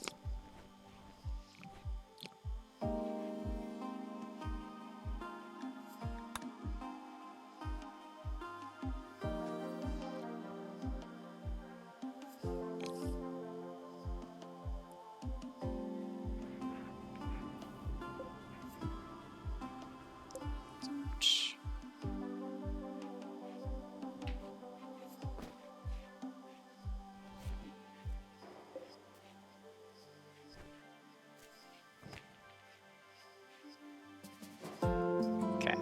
Okay,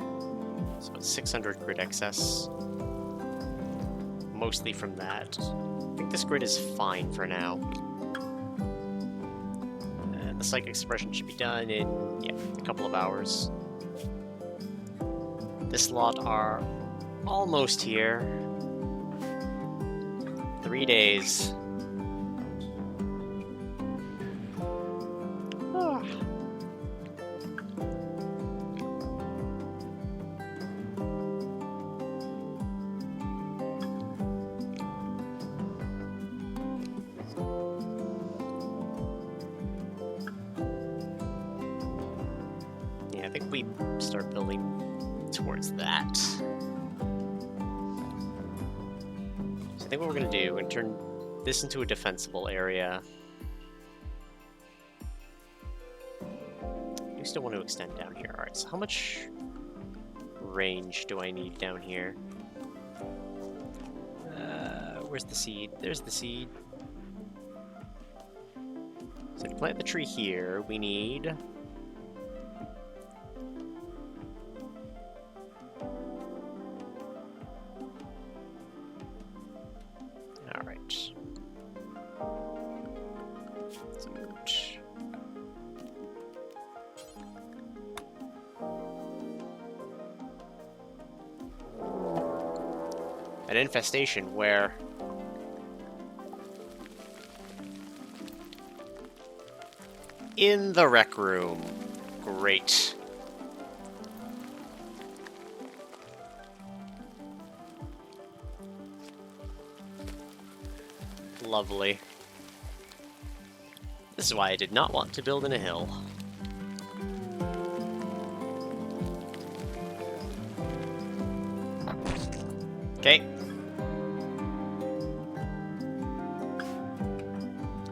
so it's 600 grid excess. Mostly from that. I think this grid is fine for now. The psychic expression should be done in, yeah, a couple of hours. This lot are almost here. 3 days. Ah. Yeah, I think we start building towards that. So I think what we're going to do, we're going to turn this into a defensible area. We still want to extend down here. Alright, so how much range do I need down here? Where's the seed? There's the seed. So to plant the tree here, we need... Alright. An infestation where... In the rec room. Great. Lovely. This is why I did not want to build in a hill. Okay.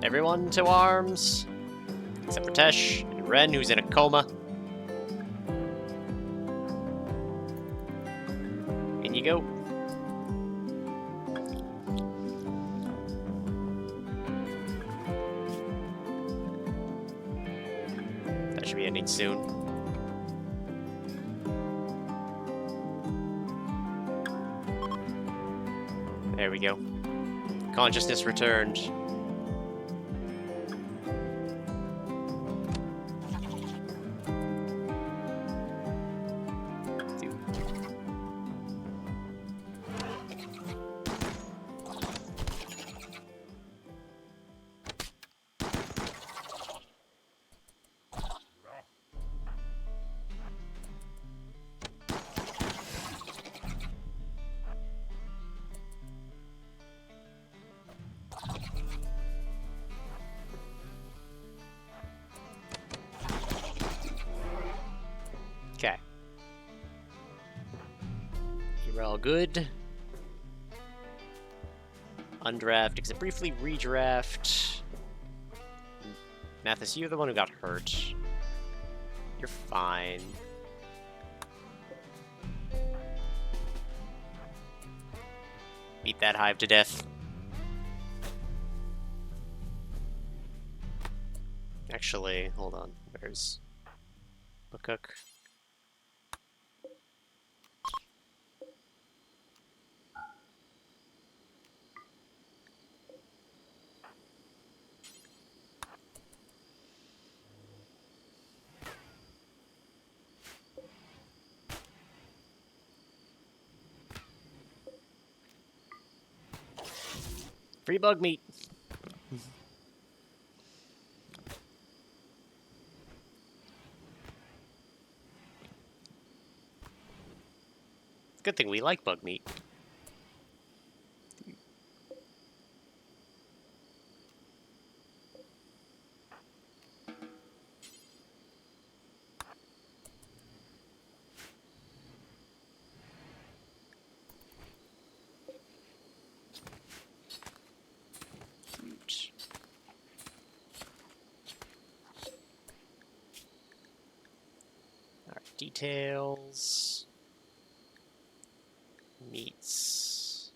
Everyone to arms. Except for Tesh and Ren, who's in a coma. In you go. That should be ending soon. There we go. Consciousness returned. Okay. You're all good. Undraft, except briefly redraft. Mathis, you're the one who got hurt. You're fine. Beat that hive to death. Actually, hold on. Where's Bookcook? Free bug meat. Good thing we like bug meat. details. Meats.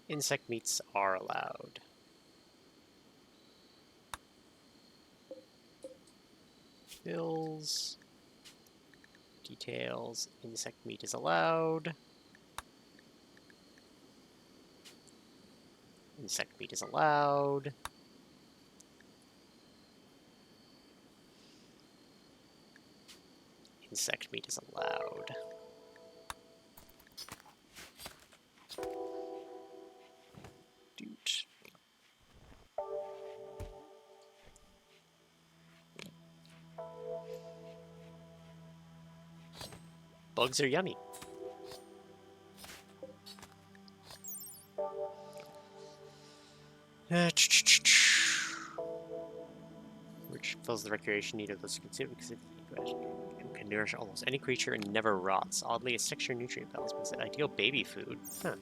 Insect meats are allowed. Bills. Details. Insect meat is allowed. Insect meat is allowed. Insect meat is allowed. Dude. Bugs are yummy. Which fills the recreation need of those consumed because it can nourish almost any creature and never rots. Oddly, its texture and nutrient balance makes it ideal baby food. Huh.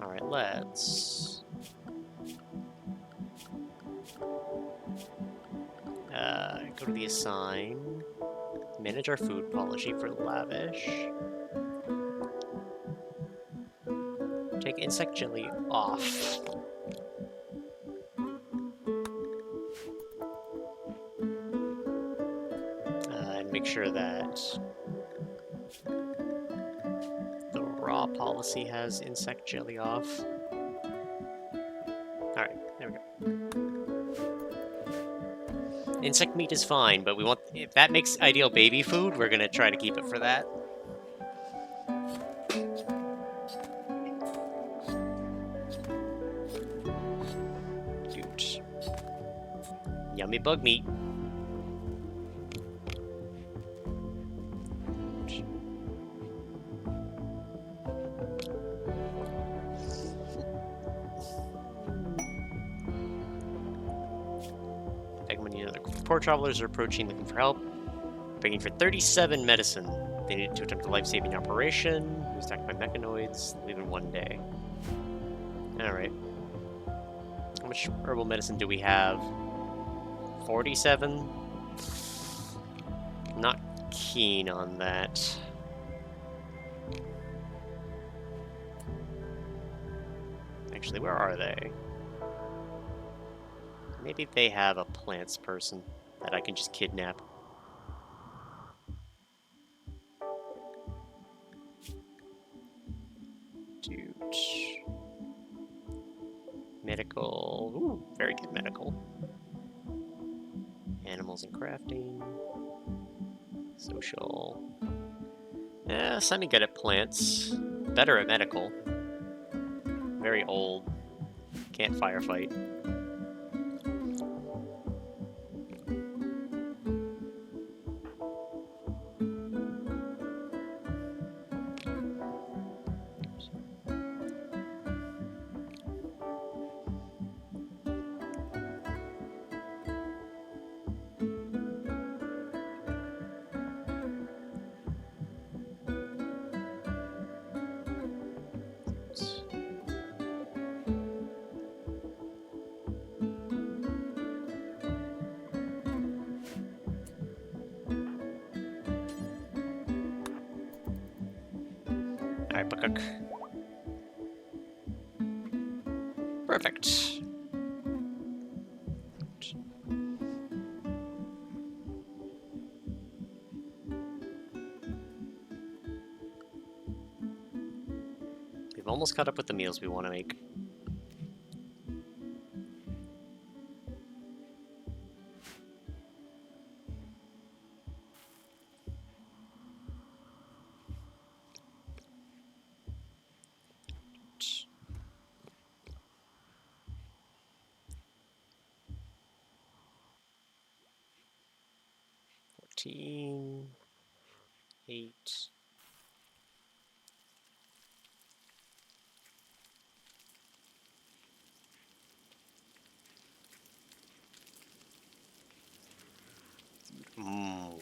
Alright, let's... go to the assign. Manage our food policy for lavish. Take insect jelly off. And make sure that the raw policy has insect jelly off. Alright, there we go. Insect meat is fine, but we want, if that makes ideal baby food, we're gonna try to keep it for that. Dude. Yummy bug meat. Poor travelers are approaching looking for help, begging for 37 medicine. They needed to attempt a life-saving operation. He was attacked by mechanoids. Leave in 1 day. Alright. How much herbal medicine do we have? 47? Not keen on that. Actually, where are they? Maybe they have a plants person that I can just kidnap. Dude. Medical. Ooh, very good medical. Animals and crafting. Social. Yeah, semi-good at plants. Better at medical. Very old. Can't firefight. Alright, Buckcook. Perfect. We've almost caught up with the meals we want to make. Eight.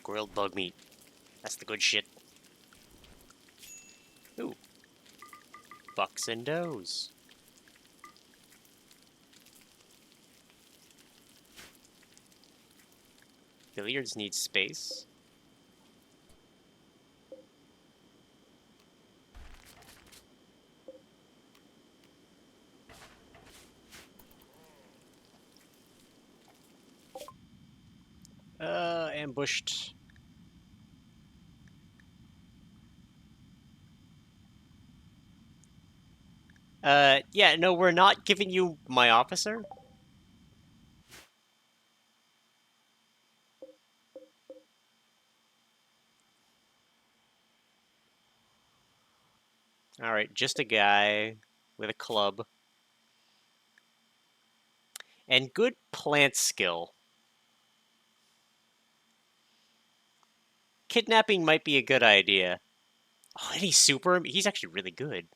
Grilled bug meat. That's the good shit. Ooh. Bucks and does. Billiards needs space. Ambushed. Yeah, no, we're not giving you my officer. Alright, just a guy with a club. And good plant skill. Kidnapping might be a good idea. Oh, and he's actually really good.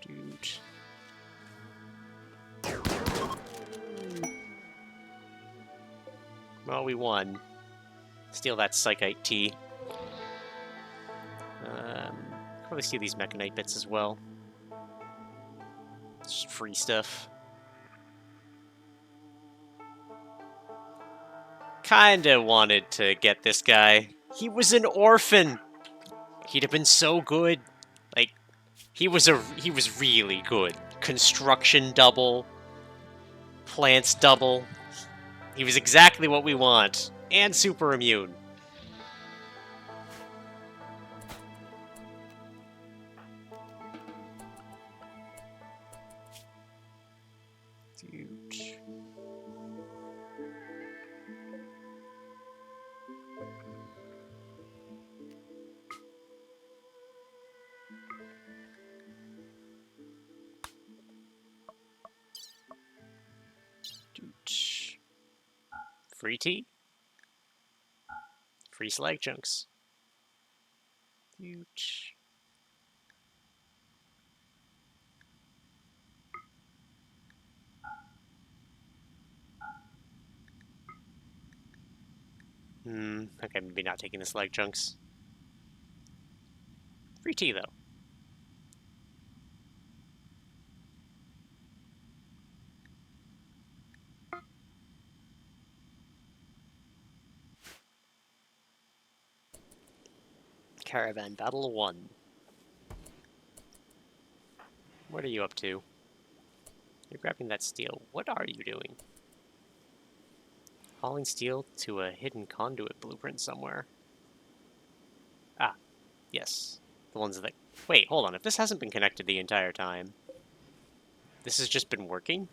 Dude. Well, we won. Steal that Psychite tea. Probably steal these Mechanite bits as well. Just free stuff. Kinda wanted to get this guy. He was an orphan! He'd have been so good. Like, he was really good. Construction double. Plants double. He was exactly what we want. And super immune. Dude. Free tea? Free slag chunks. Huge. Okay, maybe not taking the slag chunks. Free tea, though. Caravan Battle 1. What are you up to? You're grabbing that steel. What are you doing? Hauling steel to a hidden conduit blueprint somewhere. Ah, yes. The ones that... Wait, hold on. If this hasn't been connected the entire time, this has just been working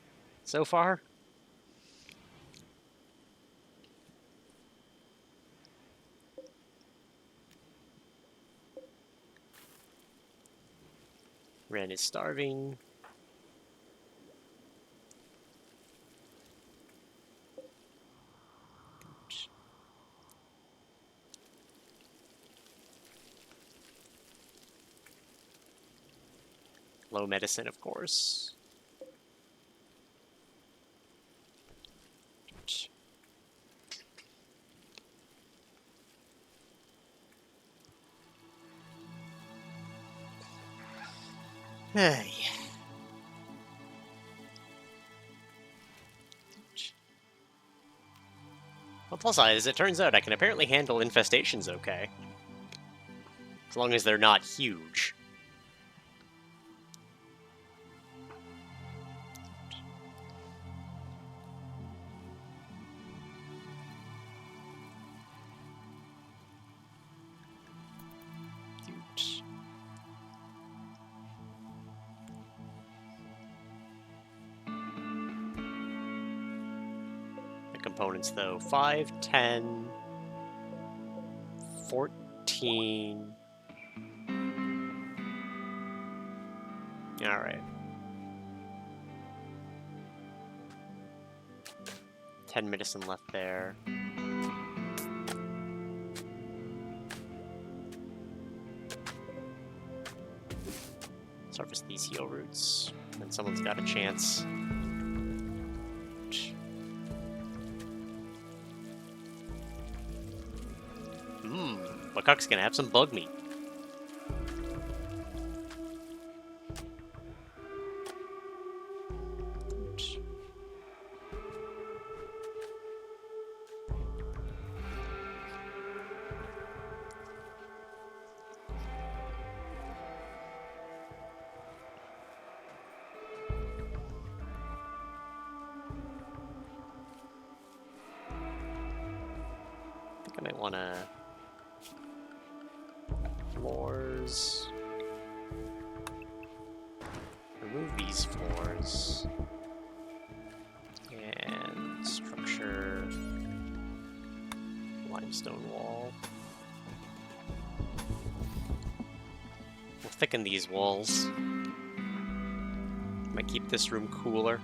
so far? Ren is starving. Low medicine, of course. Hey. Well, plus side is it turns out I can apparently handle infestations okay. As long as they're not huge. Components though 5, 10, 14. All right. 10 medicine left there. Let's harvest these heal roots. then someone's got a chance. Buckcock's gonna have some bug meat. I think I might want to floors. Remove these floors. And structure limestone wall. We'll thicken these walls. Might keep this room cooler.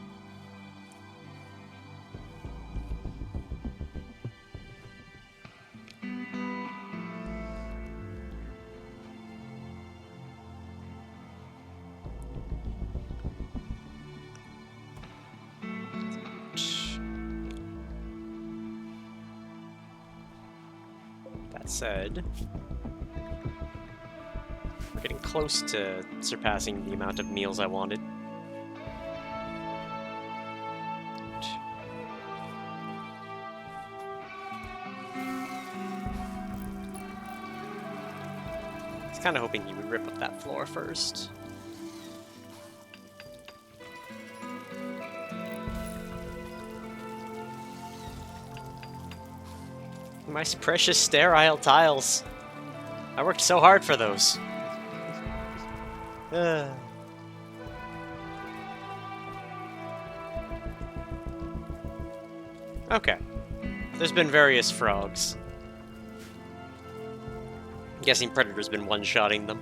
That said, we're getting close to surpassing the amount of meals I wanted. I was kind of hoping he would rip up that floor first. My precious sterile tiles. I worked so hard for those. Okay. There's been various frogs. I'm guessing Predator's been one-shotting them.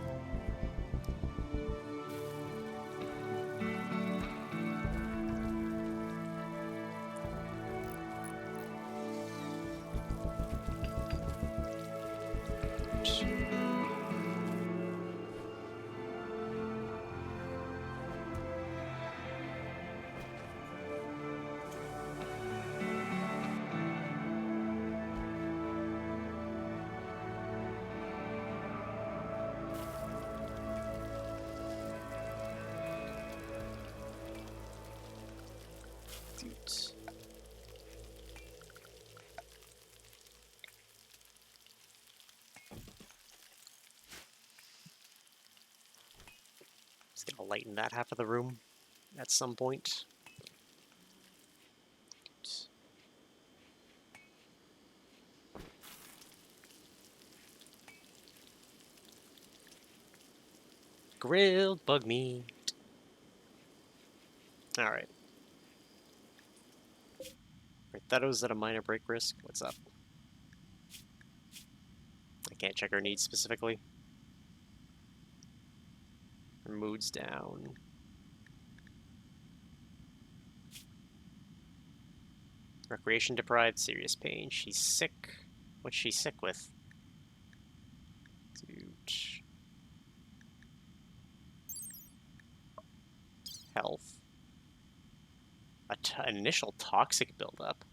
Just gonna lighten that half of the room at some point. Grilled bug meat. Alright. Theto's at a minor break risk. What's up? I can't check her needs specifically. Her mood's down. Recreation deprived, serious pain. She's sick. What's she sick with? Dude. Health. An initial toxic buildup.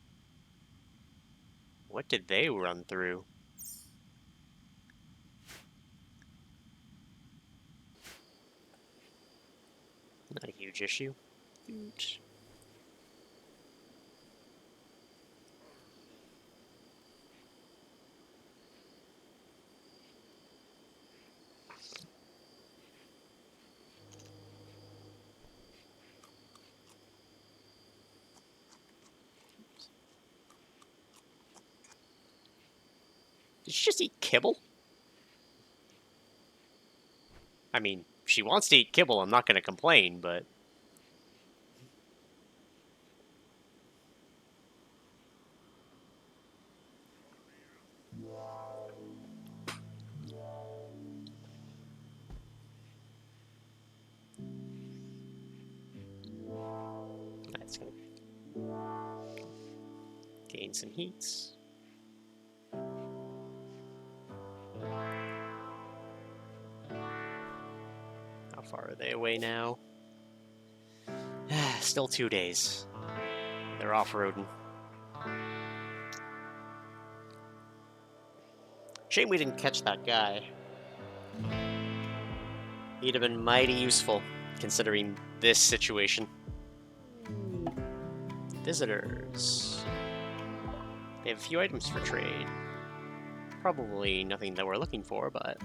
What did they run through? Not a huge issue. Huge. Did she just eat kibble? I mean, if she wants to eat kibble, I'm not going to complain, but... That's going to gain some heats. How far are they away now? Still 2 days. They're off-roading. Shame we didn't catch that guy. He'd have been mighty useful, considering this situation. Visitors. They have a few items for trade. Probably nothing that we're looking for, but...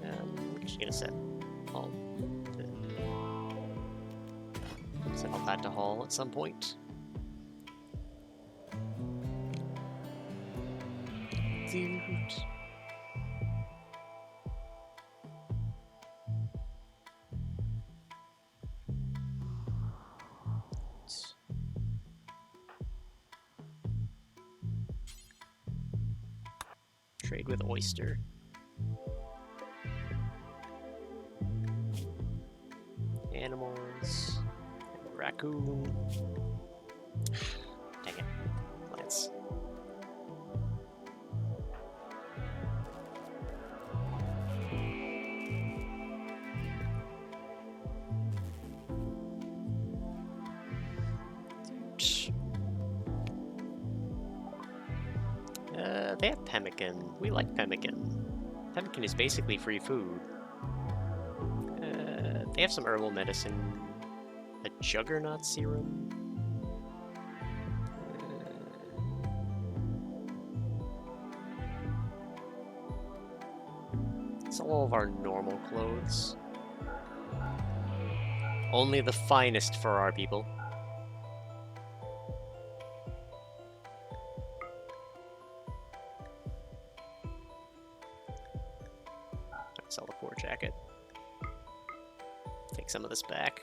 I'm just gonna set all that to haul at some point. Dude. Trade with oyster. Animals. Raccoon. Dang it. Plants. They have pemmican. We like pemmican. Pemmican is basically free food. They have some herbal medicine. A juggernaut serum. It's all of our normal clothes. Only the finest for our people. Sell the poor jacket. Take some of this back.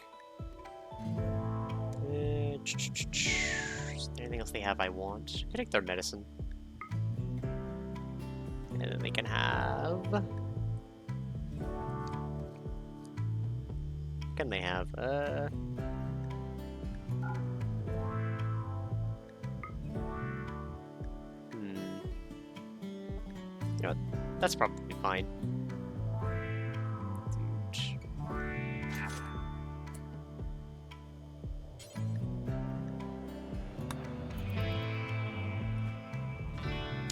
Is there anything else they have I want? I can take their medicine. And then they can have... What can they have? You know what? That's probably fine.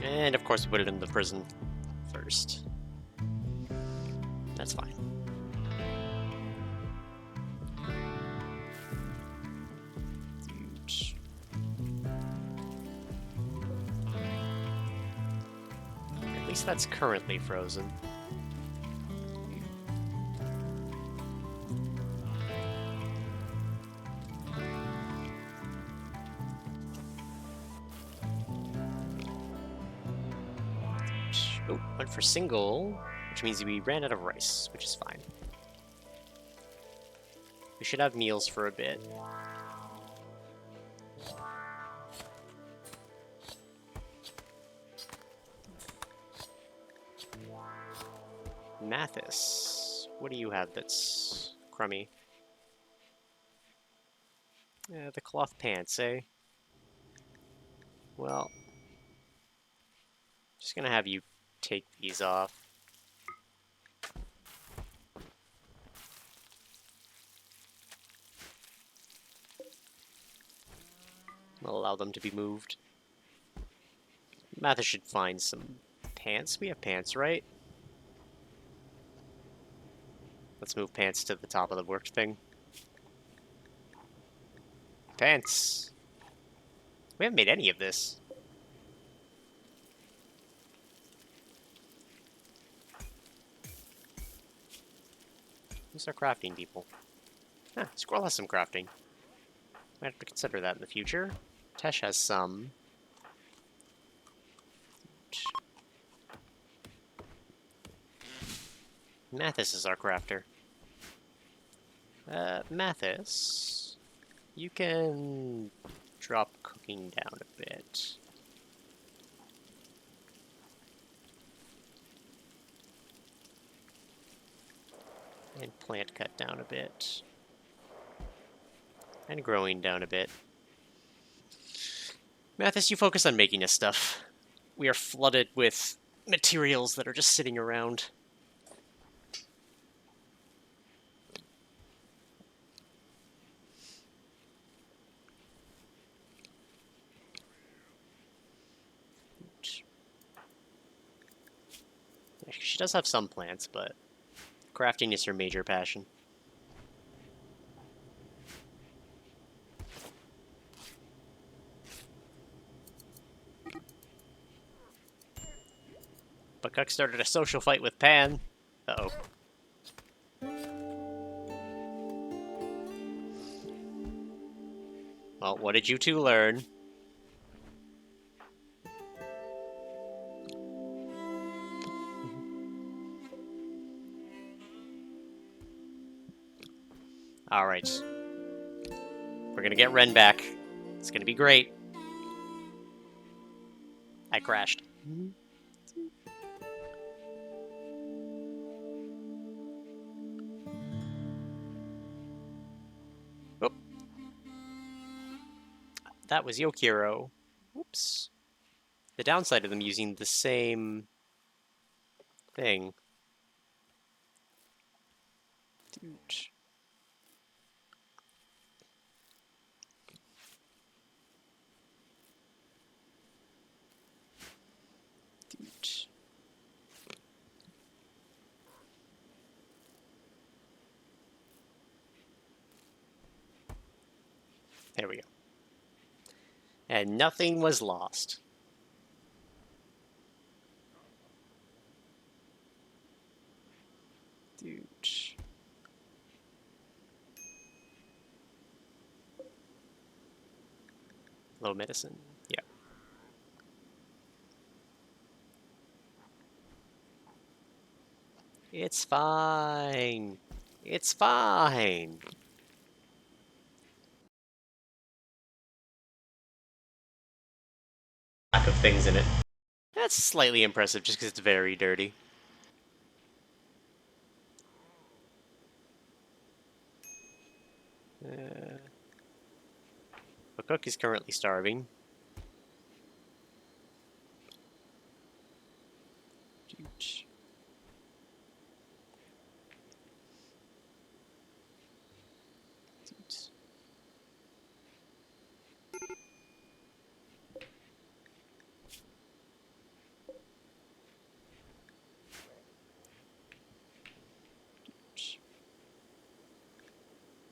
And of course we put it in the prison first. That's fine. At least that's currently frozen. Oh, went for single, which means we ran out of rice, which is fine. We should have meals for a bit. Mathis, what do you have that's crummy? The cloth pants, eh? Well, just gonna have you take these off. I'll allow them to be moved. Mathis should find some pants. We have pants, right? Let's move pants to the top of the work thing. Pants! We haven't made any of this. Who's our crafting people? Huh, Squirrel has some crafting. Might have to consider that in the future. Tesh has some. Mathis is our crafter. Mathis, you can drop cooking down a bit. And plant cut down a bit. And growing down a bit. Mathis, you focus on making us stuff. We are flooded with materials that are just sitting around. She does have some plants, but crafting is her major passion. Buckuk started a social fight with Pan. Uh-oh. Well, what did you two learn? Alright. We're gonna get Ren back. It's gonna be great. I crashed. Oh. That was Yokiro. Oops. The downside of them using the same thing. Dude. There we go. And nothing was lost. Dude. Low medicine. Yeah. It's fine. It's fine. Lack of things in it. That's slightly impressive just because it's very dirty. Buckuk is currently starving.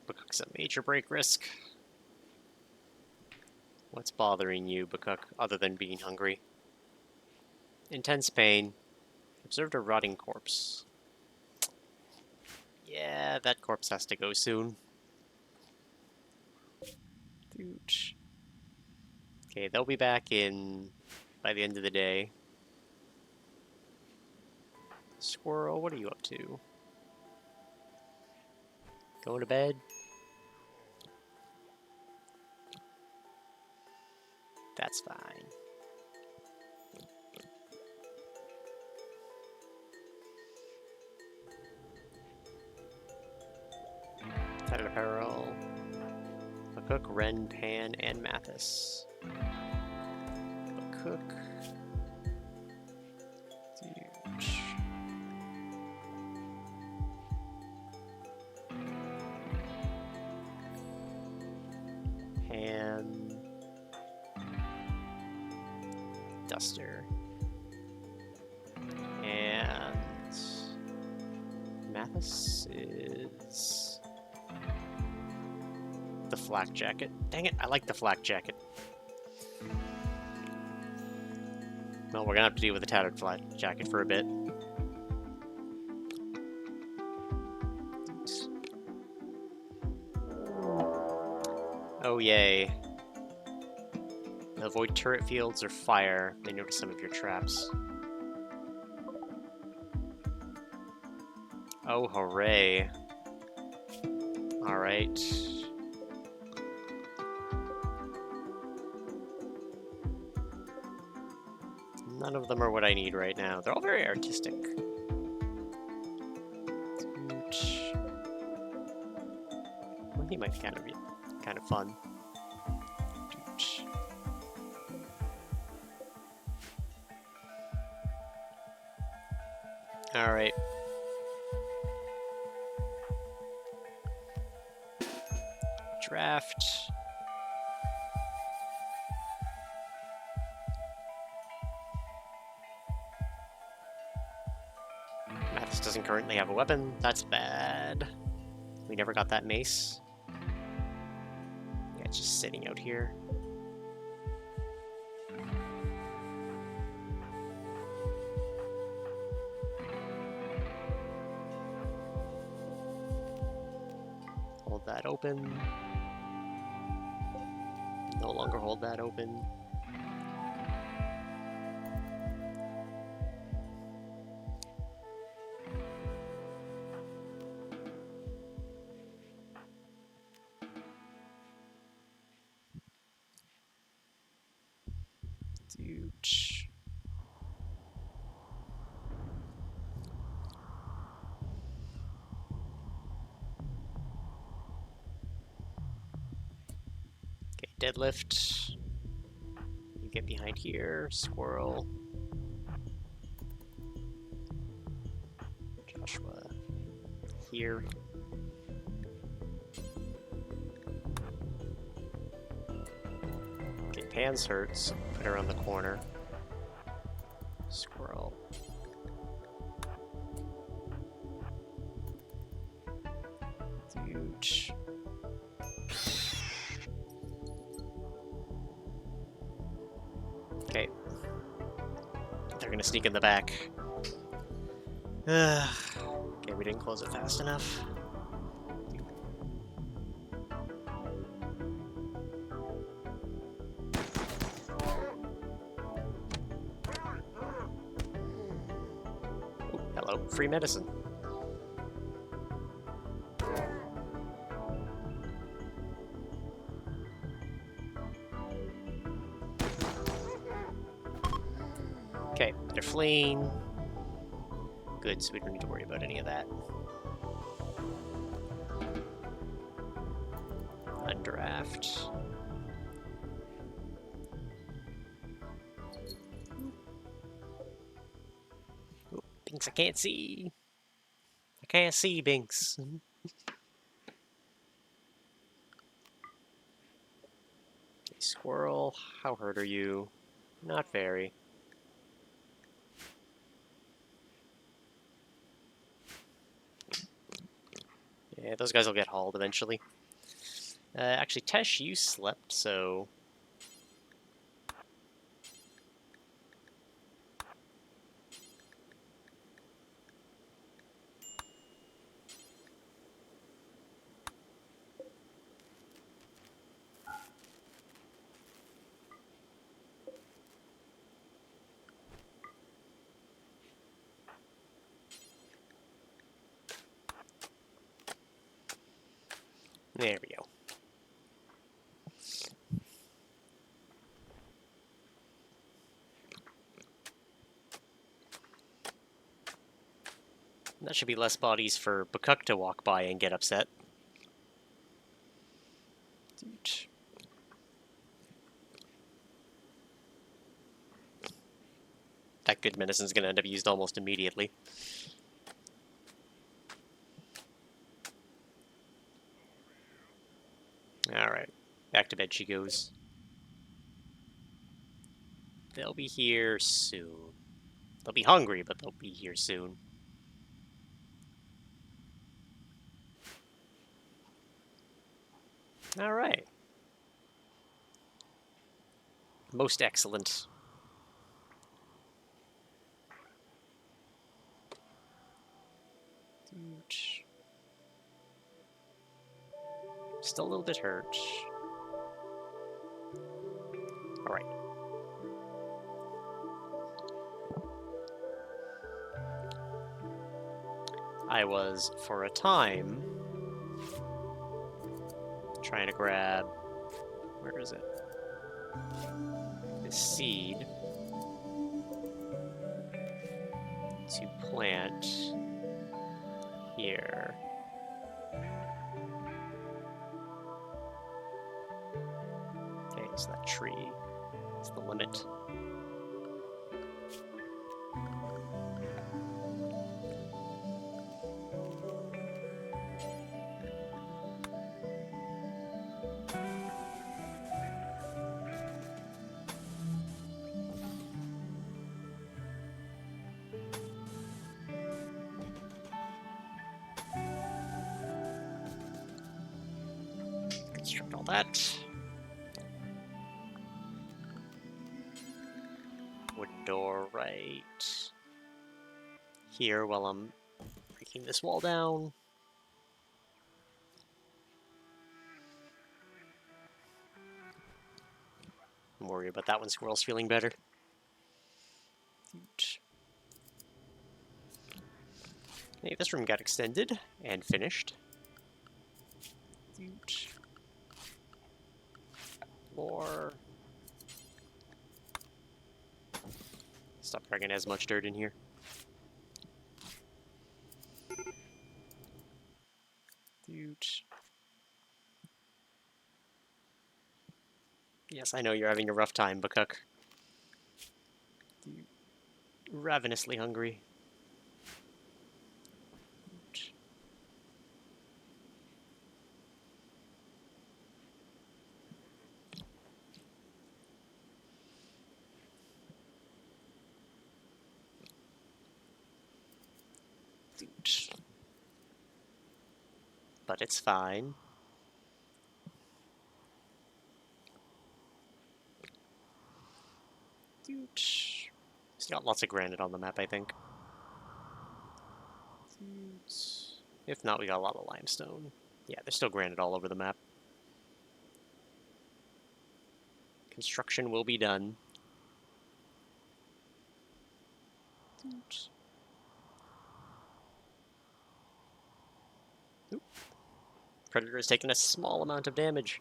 Buckuk's a major break risk. What's bothering you, Buckuk, other than being hungry? Intense pain. Observed a rotting corpse. Yeah, that corpse has to go soon. Dude. Okay, they'll be back in by the end of the day. Squirrel, what are you up to? Going to bed? That's fine. Tattered Apparel. Buckuk, Ren, Pan, and Mathis. Buckuk. Pan. Duster. And Mathis is the flak jacket. Dang it, I like the flak jacket. Well, we're gonna have to deal with the tattered flak jacket for a bit. Oh yay. Avoid turret fields or fire. They notice some of your traps. Oh, hooray. Alright. None of them are what I need right now. They're all very artistic. Well, he might be kind of fun. Alright. Draft. Mathis doesn't currently have a weapon. That's bad. We never got that mace. Yeah, it's just sitting out here. Hold that open. No longer hold that open. Dooch. Okay, deadlift. You get behind here, squirrel. Joshua here. Okay, Pan's hurt, so put her on the corner. Squirrel. Huge. Okay. They're gonna sneak in the back. Okay, we didn't close it fast enough. Ooh, hello, free medicine. Okay, they're fleeing. Good, so we don't need to worry about any of that. Undraft. Ooh, Binks, I can't see. I can't see, Binks. Okay, squirrel, how hurt are you? Not very. Yeah, those guys will get hauled eventually. Actually, Tesh, you slept, so... There we go. That should be less bodies for Bakuk to walk by and get upset. That good medicine's gonna end up used almost immediately. Alright, back to bed she goes. They'll be here soon. They'll be hungry, but they'll be here soon. Alright. Most excellent. Still a little bit hurt. Alright. I was, for a time, trying to grab... Where is it? The seed to plant here. Okay, so that tree is the limit. that. Wooden door right here while I'm breaking this wall down. Don't worry about that one, squirrel's feeling better. Okay, this room got extended and finished. Floor. Stop dragging as much dirt in here. Yes, I know you're having a rough time, Bakuk. Ravenously hungry. But it's fine. It's got lots of granite on the map, I think. If not, we got a lot of limestone. Yeah, there's still granite all over the map. Construction will be done. Oop. Predator has taken a small amount of damage.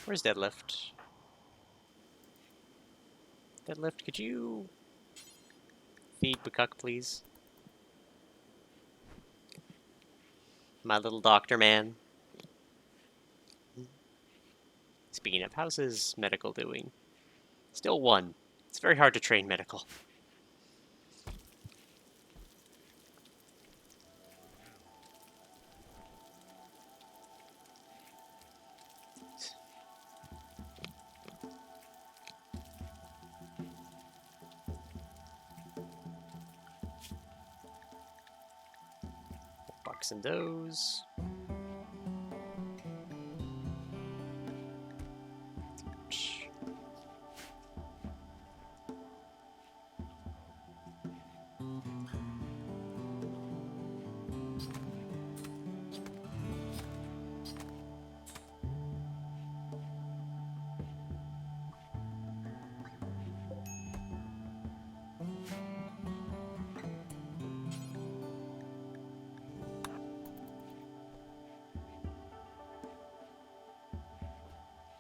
Where's Deadlift? Deadlift, could you feed Bakuk, please? My little doctor man. Speaking of, how's his medical doing? Still 1. It's very hard to train medical. Bucks and does.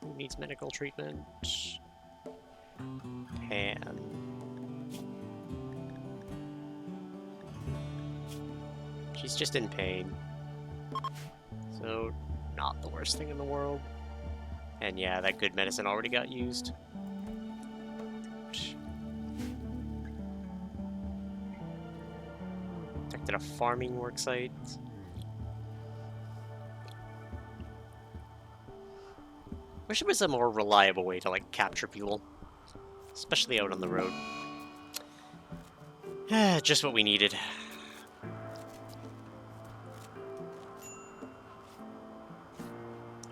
Who needs medical treatment? Pan. She's just in pain. So, not the worst thing in the world. And yeah, that good medicine already got used. Detected a farming worksite. Wish there was a more reliable way to, like, capture people. Especially out on the road. Just what we needed.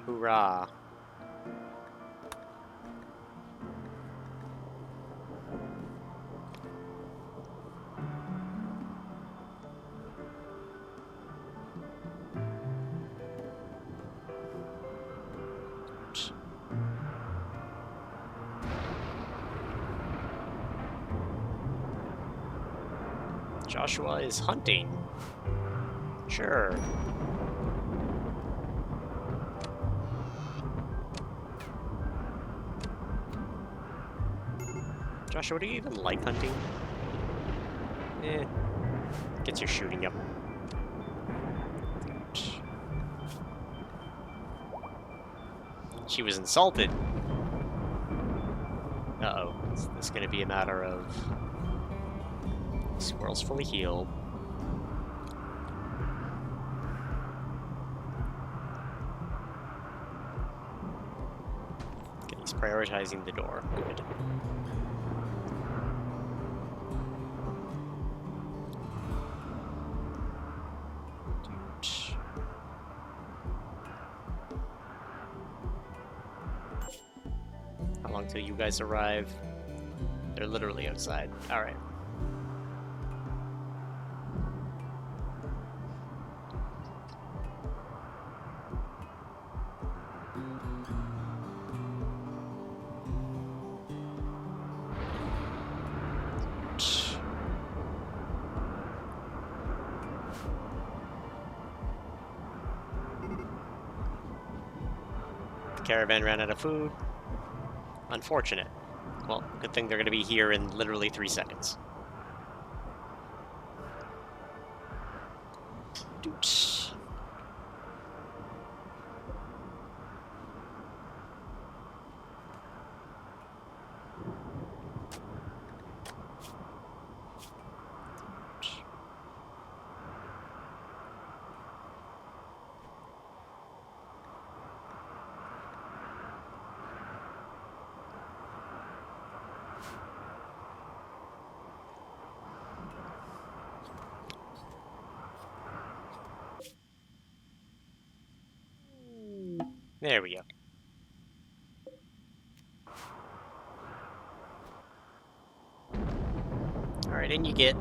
Hoorah. Joshua is hunting. Sure. Joshua, do you even like hunting? Eh. Gets your shooting up. She was insulted. Uh-oh. Is this gonna be a matter of... Squirrel's fully healed. Okay, he's prioritizing the door. Good. until you guys arrive. They're literally outside. Alright. The caravan ran out of food. Unfortunate. Well, good thing they're going to be here in literally 3 seconds. Doot. There we go. Alright, in you get.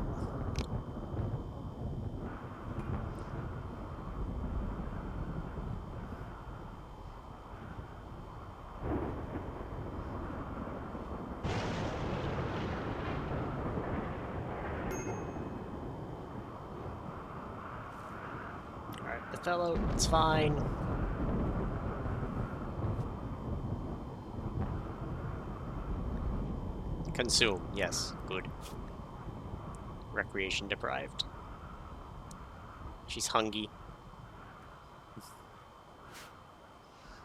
Alright, the fellow, it's fine. Consume, yes, good. Recreation deprived. She's hungry.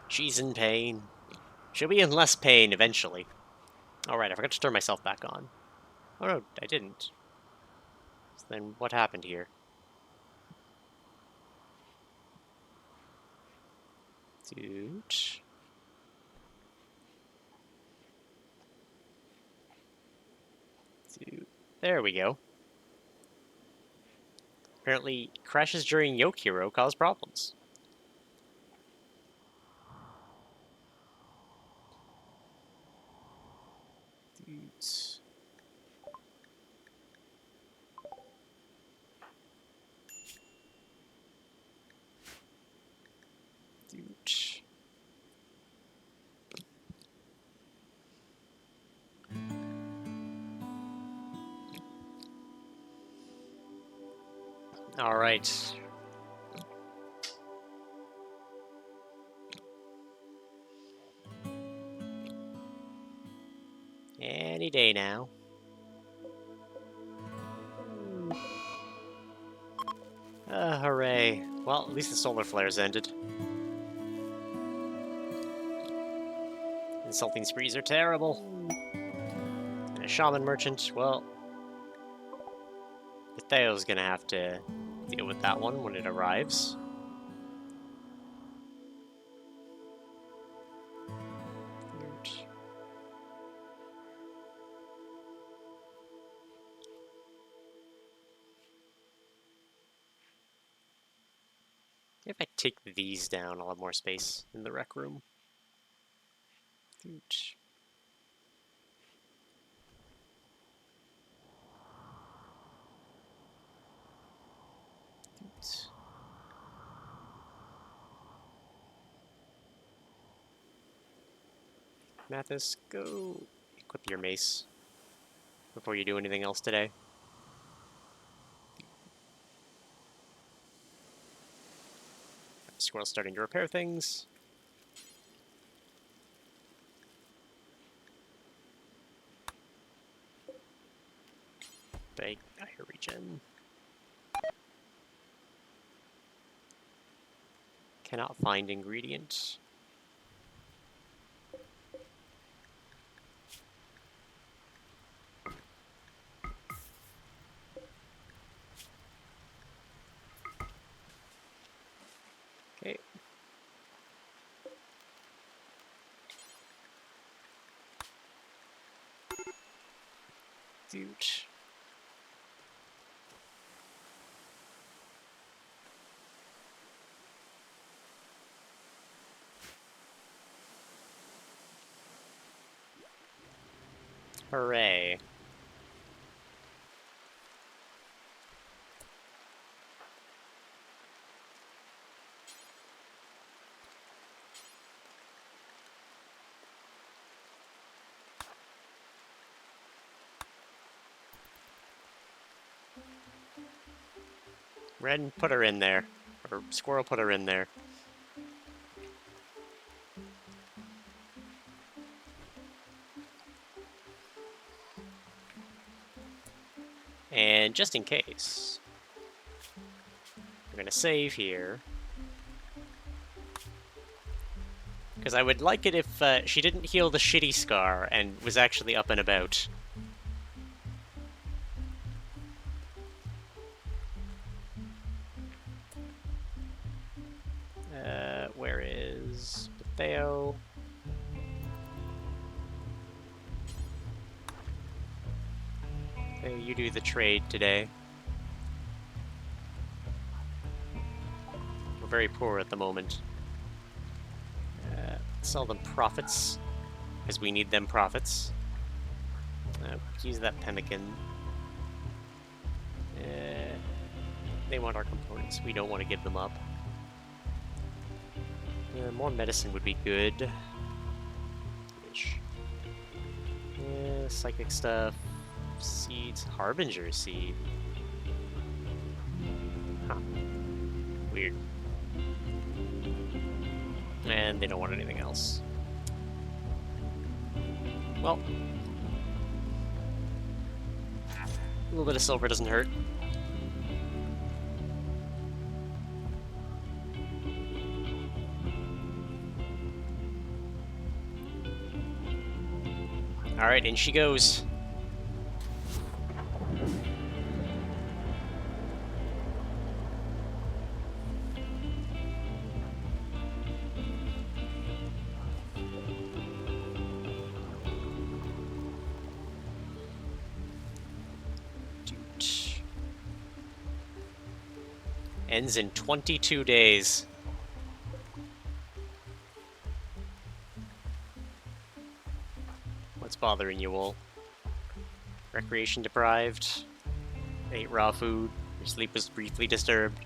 She's in pain. She'll be in less pain eventually. Alright, I forgot to turn myself back on. Oh no, I didn't. So then what happened here? Dude. There we go. Apparently, crashes during Yoke Hero cause problems. Dudes. Dude. All right. Any day now. Hooray. Well, at least the solar flares ended. Insulting sprees are terrible. And a shaman merchant, well, Theo's gonna have to deal with that one when it arrives. If I take these down, I'll have more space in the rec room. Mathis, go equip your mace before you do anything else today. Squirrel's starting to repair things. Big iron regen. Cannot find ingredient. Okay. Dude. Hooray. Ren, put her in there. Or Squirrel, put her in there. And just in case, we're going to save here. Because I would like it if she didn't heal the shitty scar and was actually up and about. Where is Theo? Theo, you do the trade today. We're very poor at the moment. Sell them profits, because we need them profits. Use that pemmican. They want our components. We don't want to give them up. More medicine would be good. Psychic stuff. Seeds. Harbinger seed. Huh. Weird. And they don't want anything else. Well, a little bit of silver doesn't hurt. Alright, in she goes. Ends in 22 days. What's bothering you all? Recreation deprived. Ate raw food. Your sleep was briefly disturbed.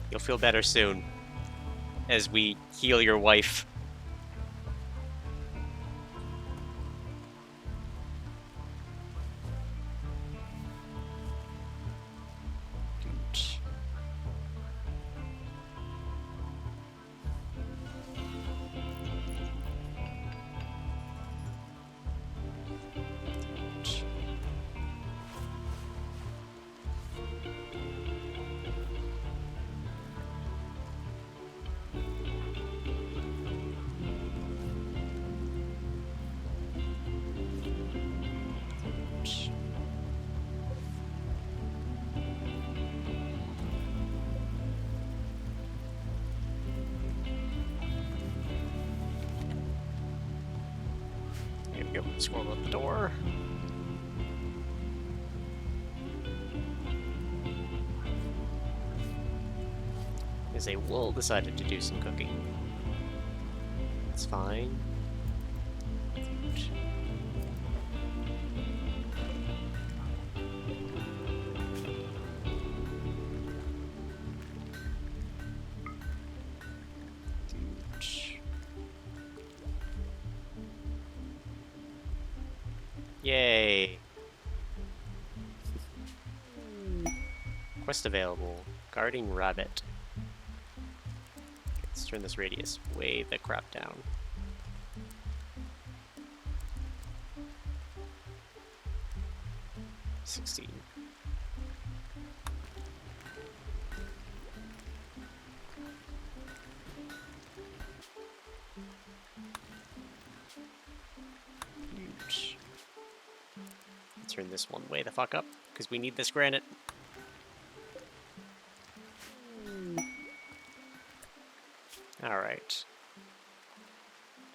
You'll feel better soon. As we heal your wife. There we go. Squirrel at the door. As a wool decided to do some cooking. That's fine. Yay! Quest available. Guarding rabbit. Okay, let's turn this radius way the crap down. $16. Huge. Turn this one way the fuck up, because we need this granite. Alright.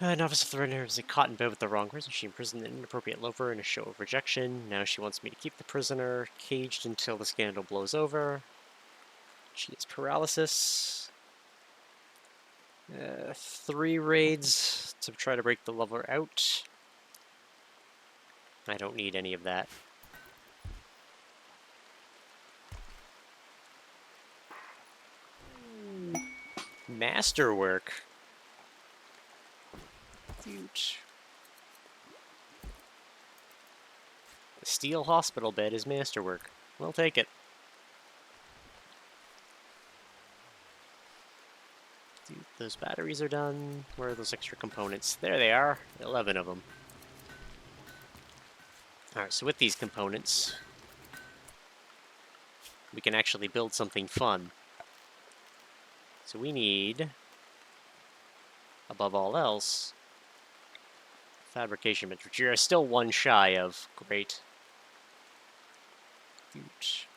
Novice Threatener is caught in bed with the wrong person. She imprisoned an inappropriate lover in a show of rejection. Now she wants me to keep the prisoner caged until the scandal blows over. She has paralysis. 3 raids to try to break the lover out. I don't need any of that. Masterwork. Huge. The steel hospital bed is masterwork. We'll take it. Dude, those batteries are done. Where are those extra components? There they are. 11 of them. Alright, so with these components, we can actually build something fun. So we need, above all else, fabrication bits, which you're still one shy of. Great. Huge.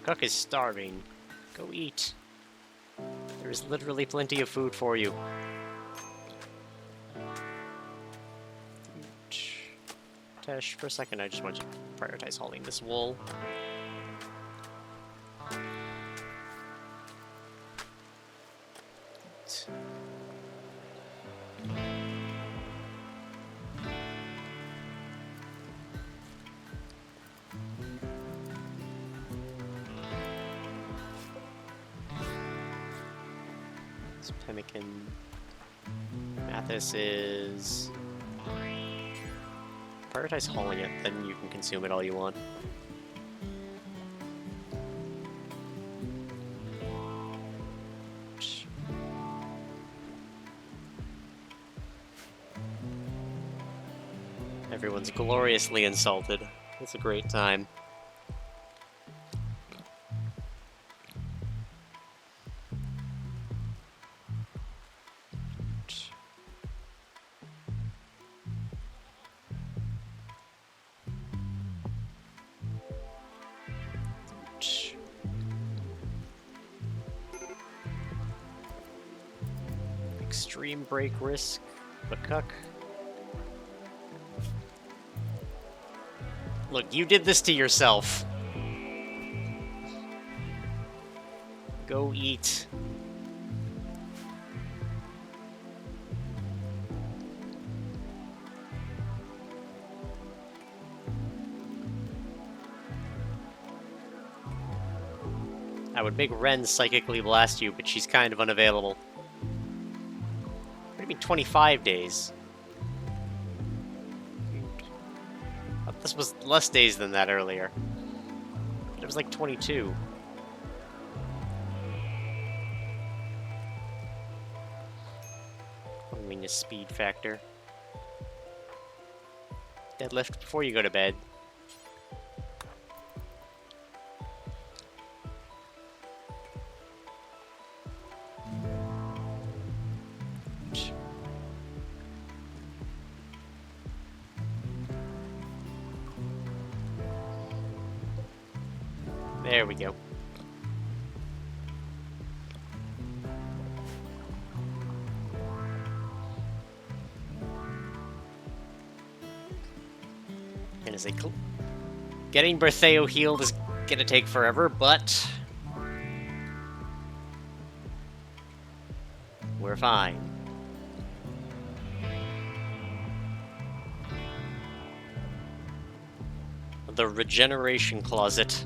Cook is starving. Go eat. There is literally plenty of food for you. Tesh, for a second, I just want you to prioritize hauling this wool. Pemmican. Mathis is... Prioritize hauling it, then you can consume it all you want. Everyone's gloriously insulted. It's a great time. Extreme break risk, Bakuk. Look, you did this to yourself. Go eat. I would make Ren psychically blast you, but she's kind of unavailable. What do you mean 25 days? This was less days than that earlier. It was like 22. I mean, a speed factor. Deadlift before you go to bed. There we go. And as getting Bertheo healed is gonna take forever, but we're fine. The regeneration closet.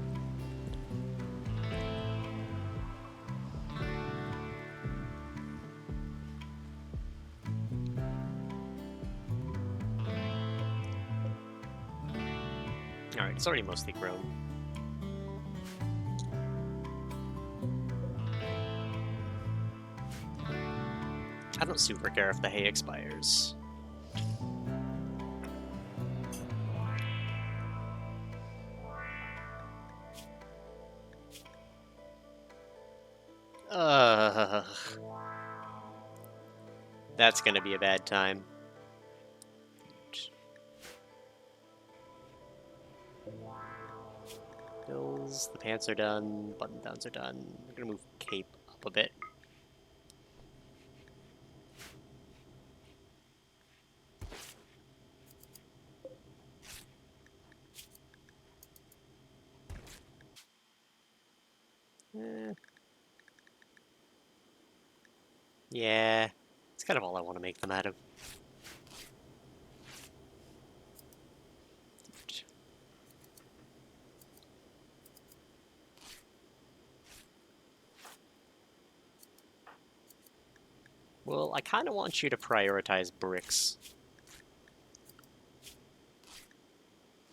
Alright, it's already mostly grown. I don't super care if the hay expires. That's gonna be a bad time. Bills, the pants are done, button downs are done. We're gonna move cape up a bit. Yeah, it's kind of all I want to make them out of. Well, I kind of want you to prioritize bricks.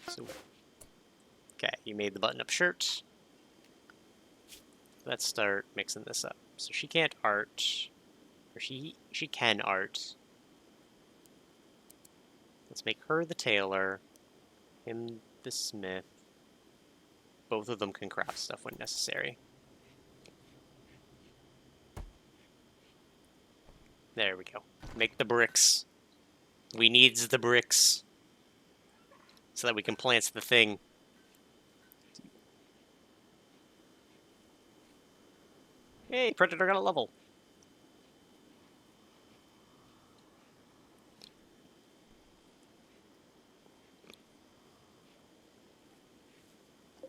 So, okay, you made the button-up shirt. Let's start mixing this up. So she can't art, or she can art. Let's make her the tailor, him the smith. Both of them can craft stuff when necessary. There we go. Make the bricks. We needs the bricks. So that we can plant the thing. Hey, Predator got a level. I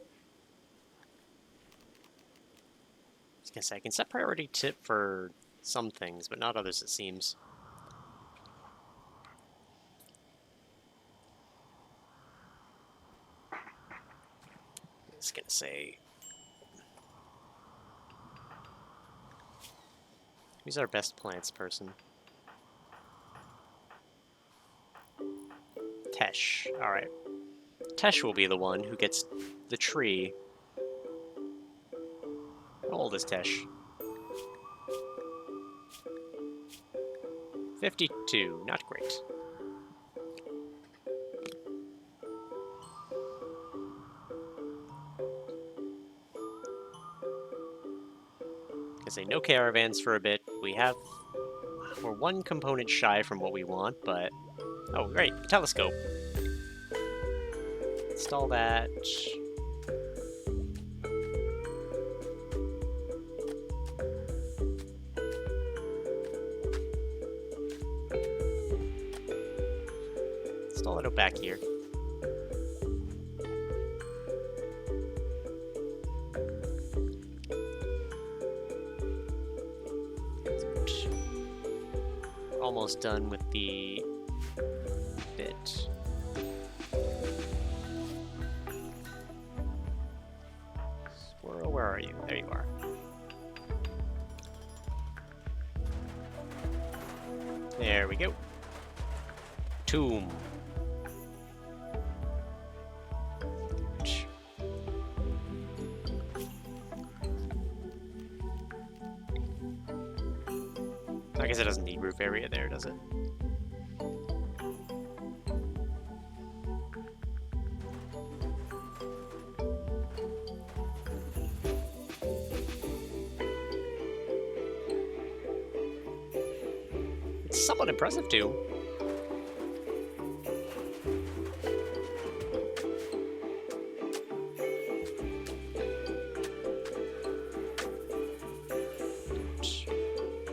was gonna say, I can set priority tip for some things, but not others, it seems. I was gonna say, who's our best plants person? Tesh. Alright. Tesh will be the one who gets the tree. How old is Tesh? 52. Not great. I say no caravans for a bit. We're one component shy from what we want, but... Oh, great. Telescope. Install that. Install it out back here. Almost done with the bit. Squirrel, where are you? There you are. There we go. Tomb. I guess it doesn't need roof area there, does it? It's somewhat impressive, too.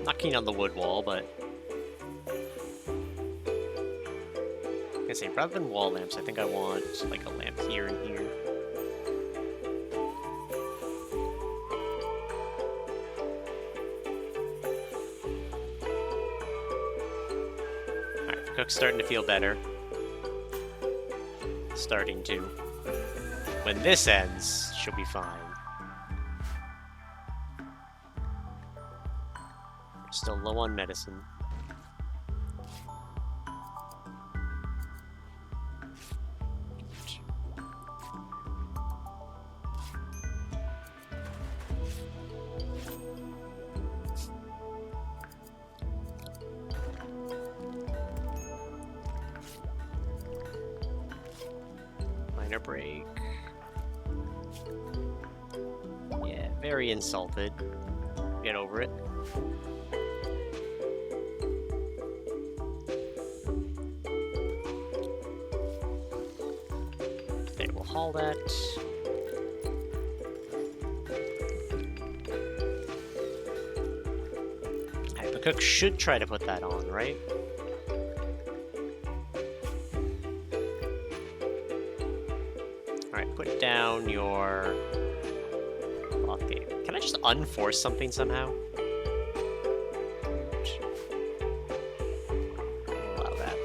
Not keen on the wood wall, but I'm gonna say rather than wall lamps, I think I want like a lamp here and here. Alright, the cook's starting to feel better. Starting to. When this ends, she'll be fine. Still low on medicine. Minor break. Yeah, very insulted. Get over it. Okay, we'll haul that. Alright, the cook should try to put that on, right? Alright, put down your... Okay, can I just unforce something somehow? Allow that.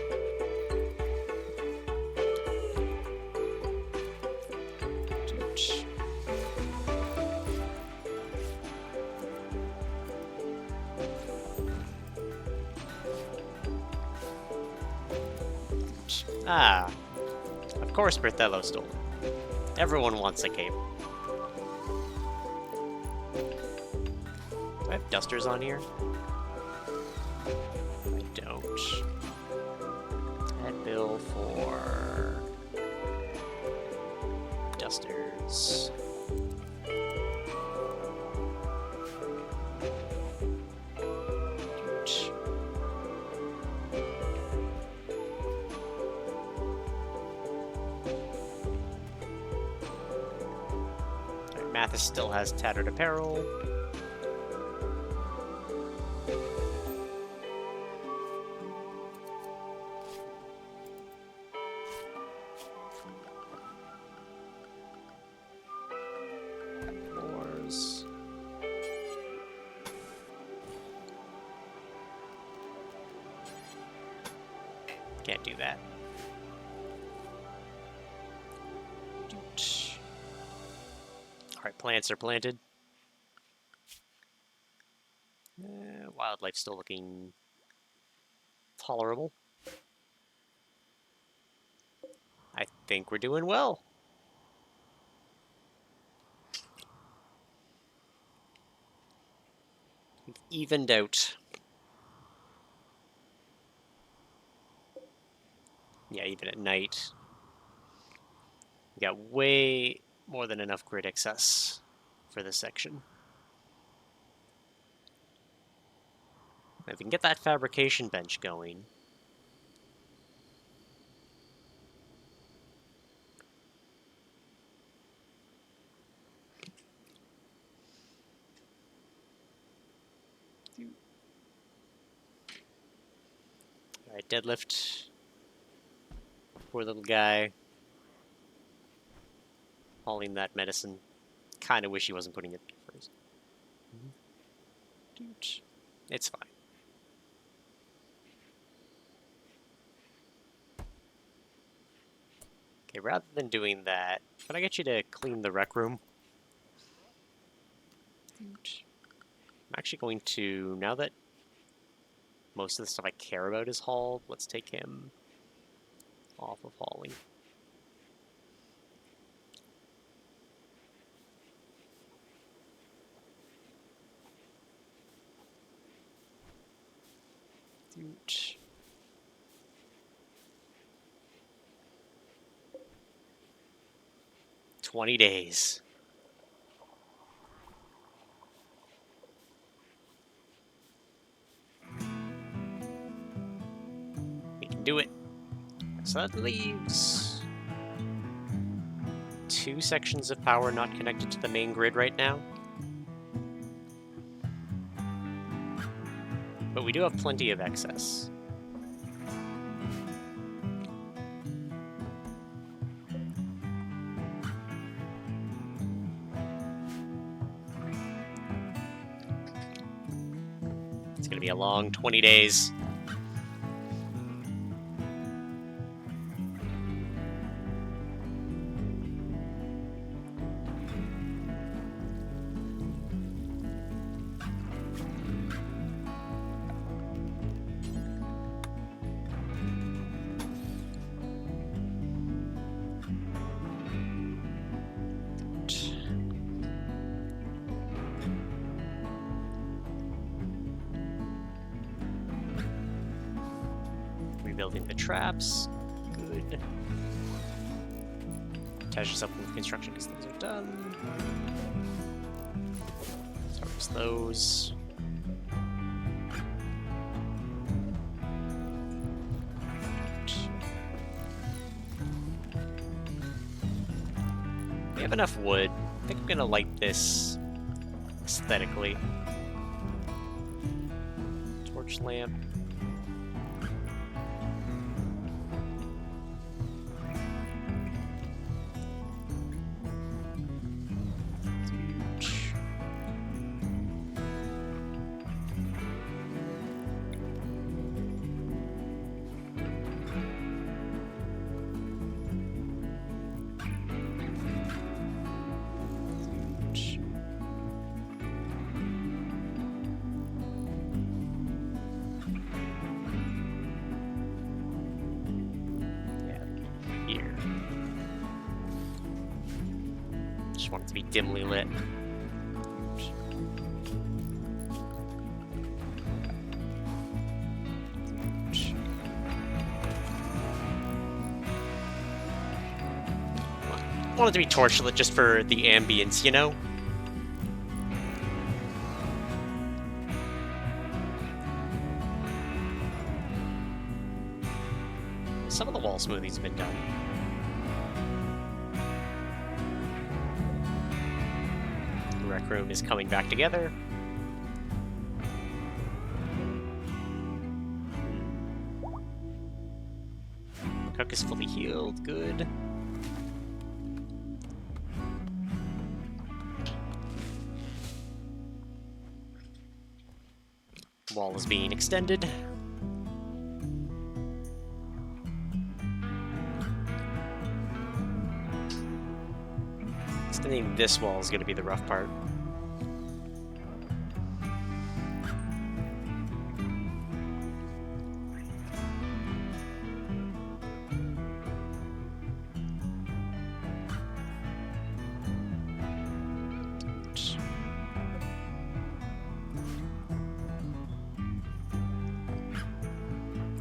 Ah, of course Berthello stole it. Everyone wants a cape. Do I have dusters on here? I don't. Add bill for dusters. Mathis still has tattered apparel. Floors. Can't do that. Alright, plants are planted. Wildlife still looking tolerable. I think we're doing well. We've evened out. Yeah, even at night. We got way more than enough grid excess for this section. If we can get that fabrication bench going. Alright, deadlift. Poor little guy. Hauling that medicine. Kind of wish he wasn't putting it first. It's fine. Okay, rather than doing that, can I get you to clean the rec room? I'm actually going to, now that most of the stuff I care about is hauled, let's take him off of hauling. Huge. $20 days. We can do it. So that leaves 2 sections of power not connected to the main grid right now. But we do have plenty of excess. It's gonna be a long 20 days. Rebuilding the traps. Good. Attach yourself with construction because things are done. Harvest those. We have enough wood. I think I'm gonna light this aesthetically. Torch lamp. Just want it to be dimly lit. I want it to be torchlit just for the ambience, you know? Some of the wall smoothies have been done. The rec room is coming back together. Cook is fully healed, good. Wall is being extended. Extending this wall is going to be the rough part.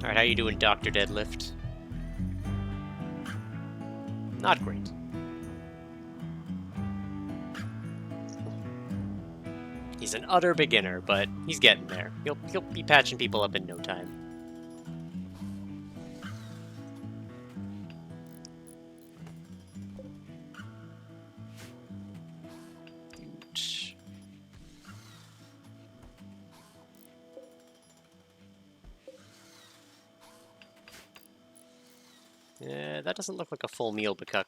Alright, how you doing, Dr. Deadlift? Not great. He's an utter beginner, but he's getting there. He'll be patching people up in no time. Yeah, that doesn't look like a full meal, Bakuk.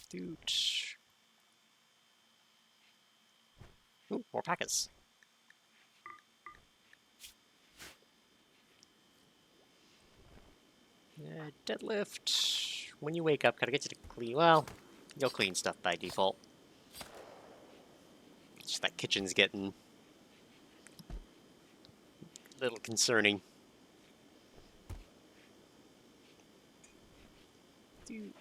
Dude. Ooh, more packets. Deadlift. When you wake up, gotta get you to clean. Well, you'll clean stuff by default. It's just that kitchen's getting a little concerning. Dude.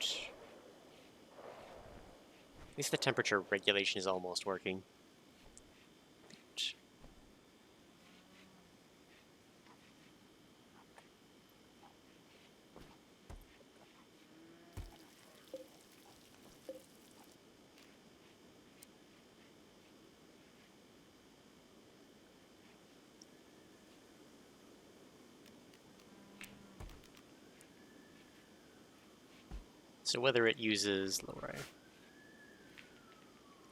At least the temperature regulation is almost working. So whether it uses lower.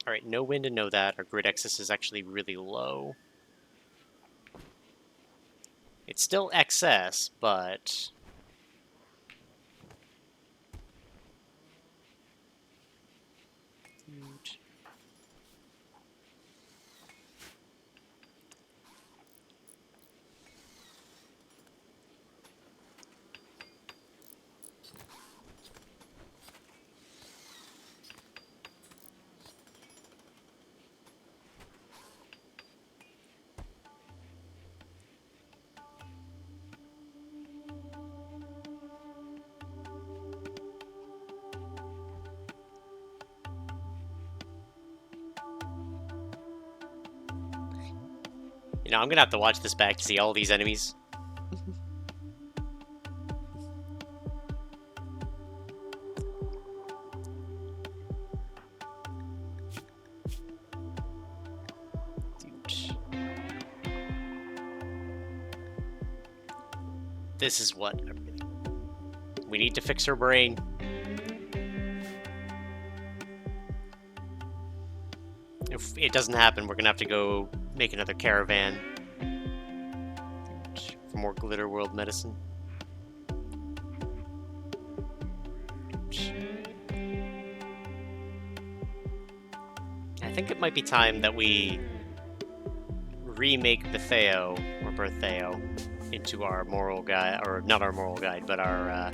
Alright, no wind and no that. Our grid excess is actually really low. It's still excess, but... You know, I'm gonna have to watch this back to see all these enemies. this is what we need to fix her brain. If it doesn't happen, we're gonna have to go make another caravan for more Glitter World medicine. I think it might be time that we remake Betheo, or Bertheo, into our moral guide, or not our moral guide, but our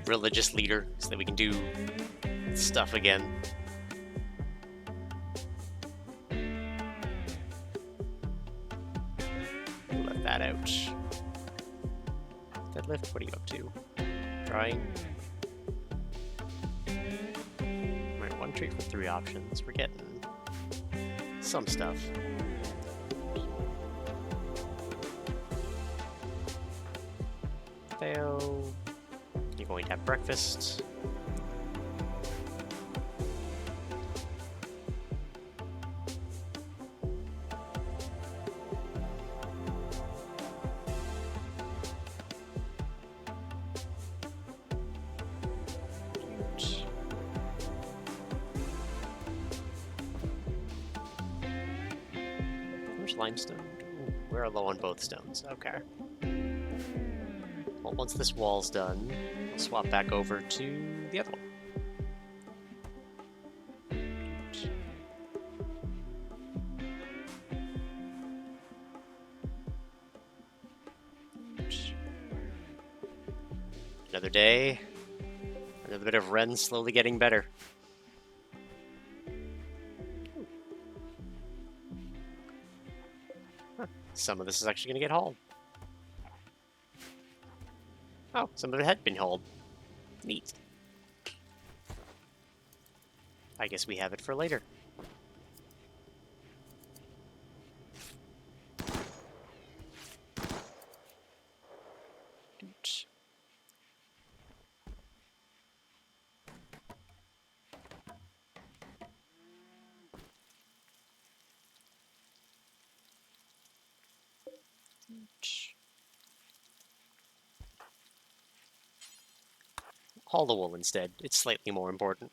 religious leader, so that we can do stuff again. Let that out. Deadlift, what are you up to? Drawing? Right, one trait with 3 options. We're getting some stuff. Theo, you're going to have breakfast. Limestone. Ooh, we're low on both stones. Okay. Well, once this wall's done, we'll swap back over to the other one. Another day. Another bit of Ren slowly getting better. Some of this is actually going to get hauled. Oh, some of it had been hauled. Neat. I guess we have it for later. Haul the wool instead. It's slightly more important.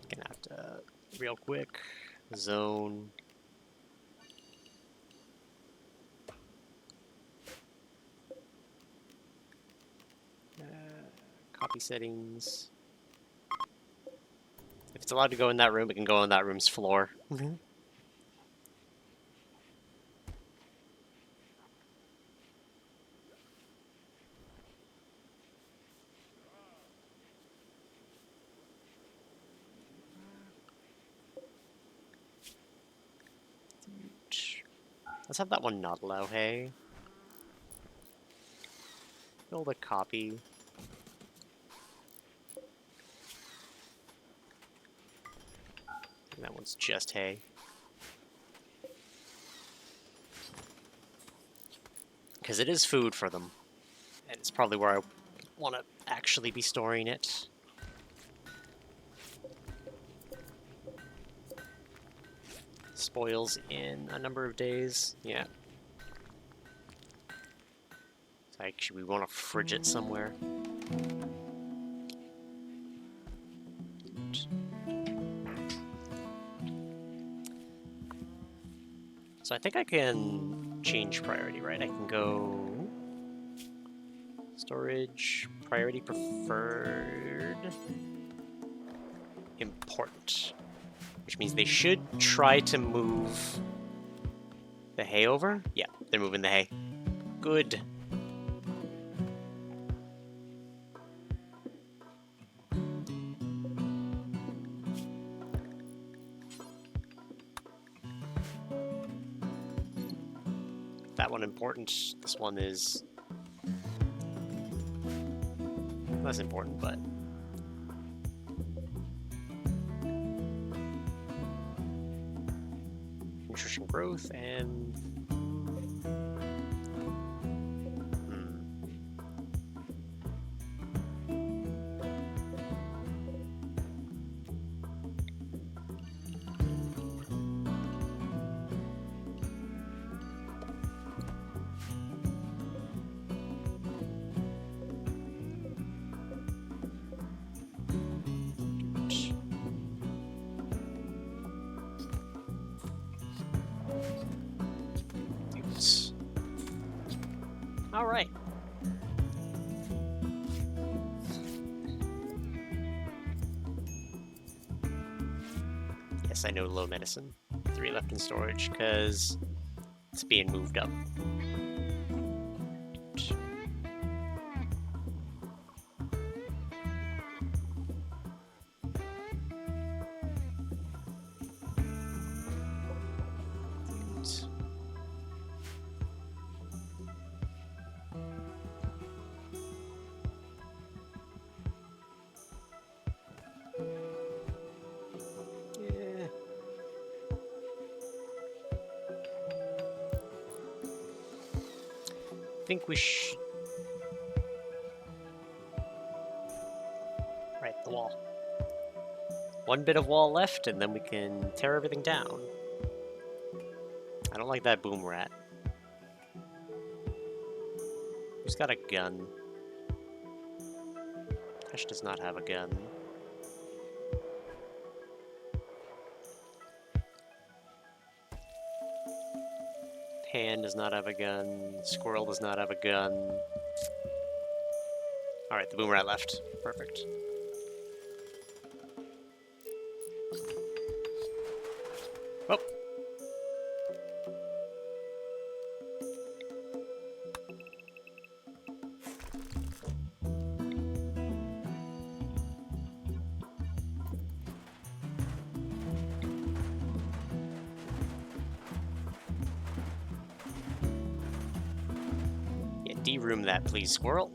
Gonna have to, real quick, zone. Copy settings. If it's allowed to go in that room, it can go on that room's floor. Let's have that one not allow hay. Build a copy. And that one's just hay. Because it is food for them. And it's probably where I want to actually be storing it. Spoils in a number of days. Yeah. So actually, we want to fridge it somewhere. So I think I can change priority, right? I can go storage, priority preferred, important, which means they should try to move the hay over. Yeah, they're moving the hay. Good. That one important. This one is less important, but nutrition growth and All right. Yes, I know low medicine. 3 left in storage, because it's being moved up. Yeah. I think we should... Right, the wall. 1 bit of wall left, and then we can tear everything down. I don't like that boom rat. Who's got a gun? Ash does not have a gun. Pan does not have a gun. Squirrel does not have a gun. Alright, the boom rat left. Perfect. Oh! Yeah, de-room that, please, squirrel.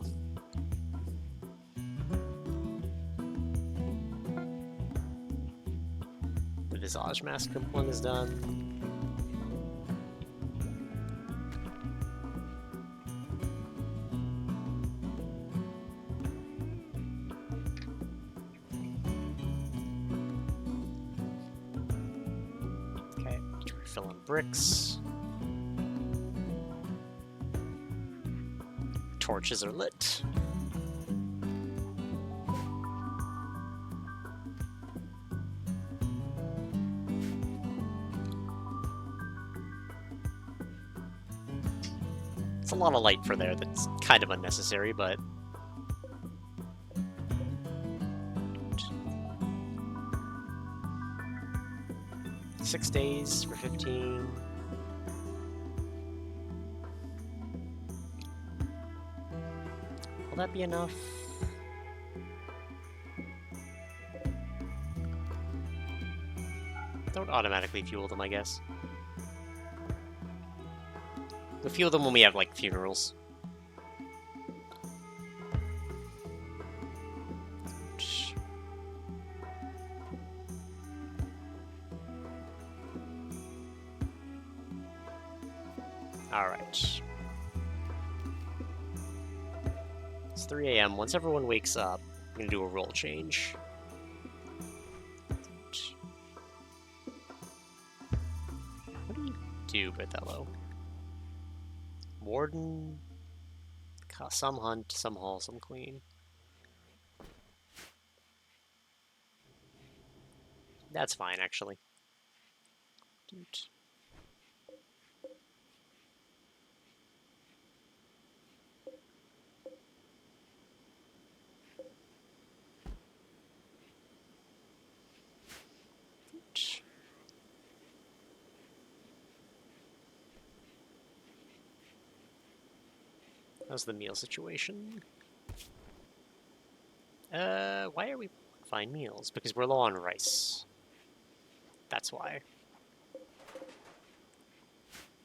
The visage mask one is done. Okay, refill in bricks. Torches are lit. It's a lot of light for there that's kind of unnecessary, but... Six days for 15. Will that be enough? Don't automatically fuel them, I guess. We'll fuel them when we have, like, funerals. Alright. It's 3 AM. Once everyone wakes up, I'm gonna do a roll change. What do you do, Bethello? Warden... Some hunt, some haul, some clean. That's fine, actually. How's the meal situation? Why are we fine meals? Because we're low on rice. That's why.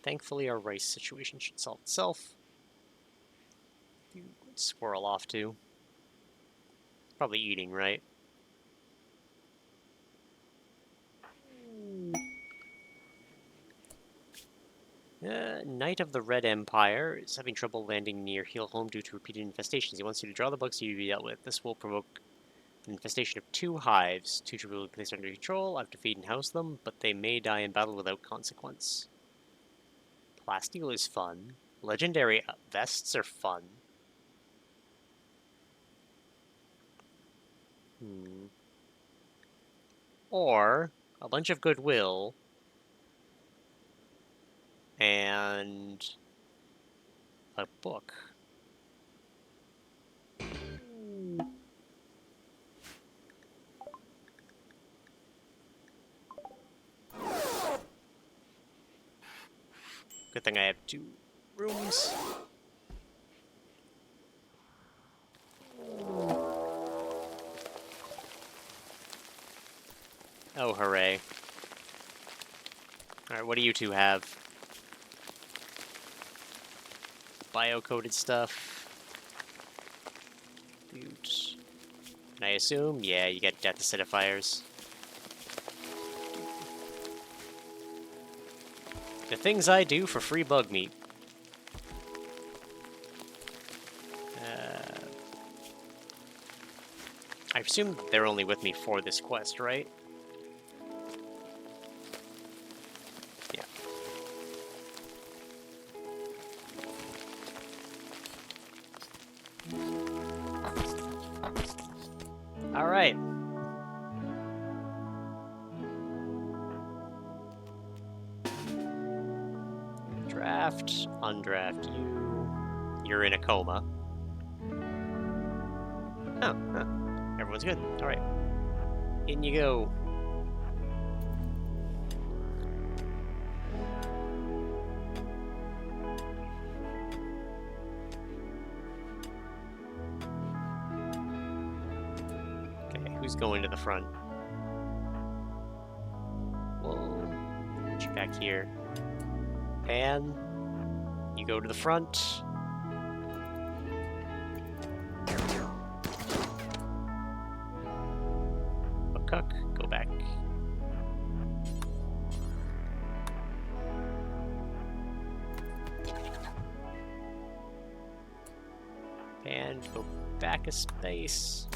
Thankfully, our rice situation should solve itself. Squirrel off too. Probably eating, right? Knight of the Red Empire is having trouble landing near Heal Home due to repeated infestations. He wants you to draw the bugs to be dealt with. This will provoke an infestation of 2 hives. 2 should be placed under control. I have to feed and house them, but they may die in battle without consequence. Plasteel is fun. Legendary vests are fun. Or a bunch of goodwill and a book. Good thing I have 2 rooms. Oh, hooray. Alright, what do you two have? Bio-coded stuff. Dude. Can I assume? Yeah, you get death acidifiers. The things I do for free bug meat. I assume they're only with me for this quest, right? Yeah. All right. Draft, undraft you. You're in a coma. Oh, huh. Everyone's good. All right. In you go. Okay, who's going to the front? We'll put you back here. Pan, you go to the front. Cuck, go back. And go back a space.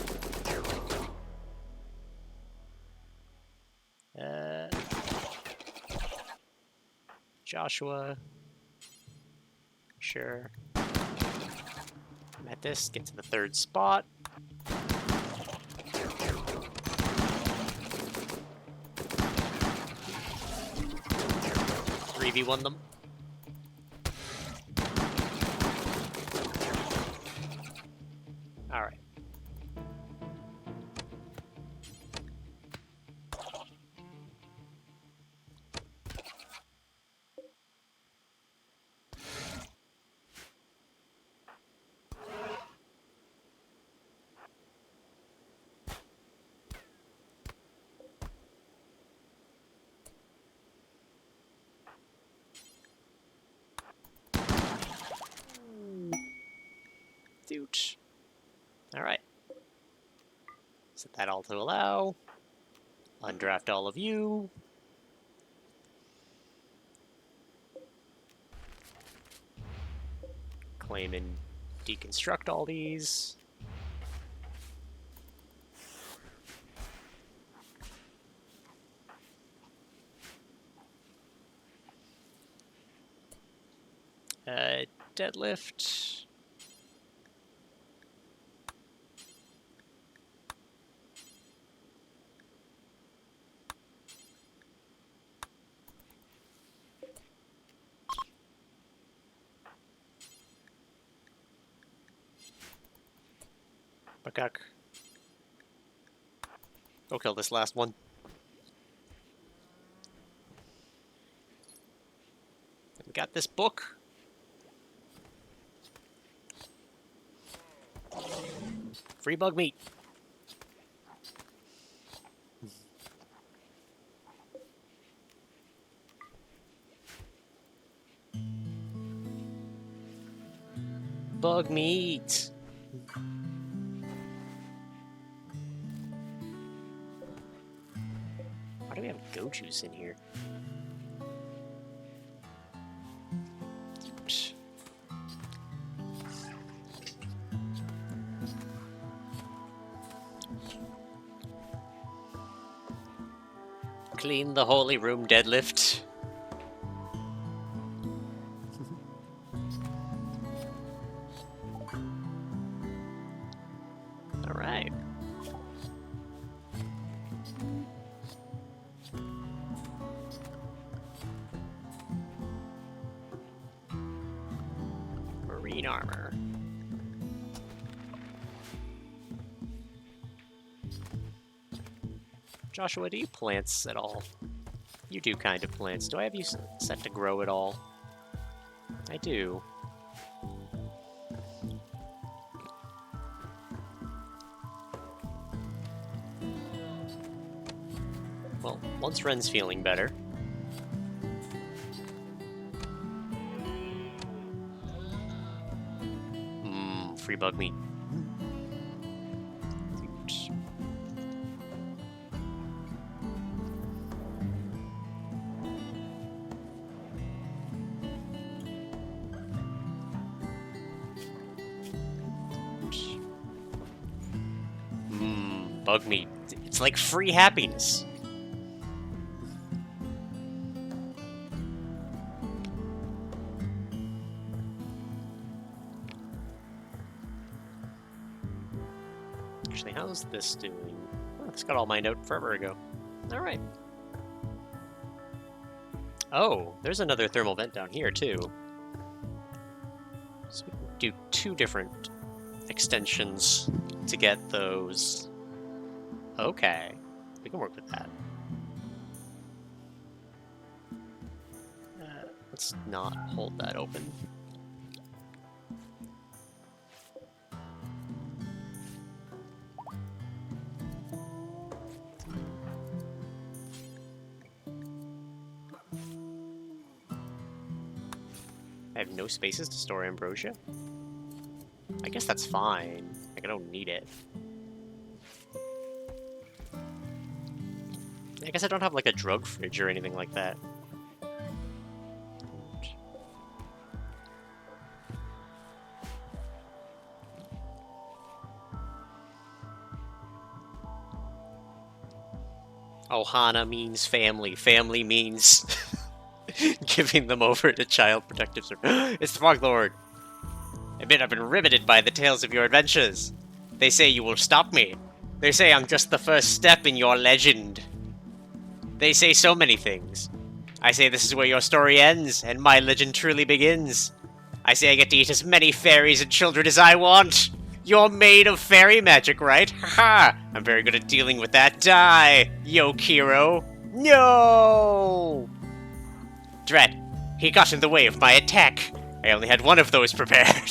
Joshua. Sure. I'm at this, get to the 3rd spot. V1 them. All right. Dude. All right. Set that all to allow. Undraft all of you. Claim and deconstruct all these. Deadlift. Bakak. Go kill this last one. We got this book. Free bug meat. Bug meat. Why do we have goat juice in here? Clean the holy room, Deadlift. All right. Marine armor. Joshua, do you plants at all? You do kind of plants. Do I have you set to grow at all? I do. Well, once Ren's feeling better. Free bug meat. Bug meat. It's like free happiness. Actually, how's this doing? Oh, it's got all my note forever ago. All right. Oh, there's another thermal vent down here, too. So we can do 2 different extensions to get those. Okay. We can work with that. Let's not hold that open. I have no spaces to store ambrosia. I guess that's fine. Like, I don't need it. I guess I don't have, like, a drug fridge or anything like that. Ohana means family. Family means giving them over to Child Protective Service. It's the Fog Lord. Admit I've been riveted by the tales of your adventures. They say you will stop me. They say I'm just the first step in your legend. They say so many things. I say this is where your story ends, and my legend truly begins. I say I get to eat as many fairies and children as I want. You're made of fairy magic, right? Haha! I'm very good at dealing with that. Die, Yokiro. No! Dread, he got in the way of my attack. I only had one of those prepared.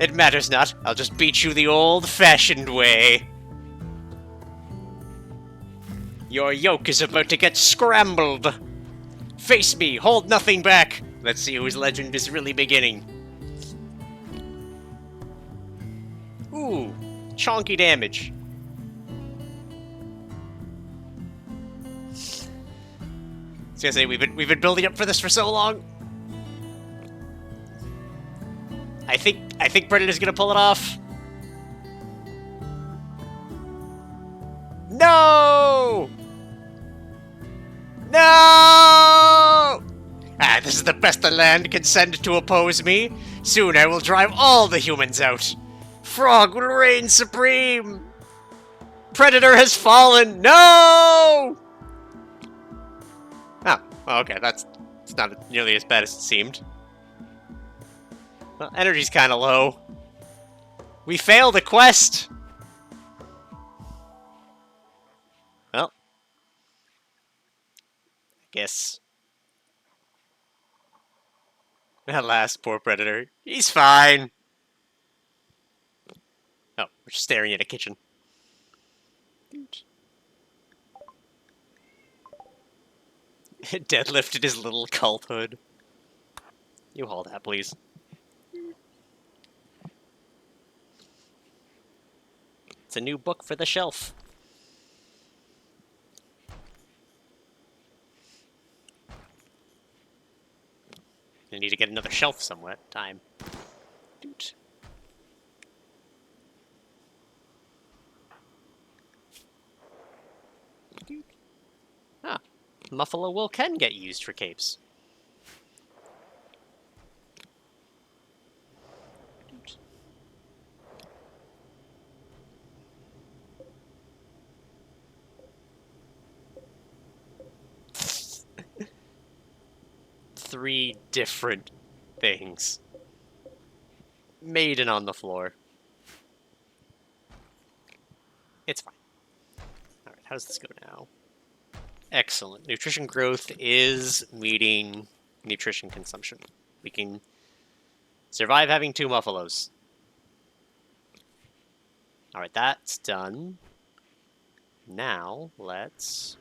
It matters not. I'll just beat you the old-fashioned way. Your yoke is about to get scrambled. Face me, hold nothing back. Let's see whose legend is really beginning. Ooh, chonky damage. I was gonna say we've been building up for this for so long. I think Predator's gonna pull it off. No! No! Ah, this is the best the land can send to oppose me. Soon I will drive all the humans out. Frog will reign supreme. Predator has fallen. No! Oh, okay, it's not nearly as bad as it seemed. Well, energy's kind of low. We failed a quest. Well, I guess. That last poor Predator. He's fine. Oh, we're just staring at a kitchen. Deadlifted his little cult hood. You haul that, please. It's a new book for the shelf. I need to get another shelf somewhere. Time. Doot. Doot. Ah, Muffalo wool can get used for capes. Doot. 3 different things. Maiden on the floor. It's fine. Alright, how does this go now? Excellent. Nutrition growth is meeting nutrition consumption. We can survive having 2 muffalos. Alright, that's done. Now, let's...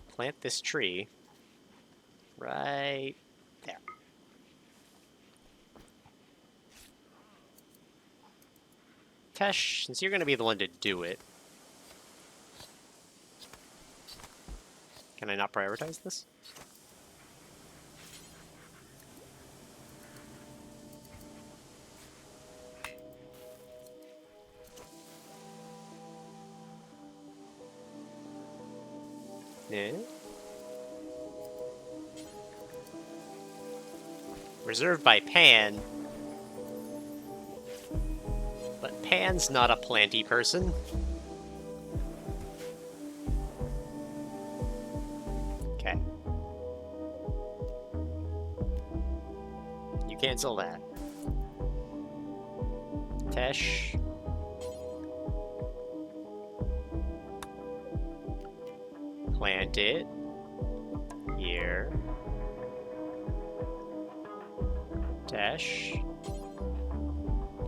plant this tree right there. Tesh, since you're going to be the one to do it, can I not prioritize this? Yeah. Reserved by Pan. But Pan's not a planty person. Okay. You cancel that. Tesh. Plant it. Here. Tesh.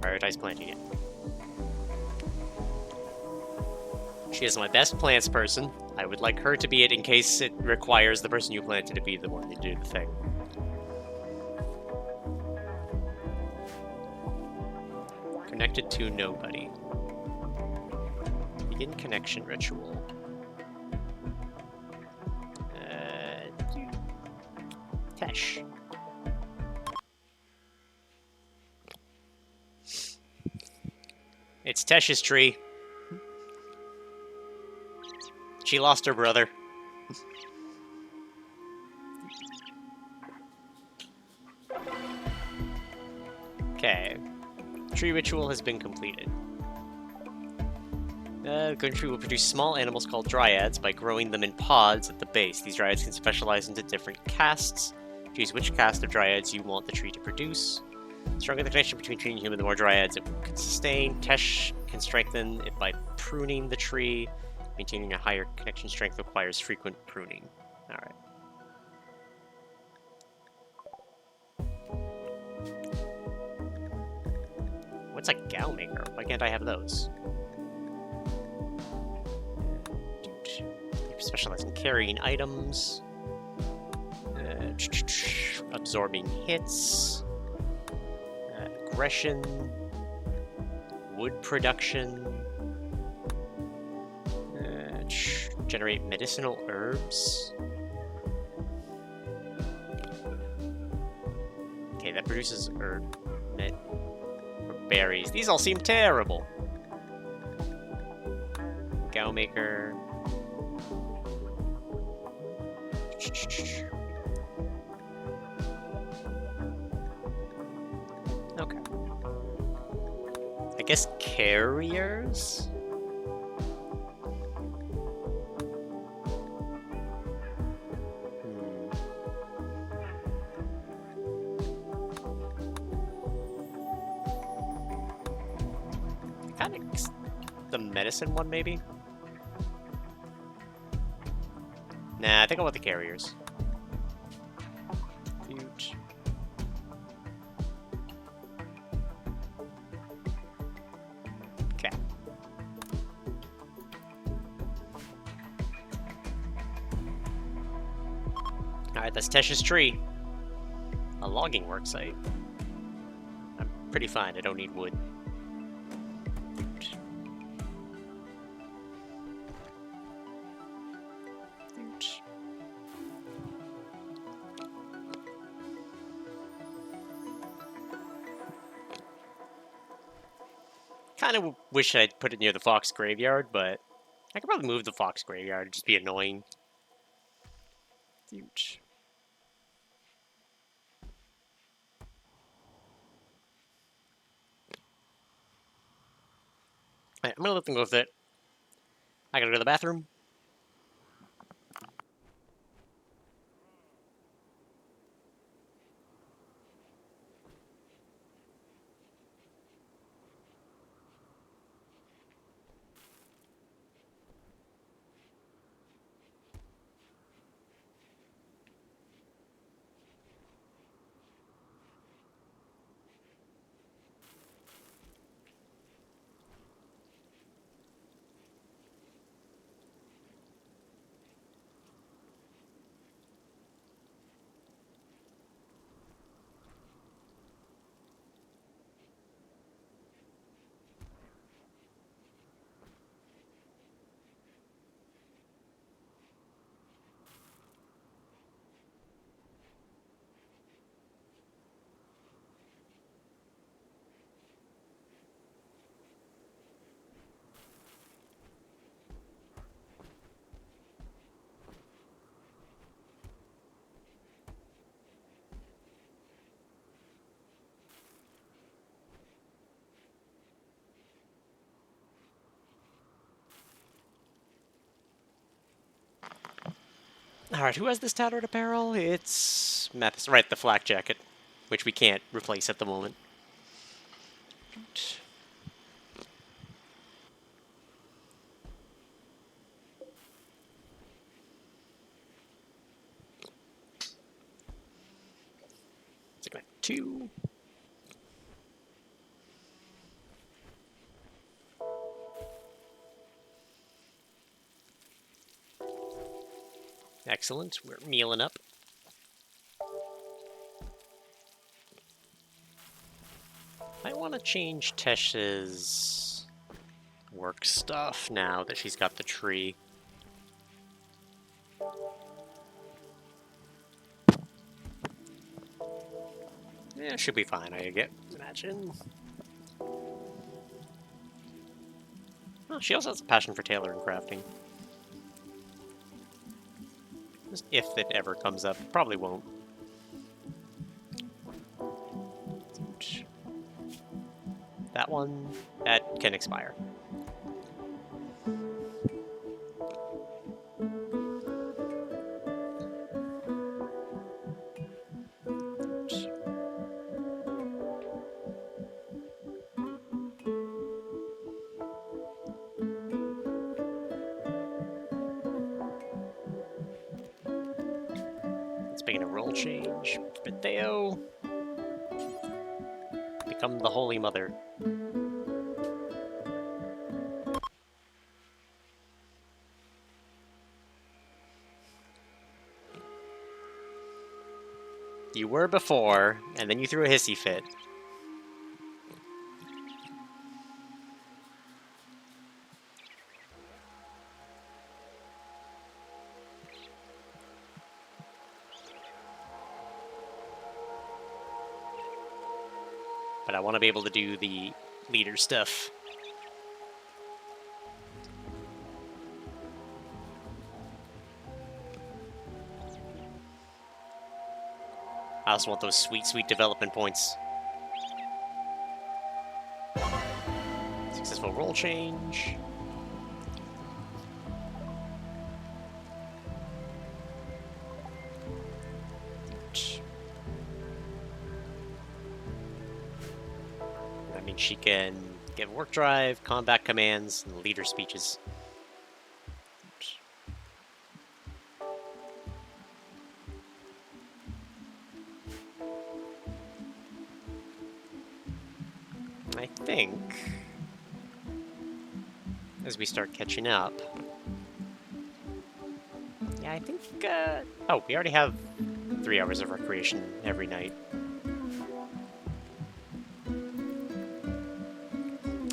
Prioritize planting it. She is my best plants person. I would like her to be it in case it requires the person you planted to be the one to do the thing. Connected to nobody. Begin connection ritual. Tesh. It's Tesh's tree. She lost her brother. Okay. Tree ritual has been completed. The country will produce small animals called dryads by growing them in pods at the base. These dryads can specialize into different castes. Choose which caste of dryads you want the tree to produce. The stronger the connection between tree and human, the more dryads it can sustain. Tesh can strengthen it by pruning the tree. Maintaining a higher connection strength requires frequent pruning. Alright. What's a Gao Maker? Why can't I have those? Specialize in carrying items. Absorbing hits. Aggression. Wood production. Generate medicinal herbs. Okay, that produces herb. Berries. These all seem terrible. Gao Maker. Okay. I guess carriers? The medicine one, maybe? Nah, I think I want the carriers. Huge. Okay. Alright, that's Tesh's tree. A logging worksite. I'm pretty fine, I don't need wood. Kind of wish I'd put it near the fox graveyard, but I could probably move the fox graveyard. It'd just be annoying. Huge. Alright, I'm gonna let them go with it. I gotta go to the bathroom. Alright, who has this tattered apparel? It's Mathis. Right, the flak jacket, which we can't replace at the moment. It's like 2. Excellent, we're mealing up. I want to change Tesh's work stuff now that she's got the tree. Yeah, should be fine, I imagine. Oh, she also has a passion for tailoring and crafting. Just if it ever comes up. Probably won't. That one, that can expire. Let's begin a roll change. Theo, become the Holy Mother. You were before, and then you threw a hissy fit. But I want to be able to do the leader stuff. I also want those sweet, sweet development points. Successful roll change. That means she can get work drive, combat commands, and leader speeches. I think, as we start catching up, yeah, I think, oh, we already have 3 hours of recreation every night.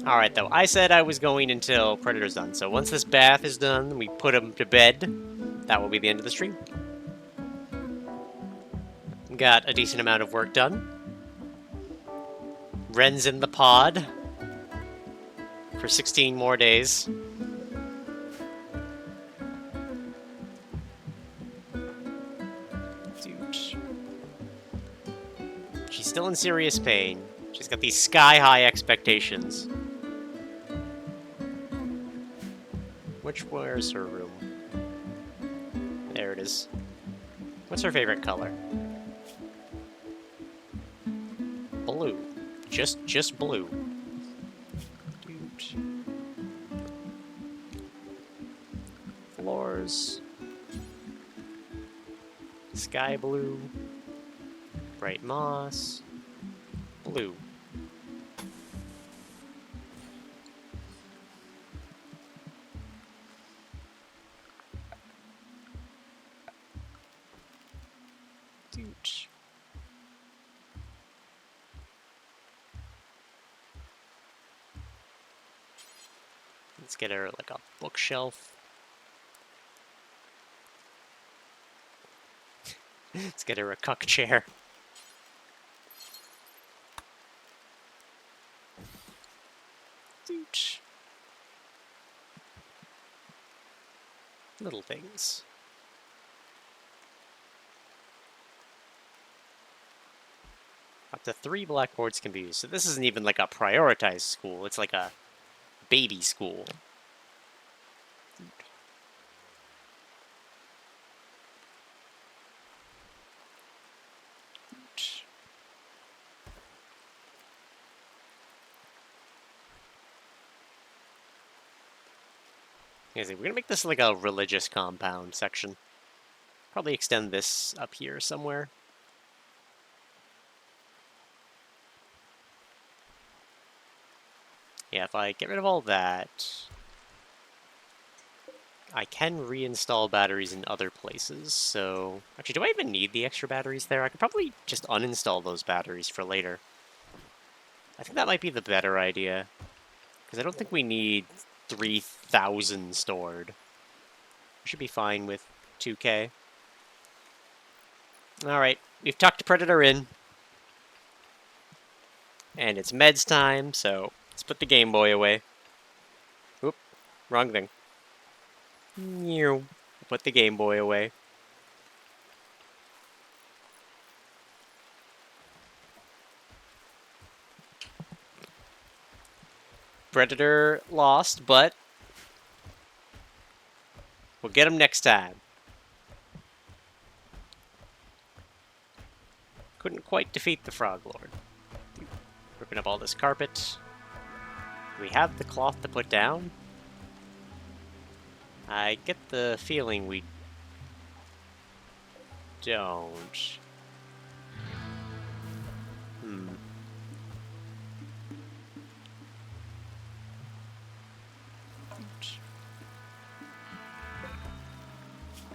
Alright, though, I said I was going until Predator's done, so once this bath is done, we put him to bed. That will be the end of the stream. Got a decent amount of work done. Ren's in the pod for 16 more days. Dude. She's still in serious pain. She's got these sky-high expectations. Where's her room? There it is. What's her favorite color? Blue. Just blue. Dude. Floors. Sky blue. Bright moss. Blue. Dude. Let's get her like a bookshelf. Let's get her a cuck chair. Dude. Little things. Up to 3 blackboards can be used. So this isn't even like a prioritized school. It's like a baby school. We're gonna make this like a religious compound section. Probably extend this up here somewhere. Yeah, if I get rid of all that, I can reinstall batteries in other places, so... Actually, do I even need the extra batteries there? I could probably just uninstall those batteries for later. I think that might be the better idea, because I don't think we need 3,000 stored. We should be fine with 2K. Alright, we've tucked Predator in. And it's meds time, so let's put the Game Boy away. Oop, wrong thing. Put the Game Boy away. Predator lost, but we'll get him next time. Couldn't quite defeat the Frog Lord. Ripping up all this carpet. Do we have the cloth to put down? I get the feeling we don't.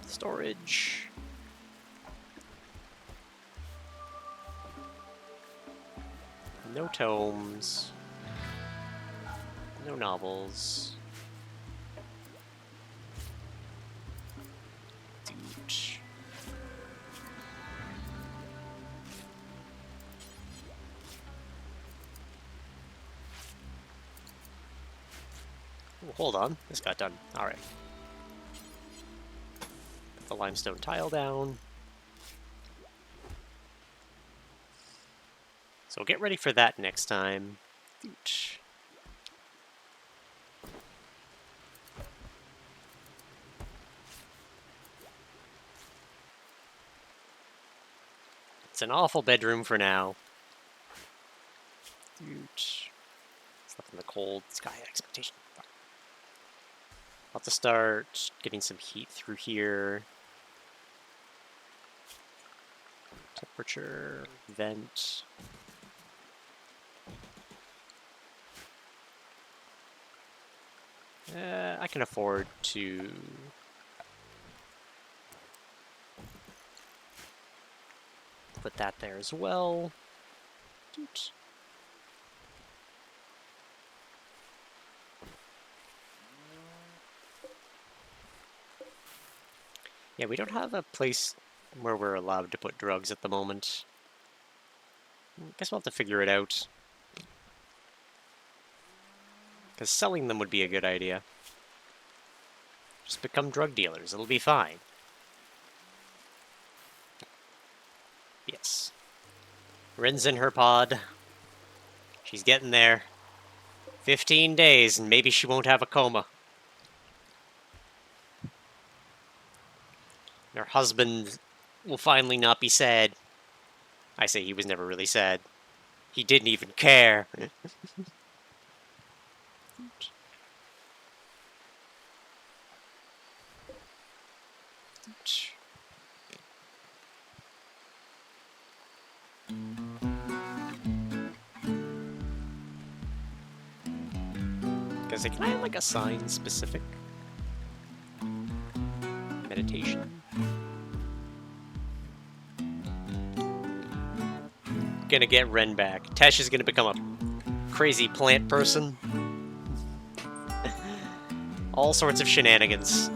Storage. No tomes. No novels. Dude. Ooh, hold on, this got done. Alright. Put the limestone tile down. So get ready for that next time. Ooch. It's an awful bedroom for now. Ooch. Slept in the cold sky expectation. I'll have to start getting some heat through here. Temperature, vent. I can afford to put that there as well. Oops. Yeah, we don't have a place where we're allowed to put drugs at the moment. I guess we'll have to figure it out. Because selling them would be a good idea. Just become drug dealers, it'll be fine. Yes. Rin's in her pod. She's getting there. 15 days, and maybe she won't have a coma. Her husband will finally not be sad. I say he was never really sad. He didn't even care. Because can I like assign specific meditation? Gonna get Ren back. Tesh is gonna become a crazy plant person. All sorts of shenanigans.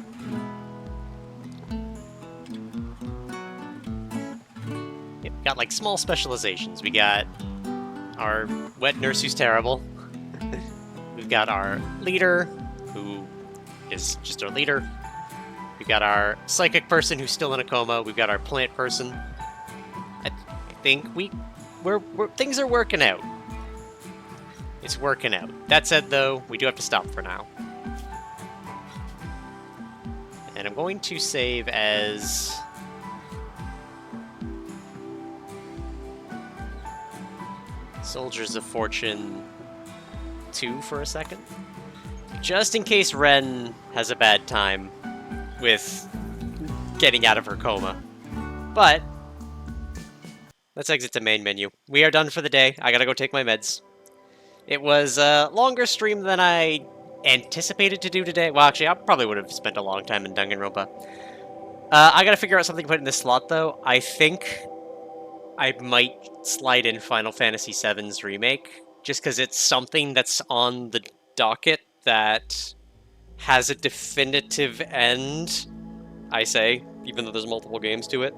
Yeah, we got like small specializations. We got our wet nurse who's terrible. We've got our leader, who is just our leader. We've got our psychic person who's still in a coma. We've got our plant person. I think things are working out. It's working out. That said, though, we do have to stop for now. And I'm going to save as... Soldiers of Fortune 2 for a second. just in case Ren has a bad time with getting out of her coma. But let's exit the main menu. We are done for the day. I gotta go take my meds. It was a longer stream than I anticipated to do today. Well, actually, I probably would have spent a long time in Danganronpa. I gotta figure out something to put in this slot, though. I think I might slide in Final Fantasy VII's Remake, just because it's something that's on the docket that has a definitive end, I say, even though there's multiple games to it.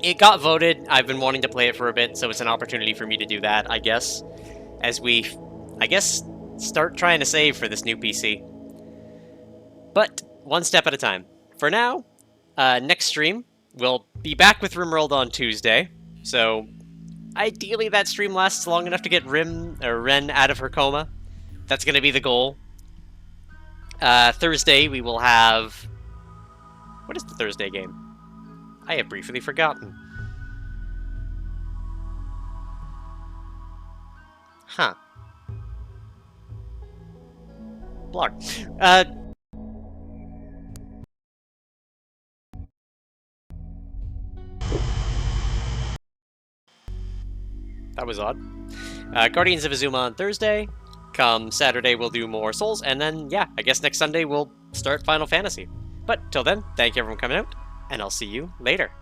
It got voted. I've been wanting to play it for a bit, so it's an opportunity for me to do that, I guess, as we, start trying to save for this new PC. But one step at a time. For now, next stream, we'll be back with RimWorld on Tuesday, so ideally that stream lasts long enough to get Ren out of her coma. That's going to be the goal. Thursday, we will have... What is the Thursday game? I have briefly forgotten. Huh. Blog. That was odd. Guardians of Azuma on Thursday. Come Saturday, we'll do more Souls, and then, yeah, I guess next Sunday we'll start Final Fantasy. But till then, thank you everyone for coming out, and I'll see you later.